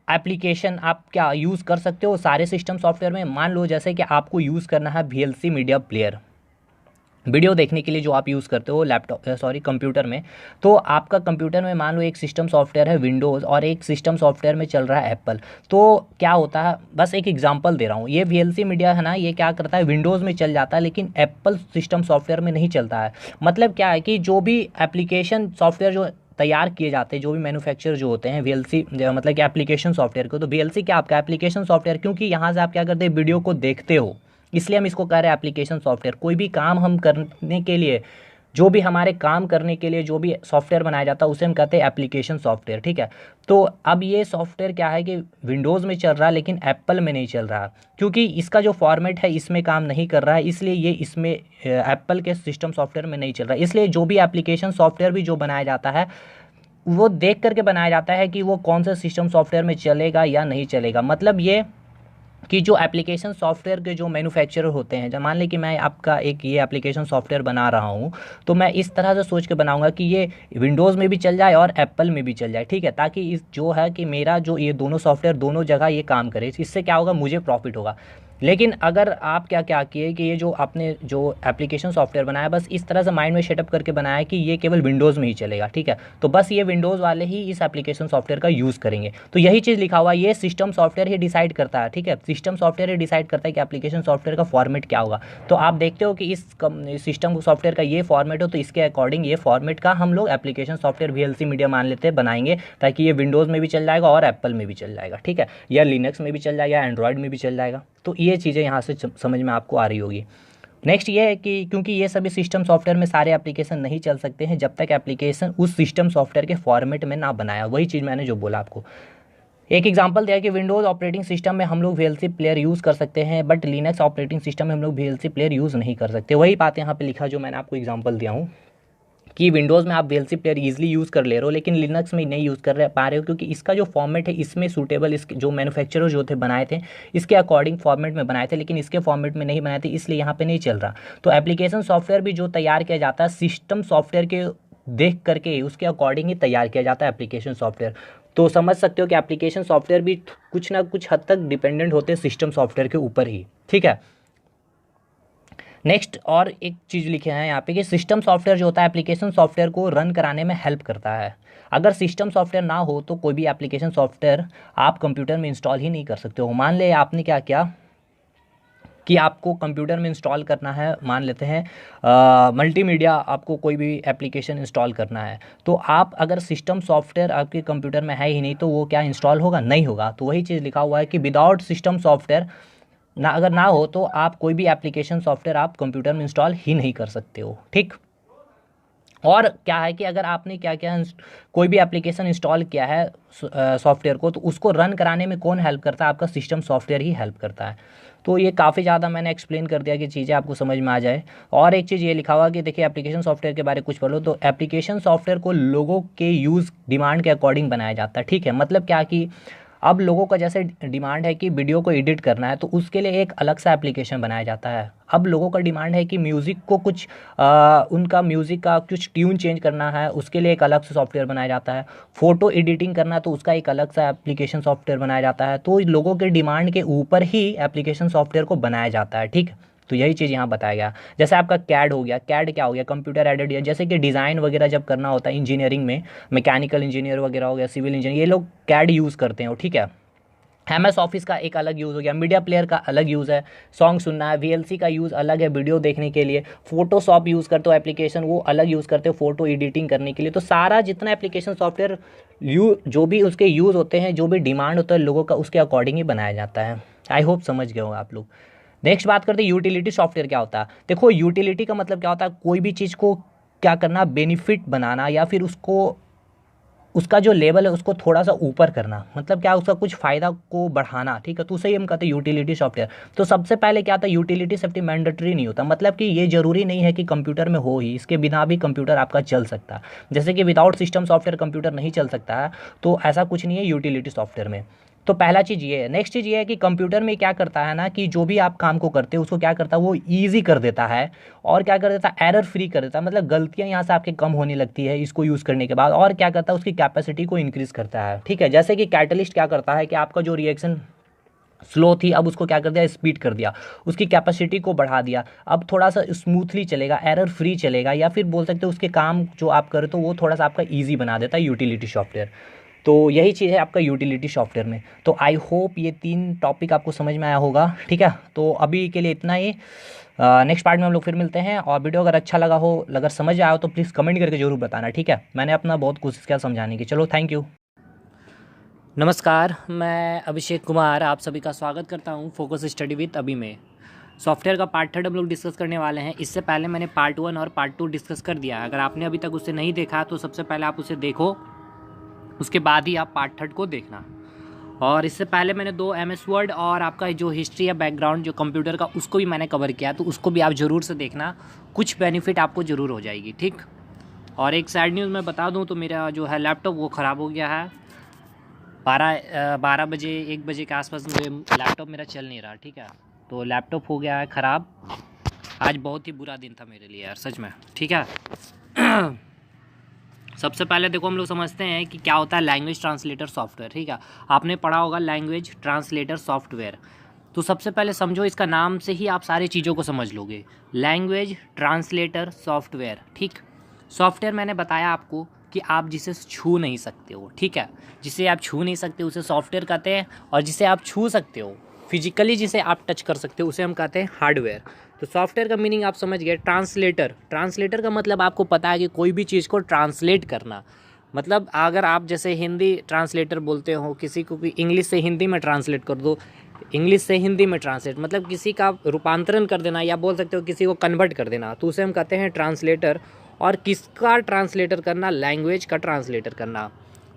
एप्लीकेशन आप क्या यूज़ कर सकते हो सारे सिस्टम सॉफ्टवेयर में। मान लो जैसे कि आपको यूज़ करना है VLC मीडिया प्लेयर, वीडियो देखने के लिए जो आप यूज़ करते हो कंप्यूटर में, तो आपका कंप्यूटर में मान लो एक सिस्टम सॉफ्टवेयर है विंडोज़ और एक सिस्टम सॉफ्टवेयर में चल रहा है एप्पल। तो क्या होता है, बस एक एग्जांपल दे रहा हूँ, ये VLC मीडिया है ना, ये क्या करता है, विंडोज़ में चल जाता है लेकिन एप्पल सिस्टम सॉफ्टवेयर में नहीं चलता है। मतलब क्या है कि जो भी एप्लीकेशन सॉफ्टवेयर जो तैयार किए जाते हैं, जो भी मैन्युफैक्चर जो होते हैं VLC मतलब कि एप्लीकेशन सॉफ्टवेयर को, तो VLC क्या आपका एप्लीकेशन सॉफ्टवेयर, क्योंकि यहाँ से आप क्या करते हैं, वीडियो को देखते हो, इसलिए हम इसको कह रहे हैं एप्लीकेशन सॉफ्टवेयर। कोई भी काम हम करने के लिए, जो भी हमारे काम करने के लिए जो भी सॉफ्टवेयर बनाया जाता है उसे हम कहते हैं एप्लीकेशन सॉफ्टवेयर, ठीक है। तो अब ये सॉफ्टवेयर क्या है कि विंडोज़ में चल रहा है लेकिन एप्पल में नहीं चल रहा, क्योंकि इसका जो फॉर्मेट है इसमें काम नहीं कर रहा है, इसलिए ये इसमें एप्पल के सिस्टम सॉफ्टवेयर में नहीं चल रहा है। इसलिए जो भी एप्लीकेशन सॉफ्टवेयर भी जो बनाया जाता है वो देख करके बनाया जाता है कि वो कौन से सिस्टम सॉफ्टवेयर में चलेगा या नहीं चलेगा। मतलब ये कि जो एप्लीकेशन सॉफ्टवेयर के जो मैन्युफैक्चरर होते हैं, जब मान लें कि मैं आपका एक ये एप्लीकेशन सॉफ्टवेयर बना रहा हूँ, तो मैं इस तरह से सोच के बनाऊंगा कि ये विंडोज़ में भी चल जाए और एप्पल में भी चल जाए, ठीक है, ताकि इस जो है कि मेरा जो ये दोनों सॉफ्टवेयर दोनों जगह ये काम करे। इससे क्या होगा, मुझे प्रॉफिट होगा। लेकिन अगर आप क्या क्या किए कि ये जो आपने जो एप्लीकेशन सॉफ्टवेयर बनाया बस इस तरह से माइंड में सेटअप करके बनाया कि ये केवल विंडोज़ में ही चलेगा, ठीक है, तो बस ये विंडोज़ वाले ही इस एप्लीकेशन सॉफ्टवेयर का यूज़ करेंगे। तो यही चीज़ लिखा हुआ, ये सिस्टम सॉफ्टवेयर ही डिसाइड करता है, ठीक है, सिस्टम सॉफ्टवेयर ही डिसाइड करता है कि एप्लीकेशन सॉफ्टवेयर का फॉर्मेट क्या होगा। तो आप देखते हो कि इस सिस्टम सॉफ्टवेयर का ये फॉर्मेट हो, तो इसके अकॉर्डिंग ये फॉर्मेट का हम लोग एप्लीकेशन सॉफ्टवेयर VLC मीडिया मान लेते हैं बनाएंगे, ताकि ये विंडोज़ में भी चल जाएगा और एप्पल में भी चल जाएगा, ठीक है, या लिनक्स में भी चल जाएगा, एंड्रॉयड में भी चल जाएगा। तो ये चीज़ें यहाँ से समझ में आपको आ रही होगी। नेक्स्ट ये है कि क्योंकि ये सभी सिस्टम सॉफ्टवेयर में सारे एप्लीकेशन नहीं चल सकते हैं जब तक एप्लीकेशन उस सिस्टम सॉफ्टवेयर के फॉर्मेट में ना बनाया, वही चीज़ मैंने जो बोला आपको। एक एग्जांपल दिया कि विंडोज़ ऑपरेटिंग सिस्टम में हम लोग वीएलसी प्लेयर यूज़ कर सकते हैं, बट लिनक्स ऑपरेटिंग सिस्टम में हम लोग वीएलसी प्लेयर यूज़ नहीं कर सकते। वही बात यहाँ पे लिखा जो मैंने आपको एग्जांपल दिया हूँ कि विंडोज़ में आप वीएलसी प्लेयर ईजिली यूज़ कर ले रहे हो, लेकिन लिनक्स में नहीं यूज़ कर पा रहे हो क्योंकि इसका जो फॉर्मेट है इसमें सूटेबल, इसके जो मैन्युफैक्चरर जो थे बनाए थे इसके अकॉर्डिंग फॉर्मेट में बनाए थे, लेकिन इसके फॉर्मेट में नहीं बनाए थे, इसलिए यहाँ पे नहीं चल रहा। तो एप्लीकेशन सॉफ्टवेयर भी जो तैयार किया जाता है सिस्टम सॉफ्टवेयर के देख करके उसके अकॉर्डिंग ही तैयार किया जाता है एप्लीकेशन सॉफ्टवेयर। तो समझ सकते हो कि एप्लीकेशन सॉफ्टवेयर भी कुछ ना कुछ हद तक डिपेंडेंट होते हैं सिस्टम सॉफ्टवेयर के ऊपर ही, ठीक है। नेक्स्ट और एक चीज़ लिखे हैं यहाँ पे कि सिस्टम सॉफ्टवेयर जो होता है एप्लीकेशन सॉफ्टवेयर को रन कराने में हेल्प करता है। अगर सिस्टम सॉफ्टवेयर ना हो तो कोई भी एप्लीकेशन सॉफ्टवेयर आप कंप्यूटर में इंस्टॉल ही नहीं कर सकते हो। मान ले आपने क्या किया कि आपको कंप्यूटर में इंस्टॉल करना है, मान लेते हैं मल्टीमीडिया, आपको कोई भी एप्लीकेशन इंस्टॉल करना है, तो आप अगर सिस्टम सॉफ्टवेयर आपके कंप्यूटर में है ही नहीं तो वो क्या इंस्टॉल होगा? नहीं होगा। तो वही चीज़ लिखा हुआ है कि विदाउट सिस्टम सॉफ्टवेयर ना अगर ना हो तो आप कोई भी एप्लीकेशन सॉफ्टवेयर आप कंप्यूटर में इंस्टॉल ही नहीं कर सकते हो, ठीक। और क्या है कि अगर आपने क्या किया, कोई भी एप्लीकेशन इंस्टॉल किया है सॉफ्टवेयर को, तो उसको रन कराने में कौन हेल्प करता है? आपका सिस्टम सॉफ्टवेयर ही हेल्प करता है। तो ये काफ़ी ज़्यादा मैंने एक्सप्लेन कर दिया कि चीज़ें आपको समझ में आ जाए। और एक चीज़ ये लिखा हुआ कि देखिए एप्लीकेशन सॉफ्टवेयर के बारे में कुछ बोलो तो एप्लीकेशन सॉफ्टवेयर को लोगों के यूज़ डिमांड के अकॉर्डिंग बनाया जाता है, ठीक है। मतलब क्या कि अब लोगों का जैसे डिमांड है कि वीडियो को एडिट करना है तो उसके लिए एक अलग सा एप्लीकेशन बनाया जाता है। अब लोगों का डिमांड है कि म्यूज़िक को कुछ उनका म्यूज़िक का कुछ ट्यून चेंज करना है, उसके लिए एक अलग से सॉफ्टवेयर बनाया जाता है। फ़ोटो एडिटिंग करना है तो उसका एक अलग सा एप्लीकेशन सॉफ्टवेयर बनाया जाता है। तो लोगों के डिमांड के ऊपर ही एप्लीकेशन सॉफ्टवेयर को बनाया जाता है, ठीक। तो यही चीज़ यहाँ बताया गया। जैसे आपका कैड हो गया, कैड क्या हो गया? कंप्यूटर एडेड, जैसे कि डिज़ाइन वगैरह जब करना होता है इंजीनियरिंग में, मैकेनिकल इंजीनियर वगैरह हो गया, सिविल इंजीनियर, ये लोग कैड यूज़ करते हैं, ठीक है। MS ऑफिस का एक अलग यूज़ हो गया, मीडिया प्लेयर का अलग यूज़ है, सॉन्ग सुनना है, VLC का यूज़ अलग है वीडियो देखने के लिए, फोटोशॉप यूज़ करते हो एप्लीकेशन वो अलग यूज़ करते हो फोटो एडिटिंग करने के लिए। तो सारा जितना एप्लीकेशन सॉफ्टवेयर जो भी उसके यूज़ होते हैं, जो भी डिमांड होता है लोगों का, उसके अकॉर्डिंग ही बनाया जाता है। आई होप समझ गए हो आप लोग। नेक्स्ट बात करते हैं यूटिलिटी सॉफ्टवेयर क्या होता है। देखो यूटिलिटी का मतलब क्या होता है? कोई भी चीज़ को क्या करना, बेनिफिट बनाना या फिर उसका जो लेवल है उसको थोड़ा सा ऊपर करना, मतलब क्या उसका कुछ फ़ायदा को बढ़ाना, ठीक है। तो उसे ही हम कहते हैं यूटिलिटी सॉफ्टवेयर। तो सबसे पहले क्या था, यूटिलिटी सेफ्टी मैंडेटरी नहीं होता, मतलब कि ये ज़रूरी नहीं है कि कंप्यूटर में हो ही, इसके बिना भी कंप्यूटर आपका चल सकता है। जैसे कि विदाउट सिस्टम सॉफ्टवेयर कंप्यूटर नहीं चल सकता है, तो ऐसा कुछ नहीं है यूटिलिटी सॉफ्टवेयर में। तो पहला चीज़ ये है। नेक्स्ट चीज़ ये है कि कंप्यूटर में क्या करता है ना कि जो भी आप काम को करते हो उसको क्या करता है, वो ईजी कर देता है और क्या कर देता है, एरर फ्री कर देता है। मतलब गलतियां यहाँ से आपके कम होने लगती है इसको यूज़ करने के बाद। और क्या करता है, उसकी कैपेसिटी को इंक्रीज़ करता है, ठीक है। जैसे कि कैटलिस्ट क्या करता है कि आपका जो रिएक्शन स्लो थी अब उसको क्या कर दिया, स्पीड कर दिया, उसकी कैपेसिटी को बढ़ा दिया, अब थोड़ा सा स्मूथली चलेगा, एरर फ्री चलेगा, या फिर बोल सकते हो उसके काम जो आप करें तो वो थोड़ा सा आपका ईजी बना देता है यूटिलिटी सॉफ्टवेयर। तो यही चीज़ है आपका यूटिलिटी सॉफ्टवेयर में। तो आई होप ये 3 टॉपिक आपको समझ में आया होगा, ठीक है। तो अभी के लिए इतना ही, नेक्स्ट पार्ट में हम लोग फिर मिलते हैं। और वीडियो अगर अच्छा लगा हो, अगर समझ आया हो तो प्लीज़ कमेंट करके जरूर बताना, ठीक है। मैंने अपना बहुत कोशिश किया समझाने की। चलो थैंक यू। नमस्कार, मैं अभिषेक कुमार आप सभी का स्वागत करता हूं फोकस स्टडी विद अभी में। सॉफ्टवेयर का पार्ट 3 हम लोग डिस्कस करने वाले हैं। इससे पहले मैंने पार्ट 1 और पार्ट 2 डिस्कस कर दिया। अगर आपने अभी तक उसे नहीं देखा तो सबसे पहले आप उसे देखो, उसके बाद ही आप पार्ट 3 को देखना। और इससे पहले मैंने 2 MS वर्ड और आपका जो हिस्ट्री या बैकग्राउंड जो कंप्यूटर का उसको भी मैंने कवर किया, तो उसको भी आप ज़रूर से देखना, कुछ बेनिफिट आपको ज़रूर हो जाएगी, ठीक। और एक सैड न्यूज़ मैं बता दूँ तो मेरा जो है लैपटॉप वो ख़राब हो गया है। 12 बजे 1 बजे के आसपास मुझे लैपटॉप मेरा चल नहीं रहा, ठीक है। तो लैपटॉप हो गया है ख़राब। आज बहुत ही बुरा दिन था मेरे लिए यार, सच में, ठीक है। सबसे पहले देखो हम लोग समझते हैं कि क्या होता है लैंग्वेज ट्रांसलेटर सॉफ्टवेयर, ठीक है। आपने पढ़ा होगा लैंग्वेज ट्रांसलेटर सॉफ्टवेयर। तो सबसे पहले समझो, इसका नाम से ही आप सारी चीज़ों को समझ लोगे। लैंग्वेज ट्रांसलेटर सॉफ्टवेयर, ठीक। सॉफ्टवेयर मैंने बताया आपको कि आप जिसे छू नहीं सकते हो, ठीक है। जिसे आप छू नहीं सकते उसे सॉफ्टवेयर कहते हैं, और जिसे आप छू सकते हो फिजिकली, जिसे आप टच कर सकते हो उसे हम कहते हैं हार्डवेयर। तो सॉफ्टवेयर का मीनिंग आप समझ गए। ट्रांसलेटर का मतलब आपको पता है कि कोई भी चीज़ को ट्रांसलेट करना। मतलब अगर आप जैसे हिंदी ट्रांसलेटर बोलते हो, किसी को भी इंग्लिश से हिंदी में ट्रांसलेट कर दो, इंग्लिश से हिंदी में ट्रांसलेट, मतलब किसी का रूपांतरण कर देना, या बोल सकते हो किसी को कन्वर्ट कर देना, तो उसे हम कहते हैं ट्रांसलेटर। और किसका ट्रांसलेटर करना? लैंग्वेज का ट्रांसलेटर करना।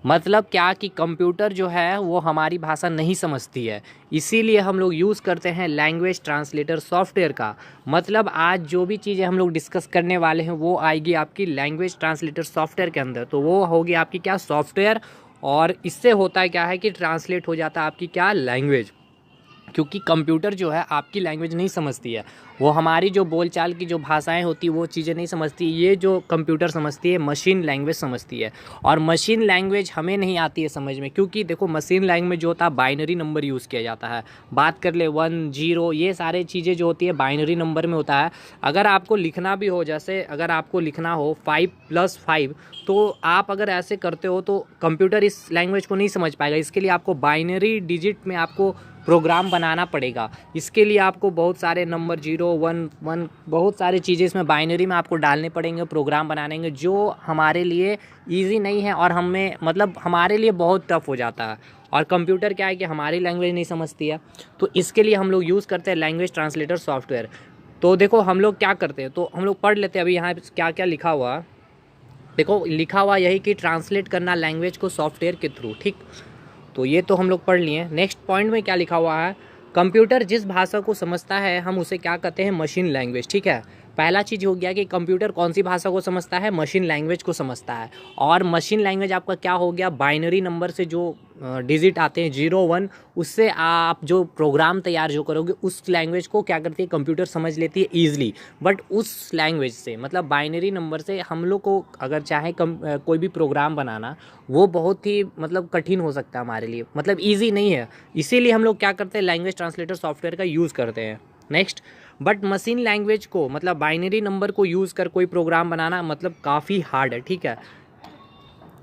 मतलब क्या कि कंप्यूटर जो है वो हमारी भाषा नहीं समझती है, इसीलिए हम लोग यूज़ करते हैं लैंग्वेज ट्रांसलेटर सॉफ्टवेयर का। मतलब आज जो भी चीज़ें हम लोग डिस्कस करने वाले हैं वो आएगी आपकी लैंग्वेज ट्रांसलेटर सॉफ्टवेयर के अंदर। तो वो होगी आपकी क्या? सॉफ्टवेयर। और इससे होता है क्या है कि ट्रांसलेट हो जाता है आपकी क्या? लैंग्वेज। क्योंकि कंप्यूटर जो है आपकी लैंग्वेज नहीं समझती है, वो हमारी जो बोलचाल की जो भाषाएं होती है वो चीज़ें नहीं समझती। ये जो कंप्यूटर समझती है मशीन लैंग्वेज समझती है। और मशीन लैंग्वेज हमें नहीं आती है समझ में, क्योंकि देखो मशीन लैंग्वेज जो होता है बाइनरी नंबर यूज़ किया जाता है। बात कर ले 1 0, ये सारे चीज़ें जो होती है बाइनरी नंबर में होता है। अगर आपको लिखना भी हो, जैसे अगर आपको लिखना हो 5 + 5, तो आप अगर ऐसे करते हो तो कंप्यूटर इस लैंग्वेज को नहीं समझ पाएगा। इसके लिए आपको बाइनरी डिजिट में आपको प्रोग्राम बनाना पड़ेगा। इसके लिए आपको बहुत सारे नंबर 0 1 1 बहुत सारी चीज़ें इसमें बाइनरी में आपको डालने पड़ेंगे, प्रोग्राम बनाने, जो हमारे लिए इजी नहीं है और हमें मतलब हमारे लिए बहुत टफ हो जाता है। और कंप्यूटर क्या है कि हमारी लैंग्वेज नहीं समझती है, तो इसके लिए हम लोग यूज़ करते हैं लैंग्वेज ट्रांसलेटर सॉफ्टवेयर। तो देखो हम लोग क्या करते हैं, तो हम लोग पढ़ लेते हैं अभी यहाँ क्या क्या लिखा हुआ। देखो लिखा हुआ यही कि ट्रांसलेट करना लैंग्वेज को सॉफ्टवेयर के थ्रू, ठीक। तो ये तो हम लोग पढ़ लिए। नेक्स्ट पॉइंट में क्या लिखा हुआ है? कंप्यूटर जिस भाषा को समझता है हम उसे क्या कहते हैं? मशीन लैंग्वेज, ठीक है। पहला चीज़ हो गया कि कंप्यूटर कौन सी भाषा को समझता है? मशीन लैंग्वेज को समझता है। और मशीन लैंग्वेज आपका क्या हो गया? बाइनरी नंबर से जो डिजिट आते हैं 0 1, उससे आप जो प्रोग्राम तैयार जो करोगे उस लैंग्वेज को क्या करती है? कंप्यूटर समझ लेती है ईजिली। बट उस लैंग्वेज से मतलब बाइनरी नंबर से हम लोग को अगर चाहे कोई भी प्रोग्राम बनाना, वो बहुत ही मतलब कठिन हो सकता है हमारे लिए, मतलब ईजी नहीं है। इसीलिए हम लोग क्या करते हैं? लैंग्वेज ट्रांसलेटर सॉफ्टवेयर का यूज़ करते हैं। नेक्स्ट, बट मशीन लैंग्वेज को मतलब बाइनरी नंबर को यूज़ कर कोई प्रोग्राम बनाना मतलब काफ़ी हार्ड है, ठीक है।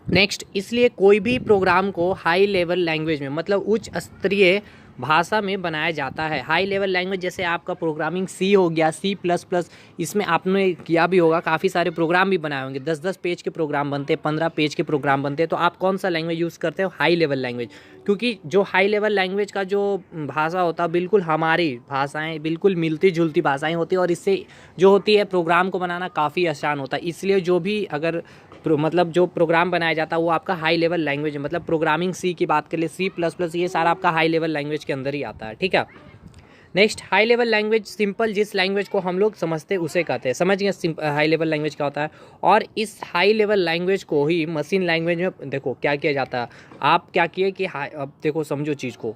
नेक्स्ट, इसलिए कोई भी प्रोग्राम को हाई लेवल लैंग्वेज में मतलब उच्च स्तरीय भाषा में बनाया जाता है। हाई लेवल लैंग्वेज जैसे आपका प्रोग्रामिंग सी हो गया, C++, इसमें आपने किया भी होगा, काफ़ी सारे प्रोग्राम भी बनाए होंगे, 10-10 पेज के प्रोग्राम बनते हैं, 15 पेज के प्रोग्राम बनते हैं। तो आप कौन सा लैंग्वेज यूज़ करते हो? High level language. क्योंकि जो हाई लेवल लैंग्वेज का जो भाषा होता है बिल्कुल हमारी भाषाएँ बिल्कुल मिलती जुलती भाषाएँ होती है, और इससे जो होती है प्रोग्राम को बनाना काफ़ी आसान होता है। इसलिए जो भी अगर मतलब जो प्रोग्राम बनाया जाता है वो आपका हाई लेवल लैंग्वेज है। मतलब प्रोग्रामिंग सी की बात कर ले, C++, ये सारा आपका हाई लेवल लैंग्वेज के अंदर ही आता है, ठीक है। Next, high level language simple, जिस लैंग्वेज को हम लोग समझते हैं उसे कहते हैं। समझ गए हाई लेवल लैंग्वेज क्या होता है? और इस हाई लेवल लैंग्वेज को ही मशीन लैंग्वेज में देखो क्या किया जाता है। आप क्या किए कि अब देखो समझो चीज़ को,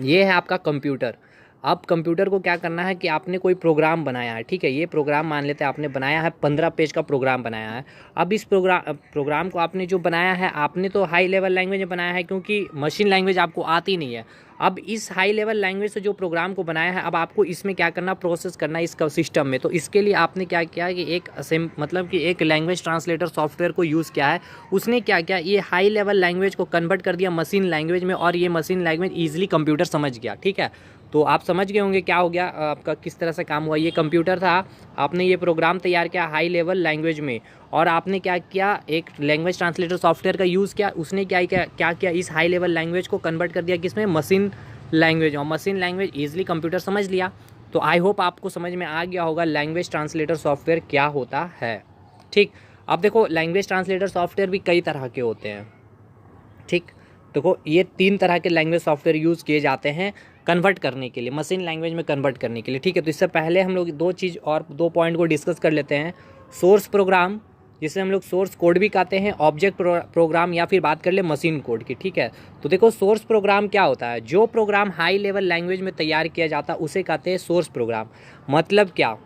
ये है आपका कंप्यूटर। अब कंप्यूटर को क्या करना है कि आपने कोई प्रोग्राम बनाया है, ठीक है। ये प्रोग्राम मान लेते हैं आपने बनाया है, 15 पेज का प्रोग्राम बनाया है। अब इस प्रोग्राम को आपने जो बनाया है, आपने तो हाई लेवल लैंग्वेज में बनाया है क्योंकि मशीन लैंग्वेज आपको आती नहीं है। अब इस हाई लेवल लैंग्वेज से जो प्रोग्राम को बनाया है, अब आपको इसमें क्या करना? प्रोसेस करना इसका सिस्टम में। तो इसके लिए आपने क्या किया कि एक लैंग्वेज ट्रांसलेटर सॉफ्टवेयर को यूज़ किया है। उसने क्या किया? ये हाई लेवल लैंग्वेज को कन्वर्ट कर दिया मशीन लैंग्वेज में, और ये मशीन लैंग्वेज ईजिली कंप्यूटर समझ गया, ठीक है। तो आप समझ गए होंगे क्या हो गया आपका, किस तरह से काम हुआ। ये कंप्यूटर था, आपने ये प्रोग्राम तैयार किया हाई लेवल लैंग्वेज में, और आपने क्या किया? एक लैंग्वेज ट्रांसलेटर सॉफ्टवेयर का यूज़ किया। उसने क्या किया? इस हाई लेवल लैंग्वेज को कन्वर्ट कर दिया किसमें? Machine language. और मशीन लैंग्वेज ईजिली कंप्यूटर समझ लिया। तो आई होप आपको समझ में आ गया होगा लैंग्वेज ट्रांसलेटर सॉफ्टवेयर क्या होता है, ठीक। अब देखो लैंग्वेज ट्रांसलेटर सॉफ्टवेयर भी कई तरह के होते हैं, ठीक। देखो ये 3 तरह के लैंग्वेज सॉफ्टवेयर यूज़ किए जाते हैं कन्वर्ट करने के लिए, मशीन लैंग्वेज में कन्वर्ट करने के लिए, ठीक है। तो इससे पहले हम लोग 2 पॉइंट को डिस्कस कर लेते हैं। सोर्स प्रोग्राम, जिसे हम लोग सोर्स कोड भी कहते हैं, ऑब्जेक्ट प्रोग्राम, या फिर बात कर ले मशीन कोड की, ठीक है। तो देखो सोर्स प्रोग्राम क्या होता है? जो प्रोग्राम हाई लेवल लैंग्वेज में तैयार किया जाता है उसे कहते हैं सोर्स प्रोग्राम। मतलब क्या?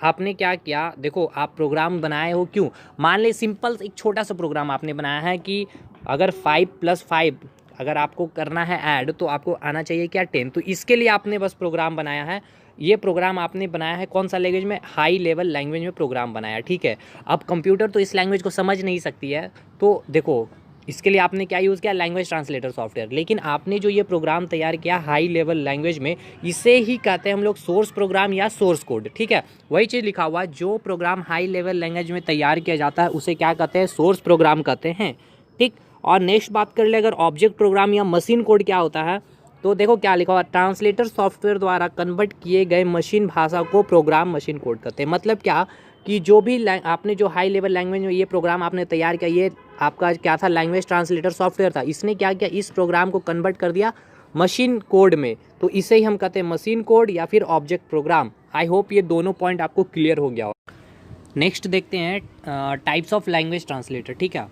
आपने क्या किया? देखो आप प्रोग्राम बनाए हो, क्यों? मान ले सिंपल एक छोटा सा प्रोग्राम आपने बनाया है कि अगर 5 + 5 अगर आपको करना है ऐड, तो आपको आना चाहिए क्या? 10। तो इसके लिए आपने बस प्रोग्राम बनाया है। ये प्रोग्राम आपने बनाया है कौन सा लैंग्वेज में? हाई लेवल लैंग्वेज में प्रोग्राम बनाया, ठीक है। अब कंप्यूटर तो इस लैंग्वेज को समझ नहीं सकती है, तो देखो इसके लिए आपने क्या यूज़ किया? Language translator software. लेकिन आपने जो ये प्रोग्राम तैयार किया हाई लेवल लैंग्वेज में, इसे ही कहते हैं हम लोग सोर्स प्रोग्राम या सोर्स कोड, ठीक है। वही चीज़ लिखा हुआ, जो प्रोग्राम हाई लेवल लैंग्वेज में तैयार किया जाता है उसे क्या कहते हैं? सोर्स प्रोग्राम कहते हैं, ठीक। और नेक्स्ट बात कर ले अगर ऑब्जेक्ट प्रोग्राम या मशीन कोड क्या होता है, तो देखो क्या लिखा हुआ, ट्रांसलेटर सॉफ्टवेयर द्वारा कन्वर्ट किए गए मशीन भाषा को प्रोग्राम मशीन कोड कहते हैं। मतलब क्या कि जो भी आपने जो हाई लेवल लैंग्वेज में ये प्रोग्राम आपने तैयार किया, ये आपका क्या था, लैंग्वेज ट्रांसलेटर सॉफ्टवेयर था। इसने क्या किया, इस प्रोग्राम को कन्वर्ट कर दिया मशीन कोड में, तो इसे ही हम कहते हैं मशीन कोड या फिर ऑब्जेक्ट प्रोग्राम। आई होप ये दोनों पॉइंट आपको क्लियर हो गया हो। नेक्स्ट देखते हैं टाइप्स ऑफ लैंग्वेज ट्रांसलेटर। ठीक है,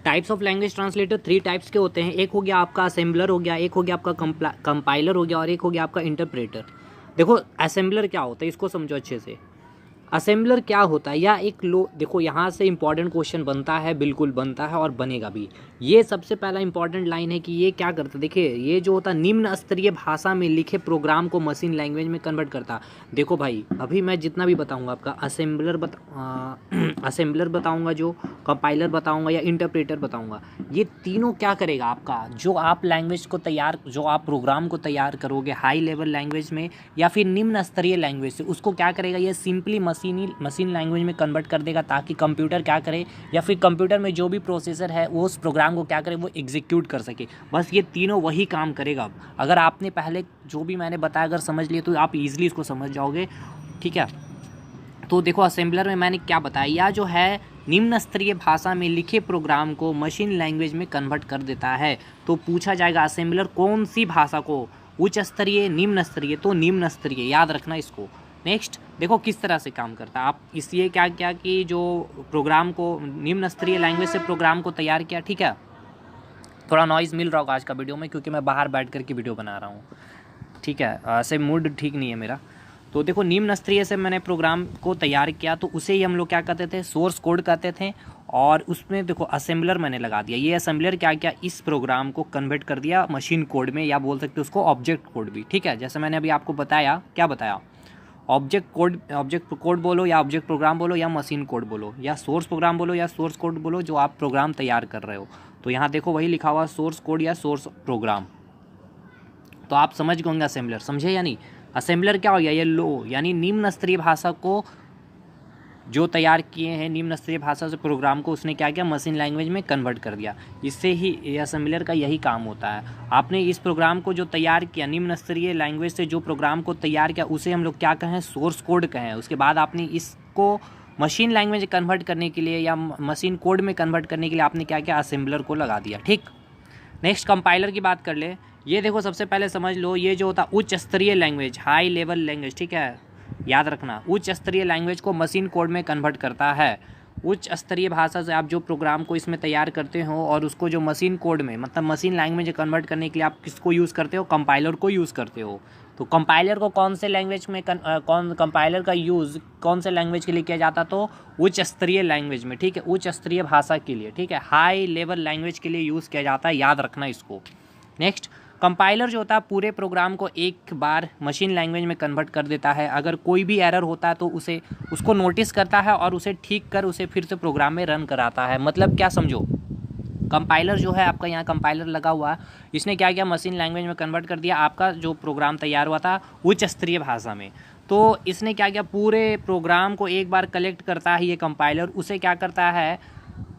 types of language translator 3 types के होते हैं। एक हो गया आपका असेंबलर हो गया, एक हो गया आपका कंपाइलर हो गया, और एक हो गया आपका इंटरप्रेटर। देखो असेंबलर क्या होता है इसको समझो अच्छे से। असेंबलर क्या होता है, या एक देखो यहाँ से इंपॉर्टेंट क्वेश्चन बनता है, बिल्कुल बनता है और बनेगा भी। ये सबसे पहला इंपॉर्टेंट लाइन है कि ये क्या करता है। देखिए ये जो होता है निम्न स्तरीय भाषा में लिखे प्रोग्राम को मशीन लैंग्वेज में कन्वर्ट करता। देखो भाई अभी मैं जितना भी बताऊंगा आपका असेंबलर बताऊंगा, जो कंपाइलर बताऊंगा या इंटरप्रेटर बताऊंगा, ये तीनों क्या करेगा आपका, जो आप लैंग्वेज को तैयार, जो आप प्रोग्राम को तैयार करोगे हाई लेवल लैंग्वेज में या फिर निम्न स्तरीय लैंग्वेज से, उसको क्या करेगा, ये सिंपली मशीन लैंग्वेज में कन्वर्ट कर देगा, ताकि कंप्यूटर क्या करे, या फिर कंप्यूटर में जो भी प्रोसेसर है वो उस प्रोग्राम को क्या करे, वो एग्जीक्यूट कर सके। बस ये तीनों वही काम करेगा। अब अगर आपने पहले जो भी मैंने बताया अगर समझ लिए तो आप इजीली इसको समझ जाओगे। ठीक है, तो देखो असेंबलर में मैंने क्या बताया, या जो है निम्न स्तरीय भाषा में लिखे प्रोग्राम को मशीन लैंग्वेज में कन्वर्ट कर देता है। तो पूछा जाएगा असेंबलर कौन सी भाषा को, उच्च स्तरीय, निम्न स्तरीय, तो निम्न स्तरीय, याद रखना इसको। नेक्स्ट देखो किस तरह से काम करता है। आप इसलिए क्या किया कि जो प्रोग्राम को निम्न स्तरीय लैंग्वेज से प्रोग्राम को तैयार किया। ठीक है, थोड़ा नॉइज़ मिल रहा होगा आज का वीडियो में, क्योंकि मैं बाहर बैठ कर के वीडियो बना रहा हूँ। ठीक है, ऐसे मूड ठीक नहीं है मेरा। तो देखो निम्न स्तरीय से मैंने प्रोग्राम को तैयार किया, तो उसे ही हम लोग क्या कहते थे, सोर्स कोड कहते थे। और उसमें देखो असेंबलर मैंने लगा दिया। ये असेंबलर क्या किया, इस प्रोग्राम को कन्वर्ट कर दिया मशीन कोड में, या बोल सकते हो उसको ऑब्जेक्ट कोड भी। ठीक है, जैसे मैंने अभी आपको बताया, क्या बताया, ऑब्जेक्ट कोड बोलो या ऑब्जेक्ट प्रोग्राम बोलो या मशीन कोड बोलो या सोर्स प्रोग्राम बोलो या सोर्स कोड बोलो, जो आप प्रोग्राम तैयार कर रहे हो। तो यहाँ देखो वही लिखा हुआ सोर्स कोड या सोर्स प्रोग्राम। तो आप समझ गए होंगे असेंबलर, समझे या नहीं। असेंबलर क्या हो गया, ये लो यानी निम्न स्तरीय भाषा को जो तैयार किए हैं, निम्न स्तरीय भाषा से प्रोग्राम को उसने क्या किया, मशीन लैंग्वेज में कन्वर्ट कर दिया। इससे ही असेंबलर का यही काम होता है। आपने इस प्रोग्राम को जो तैयार किया, निम्न स्तरीय लैंग्वेज से जो प्रोग्राम को तैयार किया, उसे हम लोग क्या कहें, सोर्स कोड कहें। उसके बाद आपने इसको मशीन लैंग्वेज कन्वर्ट करने के लिए या मशीन कोड में कन्वर्ट करने के लिए आपने क्या किया, असेंबलर को लगा दिया। ठीक, नेक्स्ट कंपाइलर की बात कर ले। ये देखो सबसे पहले समझ लो, ये जो होता उच्च स्तरीय लैंग्वेज, हाई लेवल लैंग्वेज। ठीक है, याद रखना, उच्च स्तरीय लैंग्वेज को मशीन कोड में कन्वर्ट करता है। उच्च स्तरीय भाषा से आप जो प्रोग्राम को इसमें तैयार करते हो और उसको जो मशीन कोड में, मतलब मशीन लैंग्वेज कन्वर्ट करने के लिए आप किसको यूज़ करते हो, कंपाइलर को यूज़ करते हो। तो कंपाइलर को कौन से लैंग्वेज में कंपाइलर का यूज़ कौन से लैंग्वेज के लिए किया जाता, तो उच्च स्तरीय लैंग्वेज में। ठीक है, उच्च स्तरीय भाषा के लिए। ठीक है, हाई लेवल लैंग्वेज के लिए यूज़ किया जाता है, याद रखना इसको। नेक्स्ट, कंपाइलर जो होता है पूरे प्रोग्राम को एक बार मशीन लैंग्वेज में कन्वर्ट कर देता है। अगर कोई भी एरर होता है तो उसको नोटिस करता है और उसे ठीक कर उसे फिर से प्रोग्राम में रन कराता है। मतलब क्या समझो, कंपाइलर जो है आपका, यहाँ कंपाइलर लगा हुआ है, इसने क्या किया, मशीन लैंग्वेज में कन्वर्ट कर दिया आपका जो प्रोग्राम तैयार हुआ था उच्च स्तरीय भाषा में। तो इसने क्या किया, पूरे प्रोग्राम को एक बार कलेक्ट करता है ये कंपाइलर, उसे क्या करता है,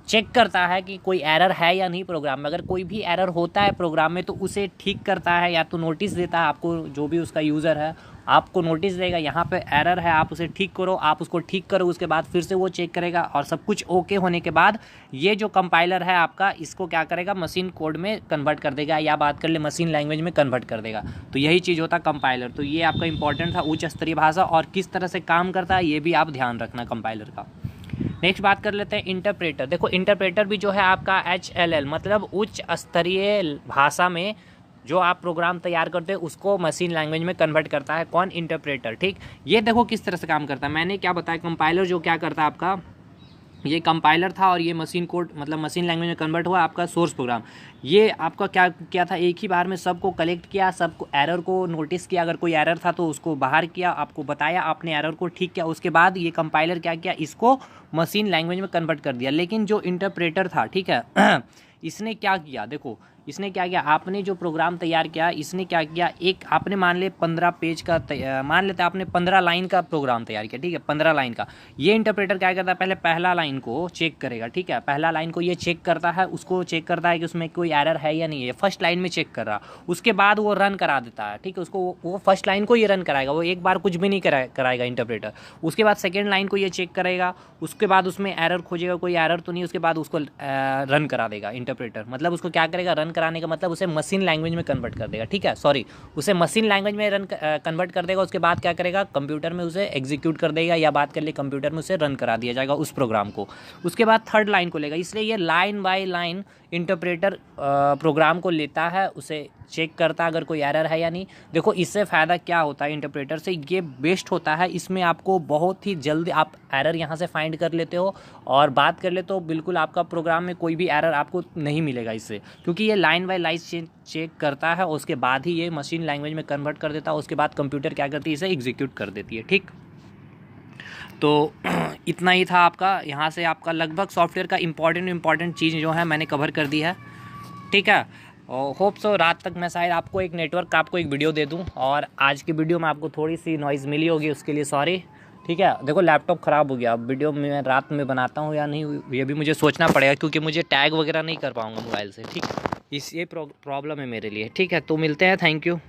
चेक करता है कि कोई एरर है या नहीं प्रोग्राम में। अगर कोई भी एरर होता है प्रोग्राम में तो उसे ठीक करता है, या तो नोटिस देता है आपको, जो भी उसका यूज़र है आपको नोटिस देगा यहाँ पे एरर है, आप उसे ठीक करो, आप उसको ठीक करो, उसके बाद फिर से वो चेक करेगा और सब कुछ ओके होने के बाद ये जो कंपाइलर है आपका, इसको क्या करेगा, मशीन कोड में कन्वर्ट कर देगा, या बात कर ले मशीन लैंग्वेज में कन्वर्ट कर देगा। तो यही चीज़ होता है कंपाइलर। तो ये आपका इंपॉर्टेंट था, उच्च स्तरीय भाषा और किस तरह से काम करता है ये भी आप ध्यान रखना कंपाइलर का। नेक्स्ट बात कर लेते हैं इंटरप्रेटर। देखो इंटरप्रेटर भी जो है आपका HLL, मतलब उच्च स्तरीय भाषा में जो आप प्रोग्राम तैयार करते हैं उसको मशीन लैंग्वेज में कन्वर्ट करता है। कौन, इंटरप्रेटर। ठीक, ये देखो किस तरह से काम करता है। मैंने क्या बताया, कंपाइलर जो क्या करता है आपका, ये कंपाइलर था और ये मशीन कोड मतलब मशीन लैंग्वेज में कन्वर्ट हुआ आपका सोर्स प्रोग्राम। ये आपका क्या किया था, एक ही बार में सबको कलेक्ट किया, सबको एरर को नोटिस किया, अगर कोई एरर था तो उसको बाहर किया, आपको बताया, आपने एरर को ठीक किया, उसके बाद ये कंपाइलर क्या किया, इसको मशीन लैंग्वेज में कन्वर्ट कर दिया। लेकिन जो इंटरप्रेटर था, ठीक है, इसने क्या किया, देखो इसने क्या किया, आपने जो प्रोग्राम तैयार किया इसने क्या किया, एक आपने मान ले 15 पेज का मान लेते आपने 15 लाइन का प्रोग्राम तैयार किया, ठीक है, 15 लाइन का। ये इंटरप्रेटर क्या करता है, पहले पहला लाइन को चेक करेगा, ठीक है, पहला लाइन को ये चेक करता है, उसको चेक करता है कि उसमें कोई एरर है या नहीं है, फर्स्ट लाइन में चेक कर रहा, उसके बाद वो रन करा देता है, ठीक है, उसको वो फर्स्ट लाइन को ये रन कराएगा, वो एक बार कुछ भी नहीं कराएगा इंटरप्रेटर। उसके बाद सेकेंड लाइन को ये चेक करेगा, उसके बाद उसमें एरर खोजेगा, कोई एरर तो नहीं, उसके बाद उसको रन करा देगा इंटरप्रेटर। मतलब उसको क्या करेगा, रन कराने का मतलब उसे मशीन लैंग्वेज में कन्वर्ट कर देगा, ठीक है, सॉरी, उसे मशीन लैंग्वेज में कन्वर्ट कर देगा। उसके बाद क्या करेगा, कंप्यूटर में उसे एग्जीक्यूट कर देगा, या बात कर ले कंप्यूटर में उसे रन करा दिया जाएगा उस प्रोग्राम को। उसके बाद थर्ड लाइन को लेगा, इसलिए ये line by line interpreter program को लेता है, उसे चेक करता है अगर कोई एरर है या नहीं। देखो इससे फ़ायदा क्या होता है इंटरप्रेटर से, ये बेस्ट होता है, इसमें आपको बहुत ही जल्दी आप एरर यहाँ से फाइंड कर लेते हो, और बात कर ले तो बिल्कुल आपका प्रोग्राम में कोई भी एरर आपको नहीं मिलेगा इससे, क्योंकि ये लाइन बाय लाइन चेक करता है और उसके बाद ही ये मशीन लैंग्वेज में कन्वर्ट कर देता है। उसके बाद कंप्यूटर क्या करती है, इसे एग्जीक्यूट कर देती है, ठीक। तो इतना ही था आपका, यहाँ से आपका लगभग सॉफ्टवेयर का इम्पॉर्टेंट चीज़ जो है मैंने कवर कर दी है, ठीक है। और होप सो रात तक मैं शायद आपको एक नेटवर्क का आपको एक वीडियो दे दूं, और आज की वीडियो में आपको थोड़ी सी नॉइज़ मिली होगी, उसके लिए सॉरी, ठीक है। देखो लैपटॉप ख़राब हो गया, अब वीडियो मैं रात में बनाता हूँ या नहीं ये भी मुझे सोचना पड़ेगा, क्योंकि मुझे टैग वगैरह नहीं कर पाऊँगा मोबाइल से, ठीक। इस ये प्रॉब्लम है मेरे लिए, ठीक है। तो मिलते हैं, थैंक यू।